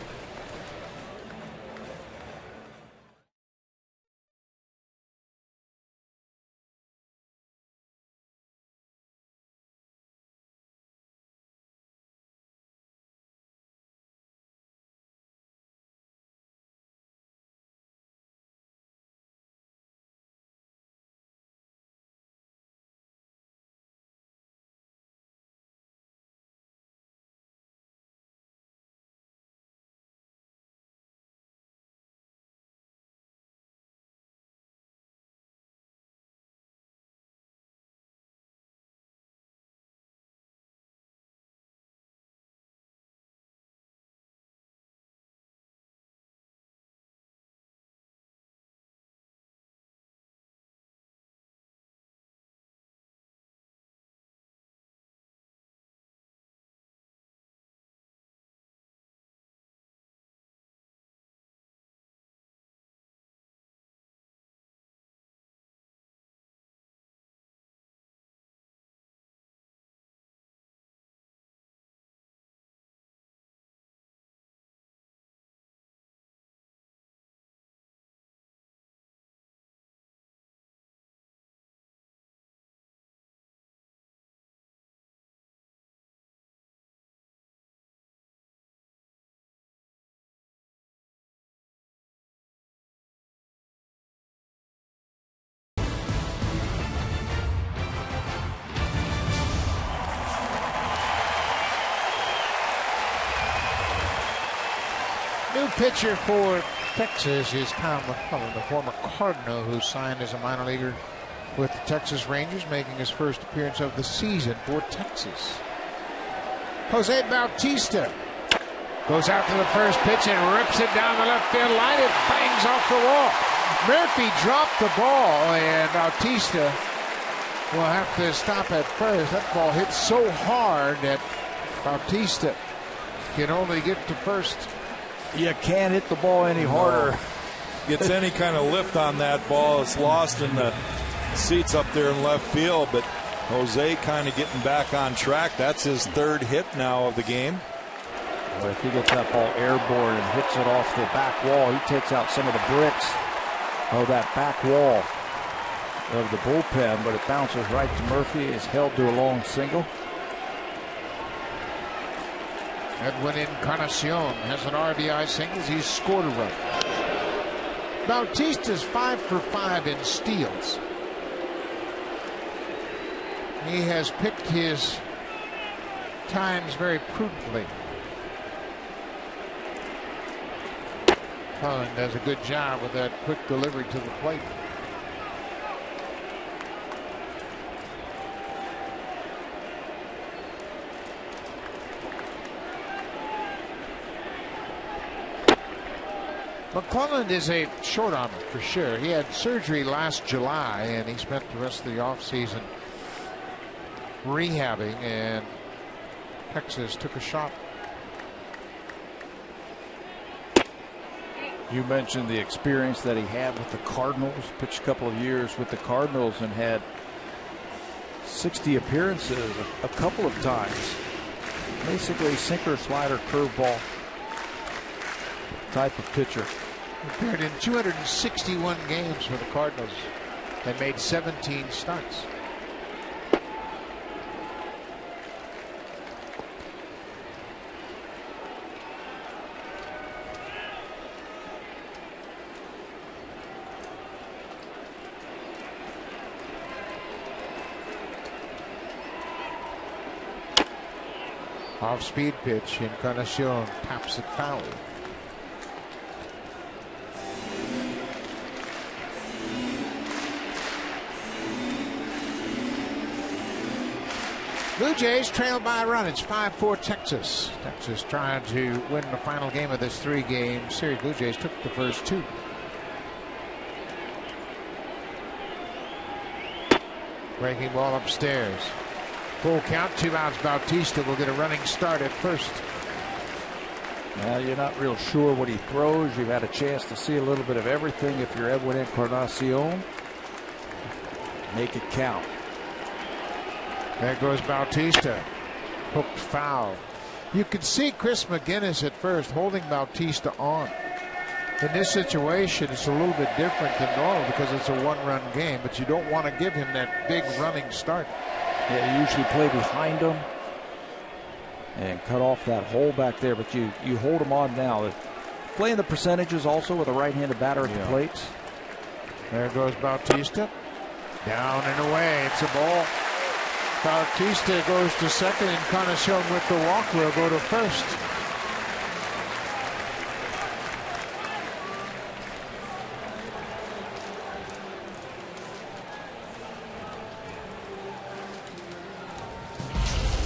New pitcher for Texas is Kyle McClellan, the former Cardinal who signed as a minor leaguer with the Texas Rangers, making his first appearance of the season for Texas. Jose Bautista goes out to the first pitch and rips it down the left field line. It bangs off the wall. Murphy dropped the ball, and Bautista will have to stop at first. That ball hit so hard that Bautista can only get to first. You can't hit the ball any harder. Gets any kind of lift on that ball, it's lost in the seats up there in left field. But Jose kind of getting back on track. That's his third hit now of the game. Well, if he gets that ball airborne and hits it off the back wall, he takes out some of the bricks of that back wall of the bullpen, but it bounces right to Murphy. Is held to a long single. Edwin Encarnacion has an RBI singles. He's scored a run. Bautista's 5 for 5 in steals. He has picked his times very prudently. Holland does a good job with that quick delivery to the plate. McClelland is a short armer for sure. He had surgery last July, and he spent the rest of the offseason rehabbing, and Texas took a shot. You mentioned the experience that he had with the Cardinals. Pitched a couple of years with the Cardinals and had 60 appearances a couple of times. Basically sinker, slider, curveball type of pitcher. Appeared in 261 games for the Cardinals and made 17 starts. Off-speed pitch. Encarnacion taps it foul. Blue Jays trail by a run. It's 5-4 Texas. Texas trying to win the final game of this 3-game series. Blue Jays took the first 2. Breaking ball upstairs. Full count, 2 outs. Bautista will get a running start at first. Well, you're not real sure what he throws. You've had a chance to see a little bit of everything. If you're Edwin Encarnacion, make it count. There goes Bautista. Hooked foul. You could see Chris McGinnis at first holding Bautista on. In this situation, it's a little bit different than normal because it's a 1-run game, but you don't want to give him that big running start. Yeah, you usually play behind him and cut off that hole back there, but you hold him on now. Playing the percentages also with a right-handed batter at the plates. There goes Bautista. Down and away. It's a ball. Bautista goes to second. Encarnacion with the walk will go to first.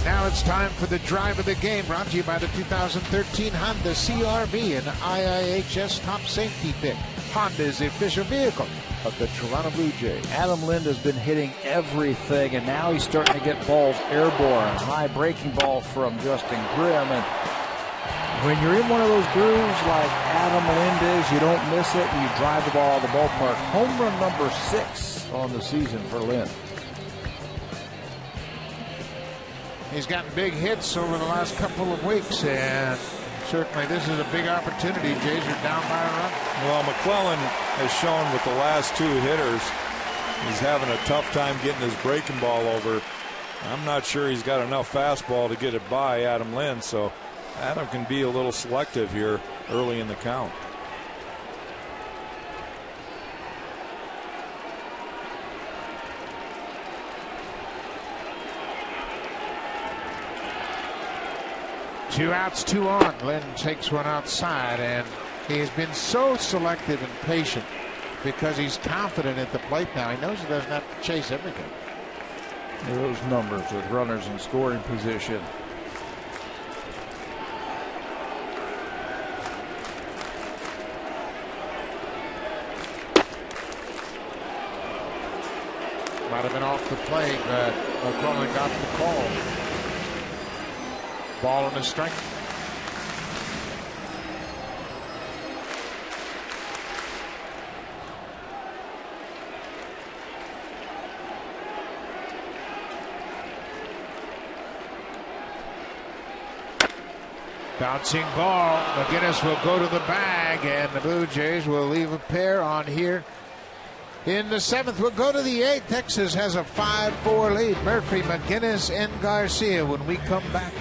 Now it's time for the drive of the game, brought to you by the 2013 Honda CR-V, an IIHS top safety pick. Honda's the official vehicle of the Toronto Blue Jays. Adam Lind has been hitting everything, and now he's starting to get balls airborne. High breaking ball from Justin Grimm. And when you're in one of those grooves like Adam Lind is, you don't miss it, and you drive the ball out of the ballpark. Home run number 6 on the season for Lind. He's gotten big hits over the last couple of weeks, and certainly this is a big opportunity. Jays are down by a run. Well, McClellan has shown with the last 2 hitters, he's having a tough time getting his breaking ball over. I'm not sure he's got enough fastball to get it by Adam Lind, so Adam can be a little selective here early in the count. Two outs, 2 on. Lind takes one outside, and he has been so selective and patient because he's confident at the plate now. He knows he doesn't have to chase everything. Those numbers with runners in scoring position. Might have been off the plate, but McClellan got the call. Ball on the strike. Bouncing ball. McGinnis will go to the bag, and the Blue Jays will leave a pair on here. In the 7th, we'll go to the 8th. Texas has a 5-4 lead. Murphy, McGinnis, and Garcia when we come back.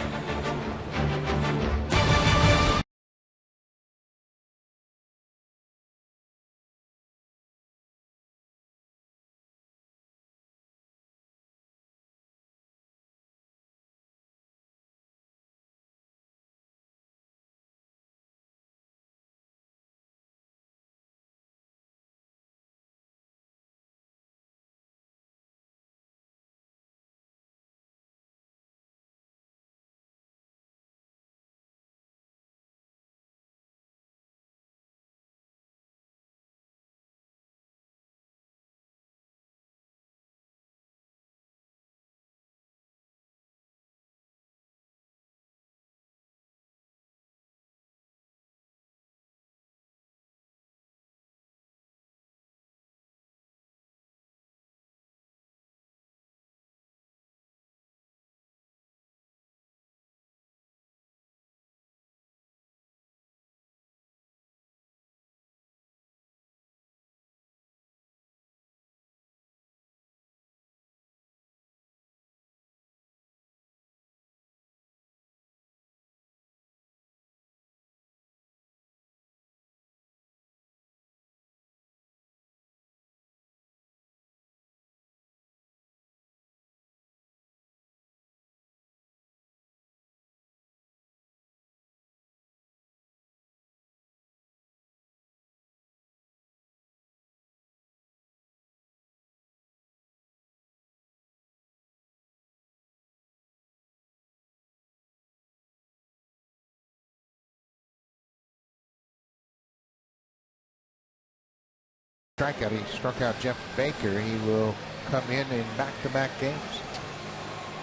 Strikeout. He struck out Jeff Baker. He will come in back-to-back games.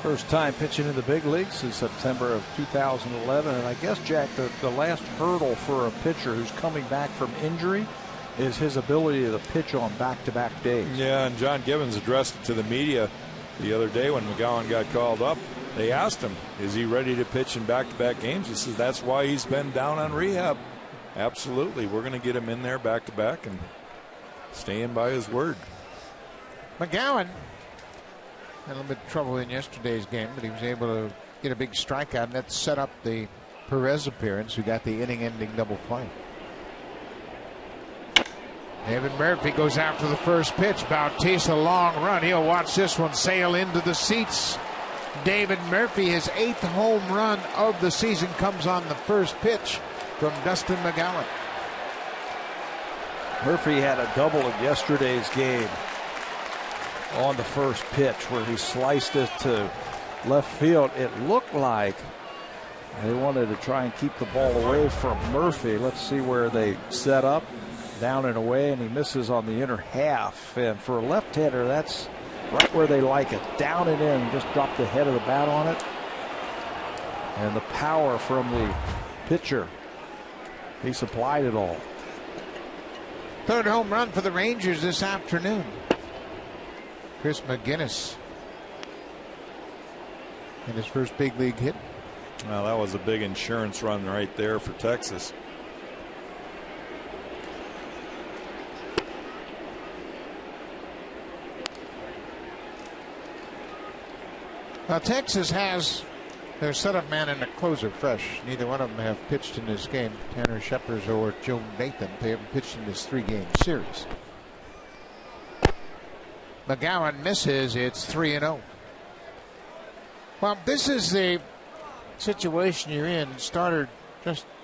First time pitching in the big leagues since September of 2011. And I guess, Jack, the last hurdle for a pitcher who's coming back from injury is his ability to pitch on back-to-back days. Yeah, and John Gibbons addressed it to the media the other day when McGowan got called up. They asked him, is he ready to pitch in back-to-back games? He says that's why he's been down on rehab. Absolutely. We're going to get him in there back-to-back and staying by his word. McGowan had a little bit of trouble in yesterday's game, but he was able to get a big strikeout, and that set up the Perez appearance, who got the inning-ending double play. David Murphy goes after the first pitch. Bautista, long run. He'll watch this one sail into the seats. David Murphy, his 8th home run of the season, comes on the first pitch from Dustin McGowan. Murphy had a double in yesterday's game on the first pitch where he sliced it to left field. It looked like they wanted to try and keep the ball away from Murphy. Let's see where they set up. Down and away, and he misses on the inner half. And for a left-hander, that's right where they like it. Down and in, just drop the head of the bat on it. And the power from the pitcher, he supplied it all. 3rd home run for the Rangers this afternoon. Chris McGinnis in his first big league hit. Well, that was a big insurance run right there for Texas. Now, Texas has their setup man and a closer fresh. Neither one of them have pitched in this game. Tanner Scheppers or Joe Nathan. They haven't pitched in this 3-game series. McGowan misses. It's 3-0. Well, this is the situation you're in. Starter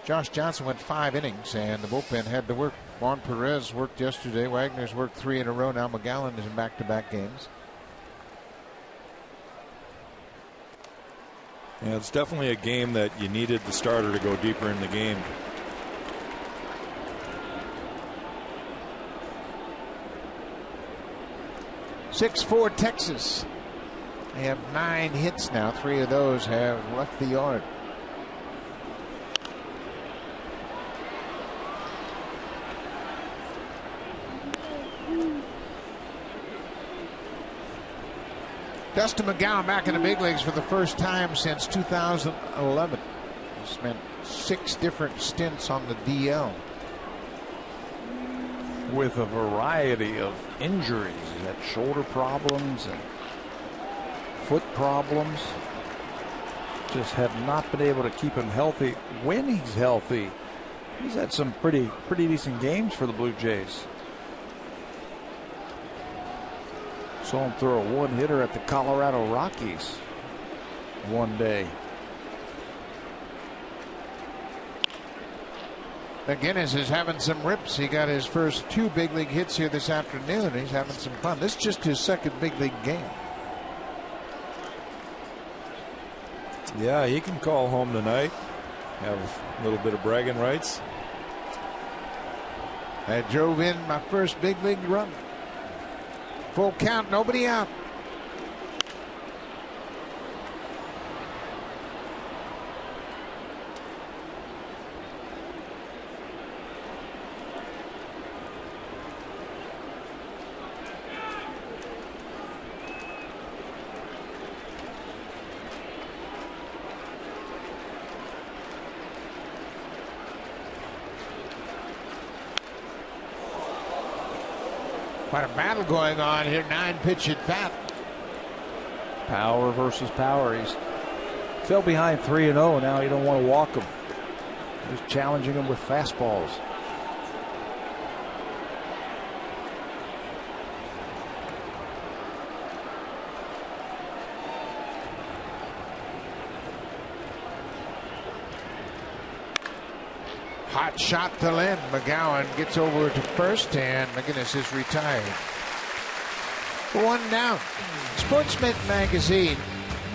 Josh Johnson went 5 innings, and the bullpen had to work. Juan Perez worked yesterday. Wagner's worked 3 in a row. Now McGowan is in back-to-back games. Yeah, it's definitely a game that you needed the starter to go deeper in the game. (6-4) Texas. They have 9 hits now. 3 of those have left the yard. Dustin McGowan back in the big leagues for the first time since 2011. Spent 6 different stints on the DL. With a variety of injuries. He had shoulder problems and foot problems. Just have not been able to keep him healthy. When he's healthy, he's had some pretty decent games for the Blue Jays. Saw him throw a one-hitter at the Colorado Rockies one day. McGinnis is having some rips. He got his first 2 big league hits here this afternoon. He's having some fun. This is just his second big league game. Yeah, he can call home tonight. Have a little bit of bragging rights. I drove in my first big league run. Full count, nobody out. Quite a battle going on here. 9-pitch at bat. Power versus power. He's fell behind 3-0. Now you don't want to walk him. He's challenging him with fastballs. Hot shot to Lynn. McGowan gets over to first, and McGinnis is retired. 1 down. Sportsnet Magazine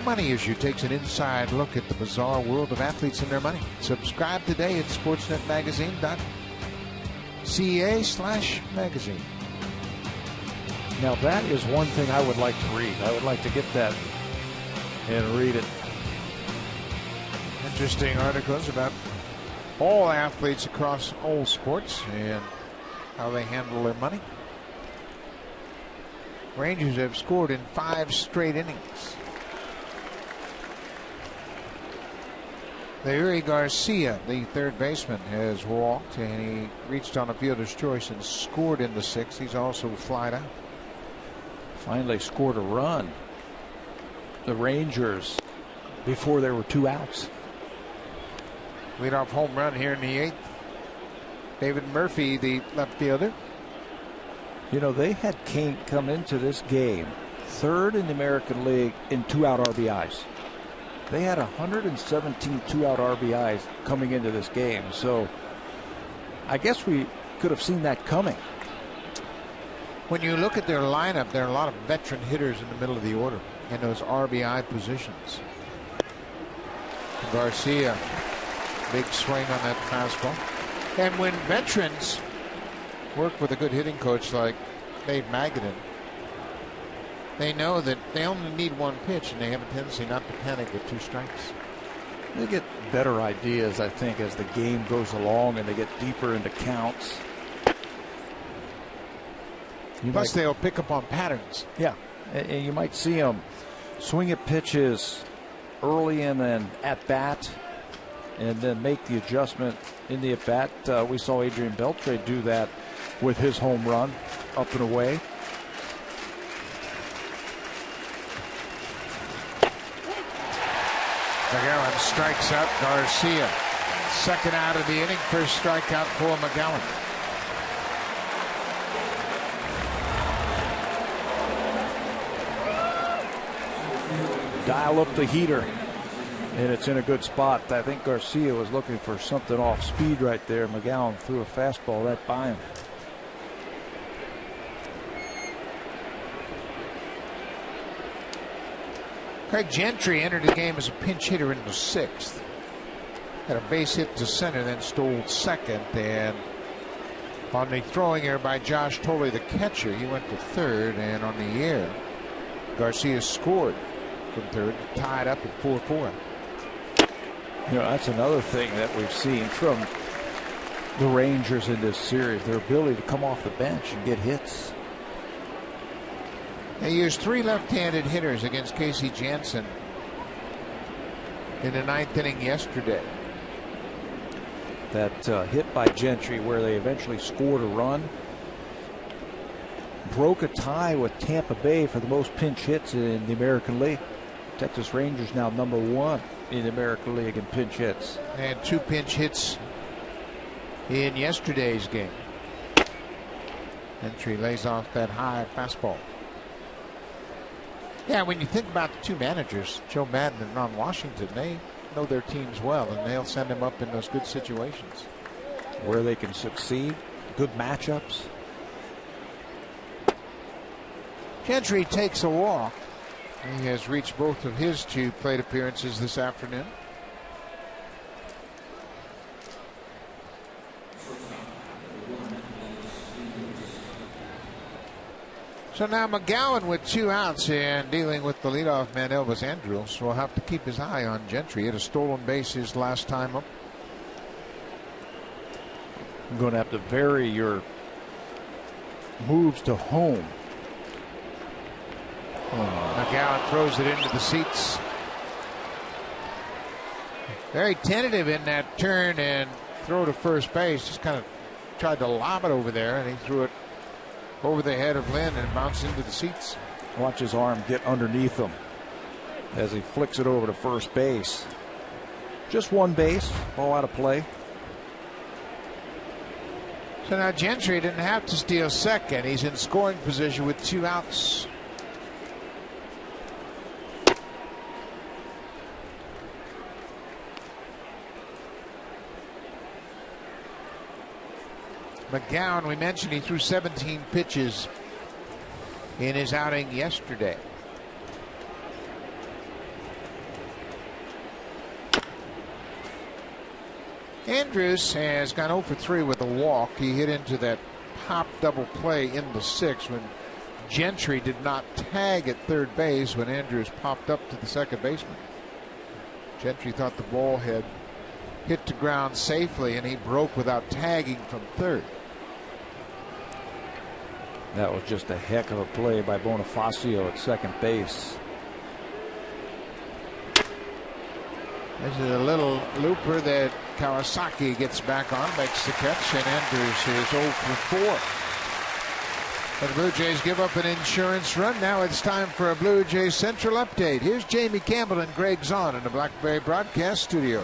Money Issue takes an inside look at the bizarre world of athletes and their money. Subscribe today at sportsnetmagazine.ca/magazine. Now that is one thing I would like to read. I would like to get that and read it. Interesting articles about all athletes across all sports and how they handle their money. Rangers have scored in 5 straight innings. Larry Garcia, the third baseman, has walked, and he reached on a fielder's choice and scored in the 6th. He's also flied out. Finally scored a run. The Rangers before there were 2 outs. Leadoff home run here in the 8th. David Murphy, the left fielder. You know, they had Kane come into this game 3rd in the American League in 2-out RBIs. They had 117 2-out RBIs coming into this game. So I guess we could have seen that coming. When you look at their lineup, there are a lot of veteran hitters in the middle of the order in those RBI positions. Garcia, big swing on that fastball. And when veterans work with a good hitting coach like Dave Magadan, they know that they only need 1 pitch, and they have a tendency not to panic with 2 strikes. They get better ideas, I think, as the game goes along and they get deeper into counts. Plus, they'll pick up on patterns. Yeah, and you might see them swing at pitches early in an at-bat and then make the adjustment in the at-bat. We saw Adrian Beltre do that with his home run up and away. McGowan strikes out Garcia. 2nd out of the inning. First strikeout for McGowan. Dial up the heater, and it's in a good spot. I think Garcia was looking for something off speed right there. McGowan threw a fastball right by him. Craig Gentry entered the game as a pinch hitter in the 6th. Had a base hit to center, then stole 2nd, and on the throwing error by Josh Tolley, the catcher, he went to 3rd, and on the air, Garcia scored from 3rd, tied up at 4-4. You know, that's another thing that we've seen from the Rangers in this series, their ability to come off the bench and get hits. They used 3 left-handed hitters against Casey Janssen in the 9th inning yesterday. That hit by Gentry where they eventually scored a run broke a tie with Tampa Bay for the most pinch hits in the American League. Texas Rangers now #1 in the American League in pinch hits. And 2 pinch hits in yesterday's game. Gentry lays off that high fastball. Yeah, when you think about the two managers, Joe Madden and Ron Washington, they know their teams well, and they'll send them up in those good situations where they can succeed, good matchups. Gentry takes a walk. He has reached both of his 2 plate appearances this afternoon. So now McGowan with 2 outs and dealing with the leadoff man Elvis Andrews will have to keep his eye on Gentry. He had a stolen base his last time up. I'm going to have to vary your moves to home. McGowan throws it into the seats. Very tentative in that turn and throw to first base. Just kind of tried to lob it over there, and he threw it over the head of Lynn and bounced into the seats. Watch his arm get underneath him as he flicks it over to first base. Just 1 base, ball out of play. So now Gentry didn't have to steal second. He's in scoring position with 2 outs. McGowan, we mentioned he threw 17 pitches in his outing yesterday. Andrews has gone 0 for 3 with a walk. He hit into that pop double play in the 6th when Gentry did not tag at third base when Andrews popped up to the second baseman. Gentry thought the ball had hit the ground safely, and he broke without tagging from third. That was just a heck of a play by Bonifacio at second base. This is a little looper that Kawasaki gets back on, makes the catch, and Andrews is 0 for 4. The Blue Jays give up an insurance run. Now it's time for a Blue Jays Central update. Here's Jamie Campbell and Greg Zahn in the Blackberry Broadcast Studio.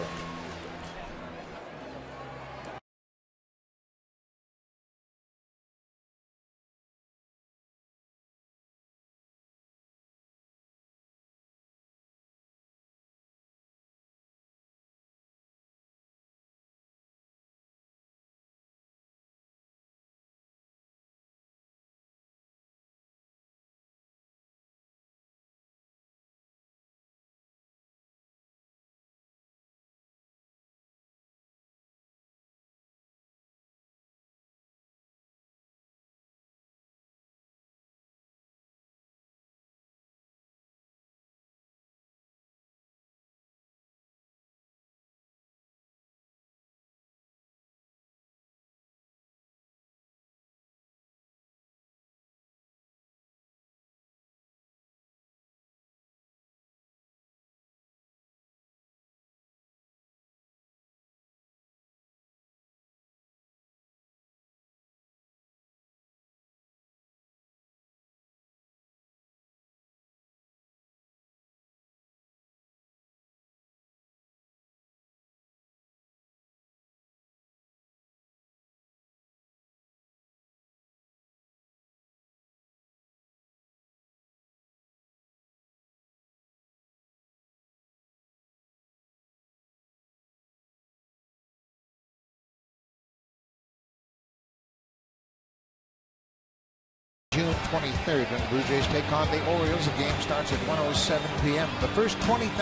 June 23rd, when the Blue Jays take on the Orioles. The game starts at 1:07 p.m. The first 20,000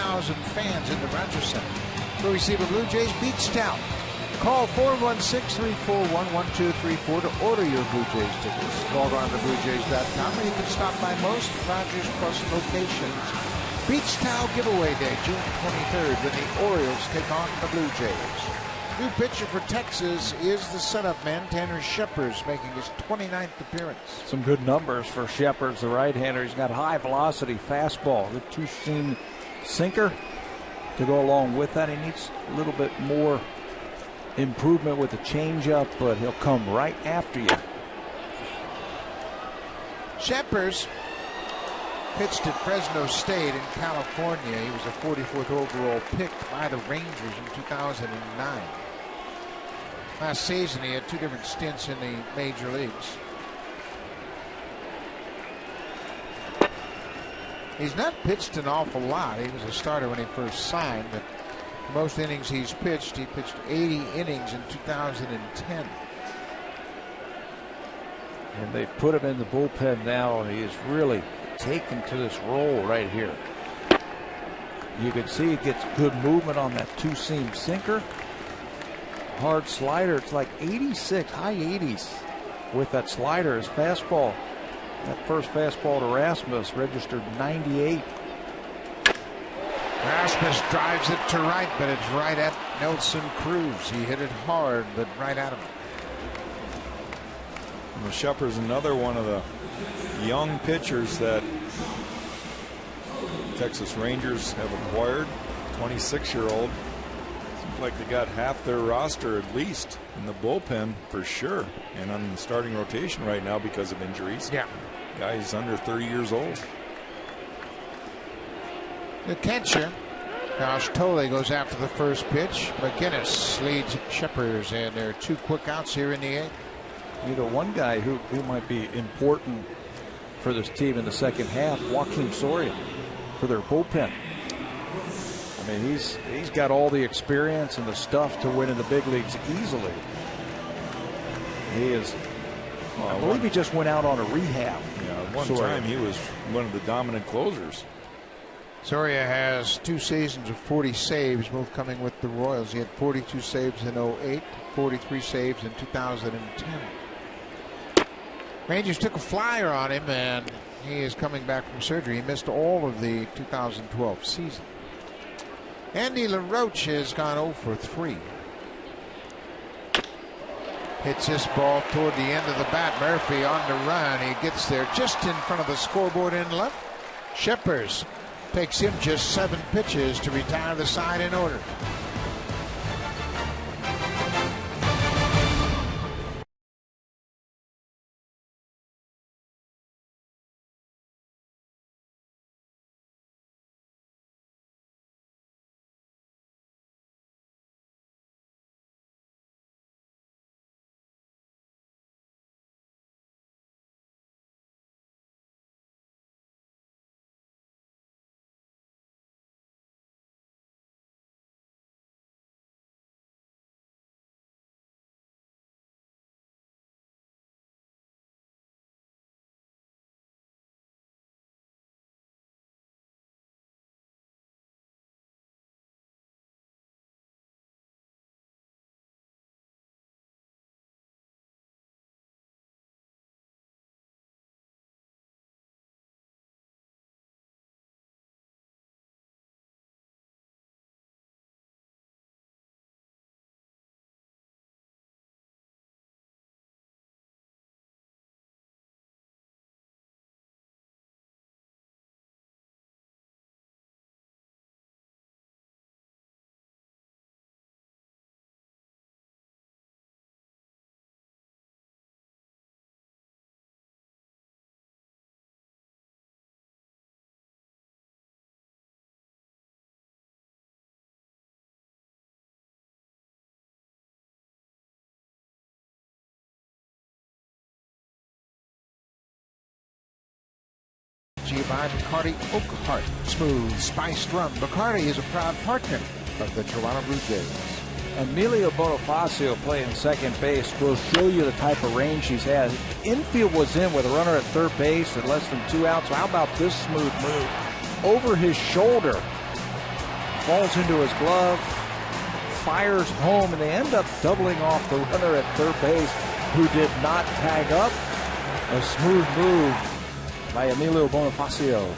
fans in the Rogers Center will receive a Blue Jays beach towel. Call 416-341-1234 to order your Blue Jays tickets. Log on to BlueJays.com, or you can stop by most Rogers Plus locations. Beach Towel Giveaway Day, June 23rd, when the Orioles take on the Blue Jays. New pitcher for Texas is the setup man, Tanner Shepard, making his 29th appearance. Some good numbers for Shepard, the right-hander. He's got high velocity fastball, the two-seam sinker to go along with that. He needs a little bit more improvement with the changeup, but he'll come right after you. Shepers pitched at Fresno State in California. He was a 44th overall pick by the Rangers in 2009. Last season, he had 2 different stints in the major leagues. He's not pitched an awful lot. He was a starter when he first signed, but most innings he pitched 80 innings in 2010. And they've put him in the bullpen now, and he is really taken to this role right here. You can see he gets good movement on that 2-seam sinker. Hard slider. It's like 86, high 80s with that slider. His fastball, that first fastball to Rasmus, registered 98. Rasmus drives it to right, but it's right at Nelson Cruz. He hit it hard, but right at him. And Shepard's another one of the young pitchers that Texas Rangers have acquired. 26-year-old. Seems like they got half their roster at least in the bullpen for sure, and on the starting rotation right now because of injuries. Yeah. Guy's under 30 years old. The catcher, Josh Tolle, goes after the first pitch. McGinnis leads Shepers, and there are 2 quick outs here in the 8th. You know, one guy who might be important for this team in the second half, Joakim Soria, for their bullpen. I mean, he's got all the experience and the stuff to win in the big leagues easily. He is. I believe he just went out on a rehab. Yeah, one time he was one of the dominant closers. Soria has 2 seasons of 40 saves, both coming with the Royals. He had 42 saves in 08, 43 saves in 2010. Rangers took a flyer on him, and he is coming back from surgery. He missed all of the 2012 season. Andy LaRoche has gone 0 for 3. Hits this ball toward the end of the bat. Murphy on the run. He gets there just in front of the scoreboard in left. Shepers takes him just 7 pitches to retire the side in order. By Bacardi Oakhart. Smooth, spiced rum. Bacardi is a proud partner of the Toronto Blue Jays. Emilio Bonifacio playing second base will show you the type of range he's had. Infield was in with a runner at third base at less than 2 outs. So how about this smooth move? Over his shoulder. Falls into his glove. Fires home, and they end up doubling off the runner at third base who did not tag up. A smooth move by Emilio Bonifacio.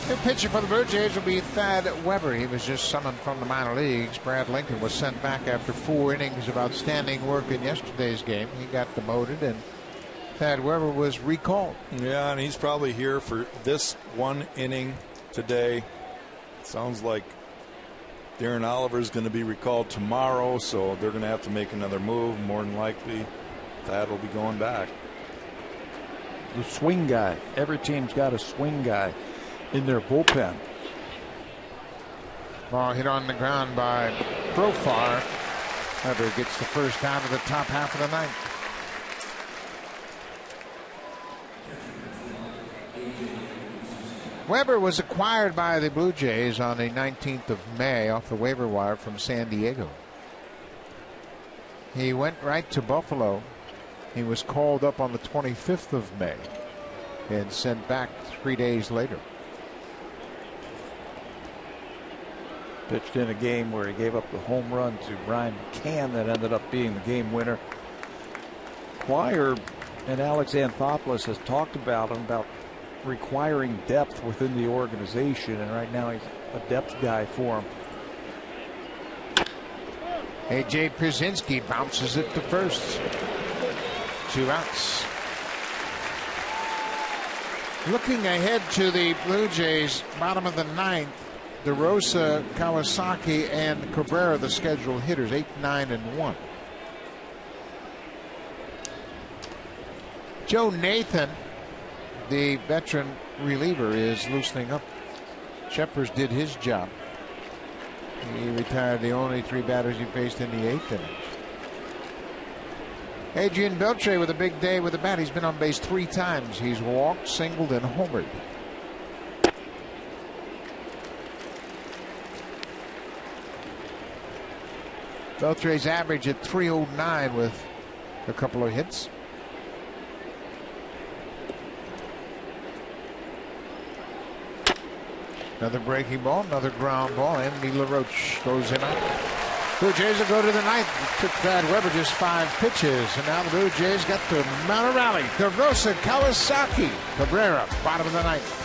The pitcher for the Blue Jays will be Thad Weber. He was just summoned from the minor leagues. Brad Lincoln was sent back after 4 innings of outstanding work in yesterday's game. He got demoted, and Thad Weber was recalled. Yeah, and he's probably here for this 1 inning today. Sounds like Darren Oliver is going to be recalled tomorrow, so they're going to have to make another move. More than likely, Thad will be going back. The swing guy. Every team's got a swing guy in their bullpen. Ball hit on the ground by Profar. Weber gets the first down of the top half of the ninth. Weber was acquired by the Blue Jays on the 19th of May off the waiver wire from San Diego. He went right to Buffalo. He was called up on the 25th of May and sent back 3 days later. Pitched in a game where he gave up the home run to Ryan McCann that ended up being the game winner. Quire and Alex Anthopoulos has talked about him, about requiring depth within the organization, and right now he's a depth guy for him. A.J. Pierzynski bounces it to first. 2 outs. Looking ahead to the Blue Jays, bottom of the ninth, DeRosa, Kawasaki, and Cabrera, the scheduled hitters, 8, 9, and 1. Joe Nathan, the veteran reliever, is loosening up. Sheppers did his job. He retired the only 3 batters he faced in the 8th inning. Adrian Beltre with a big day with the bat. He's been on base 3 times. He's walked, singled, and homered. Beltre's average at .309 with a couple of hits. Another breaking ball, another ground ball. Andy LaRoche goes in out. Blue Jays will go to the ninth. It took Thad Weber just 5 pitches, and now the Blue Jays got to mount a rally. DeRosa, Kawasaki, Cabrera, bottom of the ninth.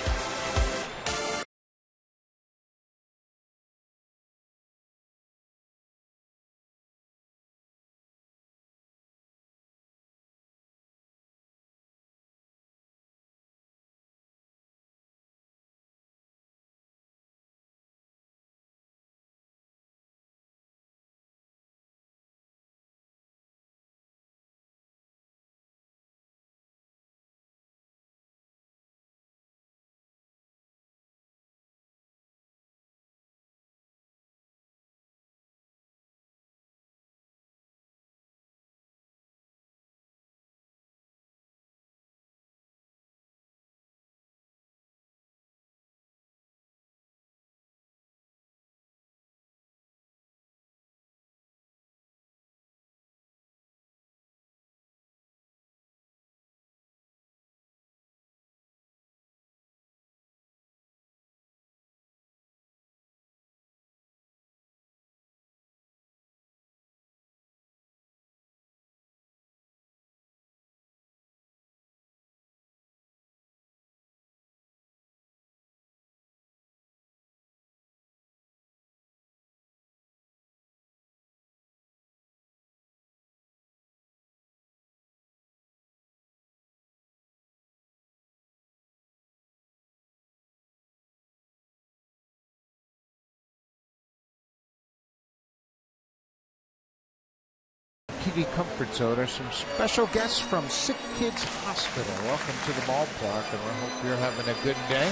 TV Comfort Zone. There's some special guests from Sick Kids Hospital. Welcome to the ballpark, and we hope you're having a good day.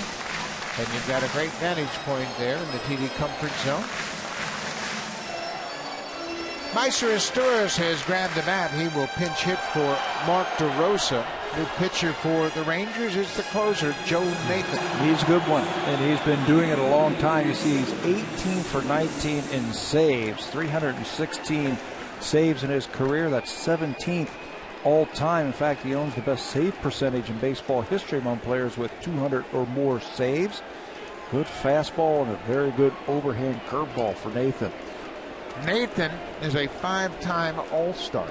And you've got a great vantage point there in the TV Comfort Zone. Meister Astures has grabbed the bat. He will pinch hit for Mark DeRosa. New pitcher for the Rangers is the closer, Joe Nathan. He's a good one, and he's been doing it a long time. You see, he's 18 for 19 in saves, 316 saves in his career. That's 17th all time. In fact, he owns the best save percentage in baseball history among players with 200 or more saves. Good fastball and a very good overhand curveball for Nathan. Nathan is a 5-time All-Star.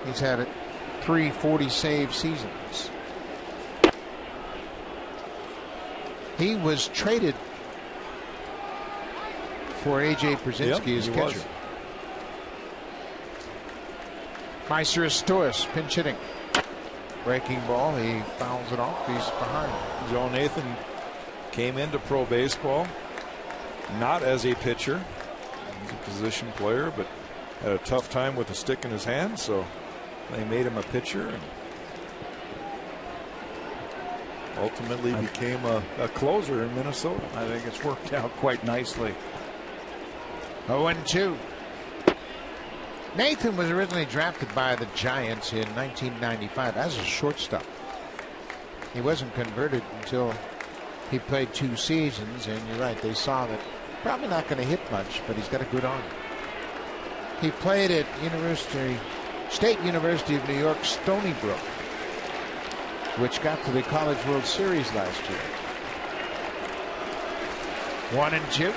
He's had 3 40-save seasons. He was traded for A.J. Pierzynski as catcher. Meister Astures pinch hitting. Breaking ball. He fouls it off. He's behind. Joe Nathan came into pro baseball not as a pitcher. He's a position player, but had a tough time with a stick in his hand, so they made him a pitcher and ultimately became a closer in Minnesota. I think it's worked out quite nicely. 0-2. Nathan was originally drafted by the Giants in 1995 as a shortstop. He wasn't converted until he played 2 seasons, and you're right, they saw that probably not going to hit much, but he's got a good arm. He played at State University of New York, Stony Brook, which got to the College World Series last year. 1-2.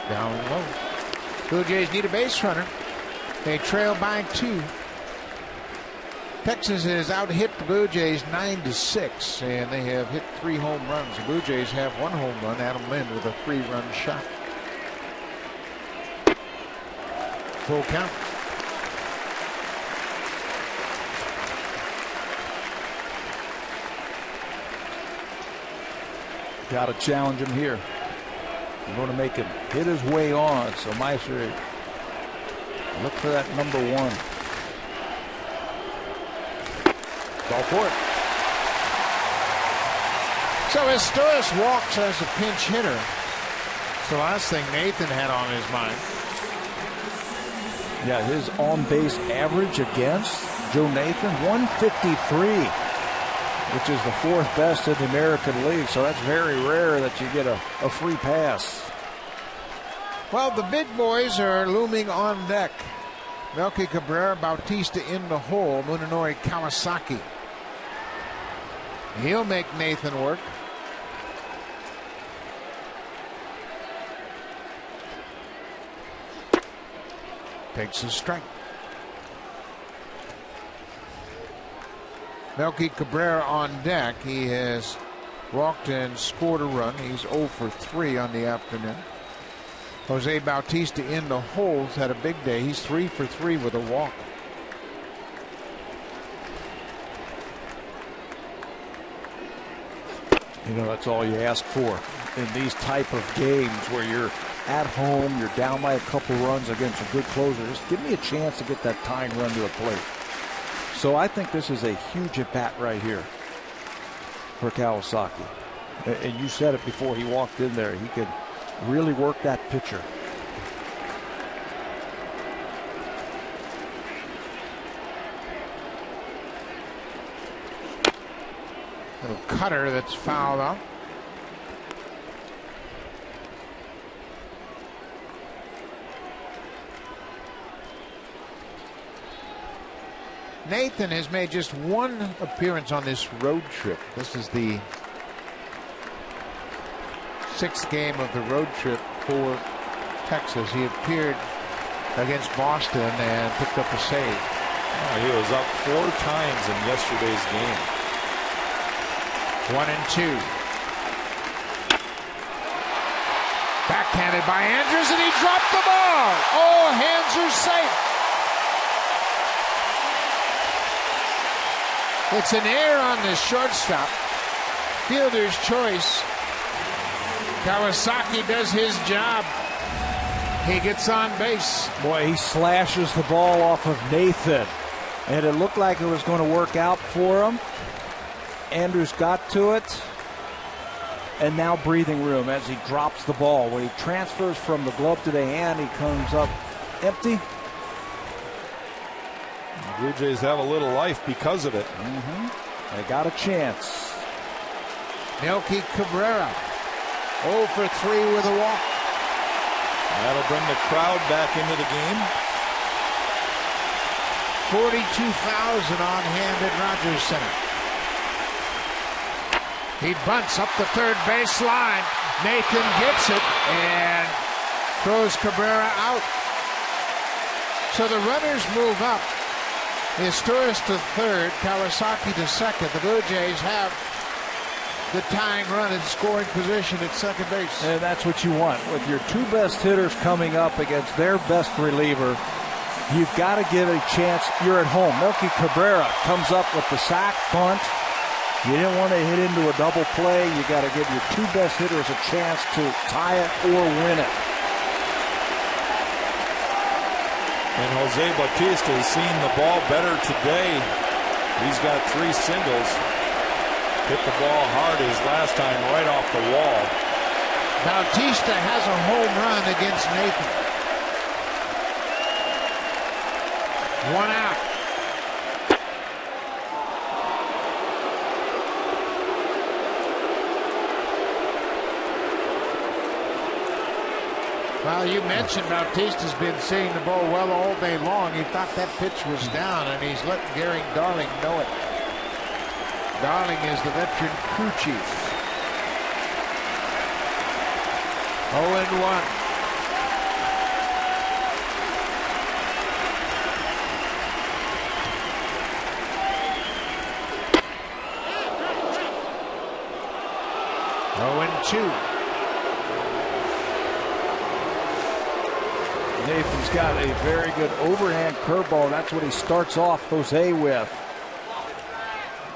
Down low. Blue Jays need a base runner. They trail by 2. Texas has out-hit the Blue Jays 9-6, and they have hit 3 home runs. The Blue Jays have 1 home run, Adam Lind with a 3-run shot. Full count. Got to challenge him here. I'm going to make him hit his way on. So Meister, look for that number 1. Go for it. So Estoras walks as a pinch hitter. It's the last thing Nathan had on his mind. Yeah, his on-base average against Joe Nathan, 153, which is the 4th best in the American League. So that's very rare that you get a free pass. Well, the big boys are looming on deck. Melky Cabrera, Bautista in the hole, Munenori Kawasaki. He'll make Nathan work. Takes a strike. Melky Cabrera on deck. He has walked and scored a run. He's 0 for 3 on the afternoon. Jose Bautista in the holes had a big day. He's 3 for 3 with a walk. You know, that's all you ask for in these type of games where you're at home, you're down by a couple runs against a good closer. Just give me a chance to get that tying run to a plate. So I think this is a huge at-bat right here for Kawasaki. And you said it before he walked in there. He could really work that pitcher. Little cutter that's fouled up. Nathan has made just 1 appearance on this road trip. This is the 6th game of the road trip for Texas. He appeared against Boston and picked up a save. Oh, he was up 4 times in yesterday's game. 1-2. Backhanded by Andrews, and he dropped the ball. Oh, hands are safe. It's an error on the shortstop. Fielder's choice. Kawasaki does his job. He gets on base. Boy, he slashes the ball off of Nathan. And it looked like it was going to work out for him. Andrews got to it. And now breathing room as he drops the ball. When he transfers from the glove to the hand, he comes up empty. The Blue Jays have a little life because of it. They got a chance. Melky Cabrera, 0 for 3 with a walk. That'll bring the crowd back into the game. 42,000 on hand at Rogers Center. He bunts up the third base line. Nathan gets it and throws Cabrera out. So the runners move up. Estoras to third, Kawasaki to second. The Blue Jays have the tying run in scoring position at second base. And that's what you want. With your 2 best hitters coming up against their best reliever, you've got to give it a chance. You're at home. Melky Cabrera comes up with the sac, bunt, You didn't want to hit into a double play. You got to give your two best hitters a chance to tie it or win it. And Jose Bautista has seen the ball better today. He's got 3 singles. Hit the ball hard his last time right off the wall. Bautista has a home run against Nathan. 1 out. Well, you mentioned Bautista's been seeing the ball well all day long. He thought that pitch was down, and he's letting Gary Darling know it. Darling is the veteran crew chief. 0-1. Nathan's got a very good overhand curveball. That's what he starts off Jose with.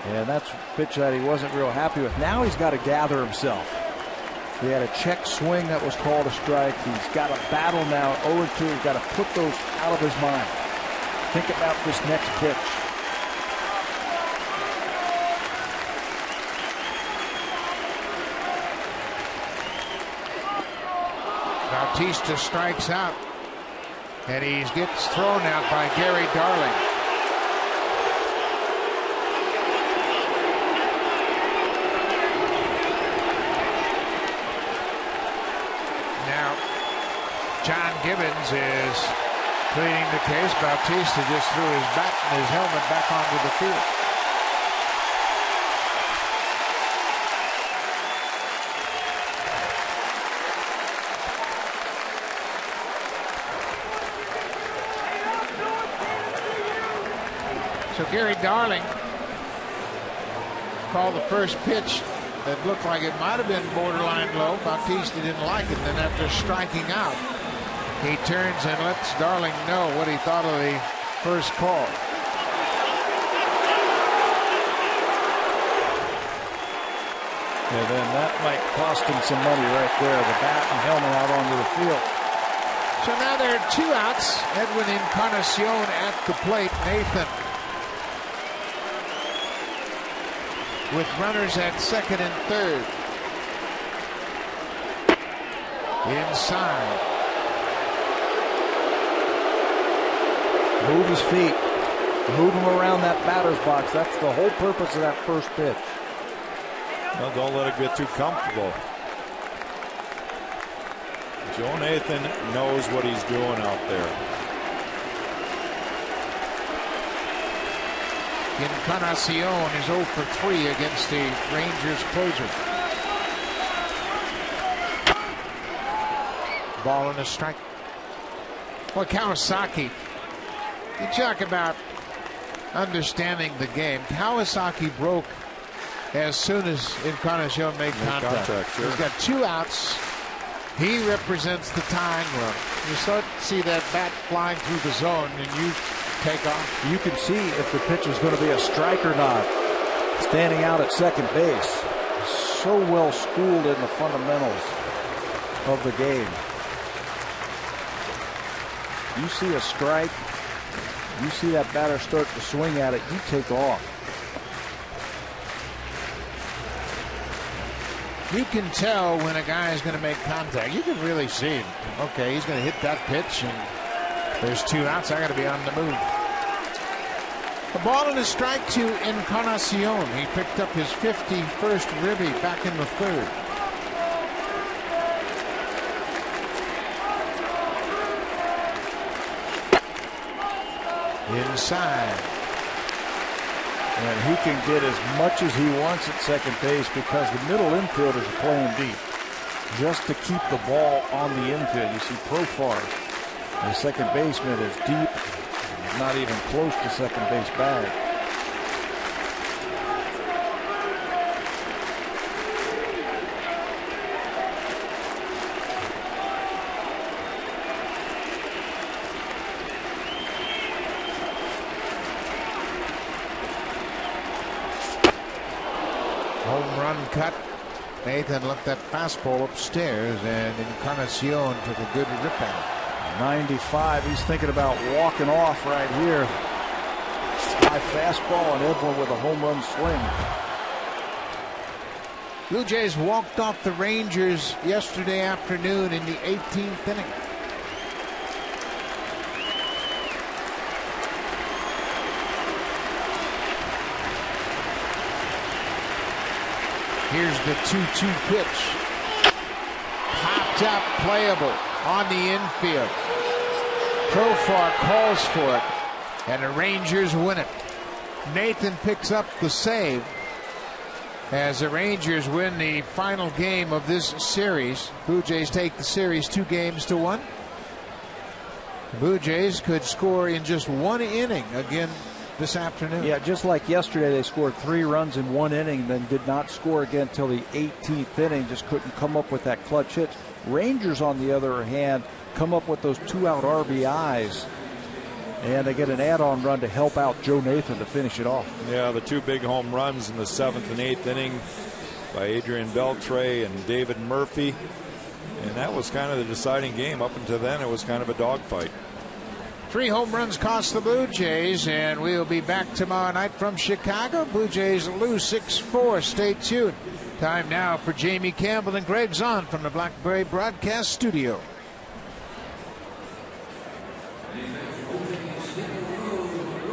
And that's a pitch that he wasn't real happy with. Now he's got to gather himself. He had a check swing that was called a strike. He's got a battle now, 0-2. He's got to put those out of his mind. Think about this next pitch. Bautista strikes out, and he gets thrown out by Gary Darling. Now, John Gibbons is pleading the case. Bautista just threw his bat and his helmet back onto the field. So Gary Darling called the first pitch that looked like it might have been borderline low. Bautista didn't like it. Then after striking out, he turns and lets Darling know what he thought of the first call. And then that might cost him some money right there. The bat and helmet out onto the field. So now there are 2 outs. Edwin Encarnacion at the plate. Nathan with runners at second and third. Inside. Move his feet. Move him around that batter's box. That's the whole purpose of that first pitch. Well, don't let it get too comfortable. Joe Nathan knows what he's doing out there. Encarnacion is 0 for 3 against the Rangers closer. Ball and a strike. Well, Kawasaki, you talk about understanding the game. Kawasaki broke as soon as Encarnacion made contact. Sure. He's got 2 outs. He represents the tying run. You start to see that bat flying through the zone, and you take off. You can see if the pitch is going to be a strike or not. Standing out at second base. So well schooled in the fundamentals of the game. You see a strike, you see that batter start to swing at it, you take off. You can tell when a guy is going to make contact. You can really see it. Okay, he's going to hit that pitch, and there's 2 outs. I got to be on the move. A ball and a strike to Encarnacion. He picked up his 51st ribby back in the third. Inside. And he can get as much as he wants at second base because the middle infielders are playing deep. Just to keep the ball on the infield. You see Profar, the second baseman, is deep. Not even close to second base bag. cut. Nathan left that fastball upstairs, and Encarnacion took a good rip at it. 95. He's thinking about walking off right here. High fastball, and Edwin with a home run swing. Blue Jays walked off the Rangers yesterday afternoon in the 18th inning. Here's the 2-2 pitch. Popped up, playable on the infield. Profar calls for it, and the Rangers win it. Nathan picks up the save as the Rangers win the final game of this series. Blue Jays take the series 2-1. The Blue Jays could score in just one inning again this afternoon. Yeah, just like yesterday, they scored 3 runs in 1 inning, then did not score again till the 18th inning. Just couldn't come up with that clutch hit. Rangers, on the other hand, come up with those 2-out RBIs, and they get an add-on run to help out Joe Nathan to finish it off. Yeah, the 2 big home runs in the 7th and 8th inning by Adrian Beltre and David Murphy, and that was kind of the deciding game. Up until then, it was kind of a dogfight. 3 home runs cost the Blue Jays, and we'll be back tomorrow night from Chicago. Blue Jays lose 6-4. Stay tuned. Time now for Jamie Campbell and Greg Zahn from the Blackberry Broadcast Studio.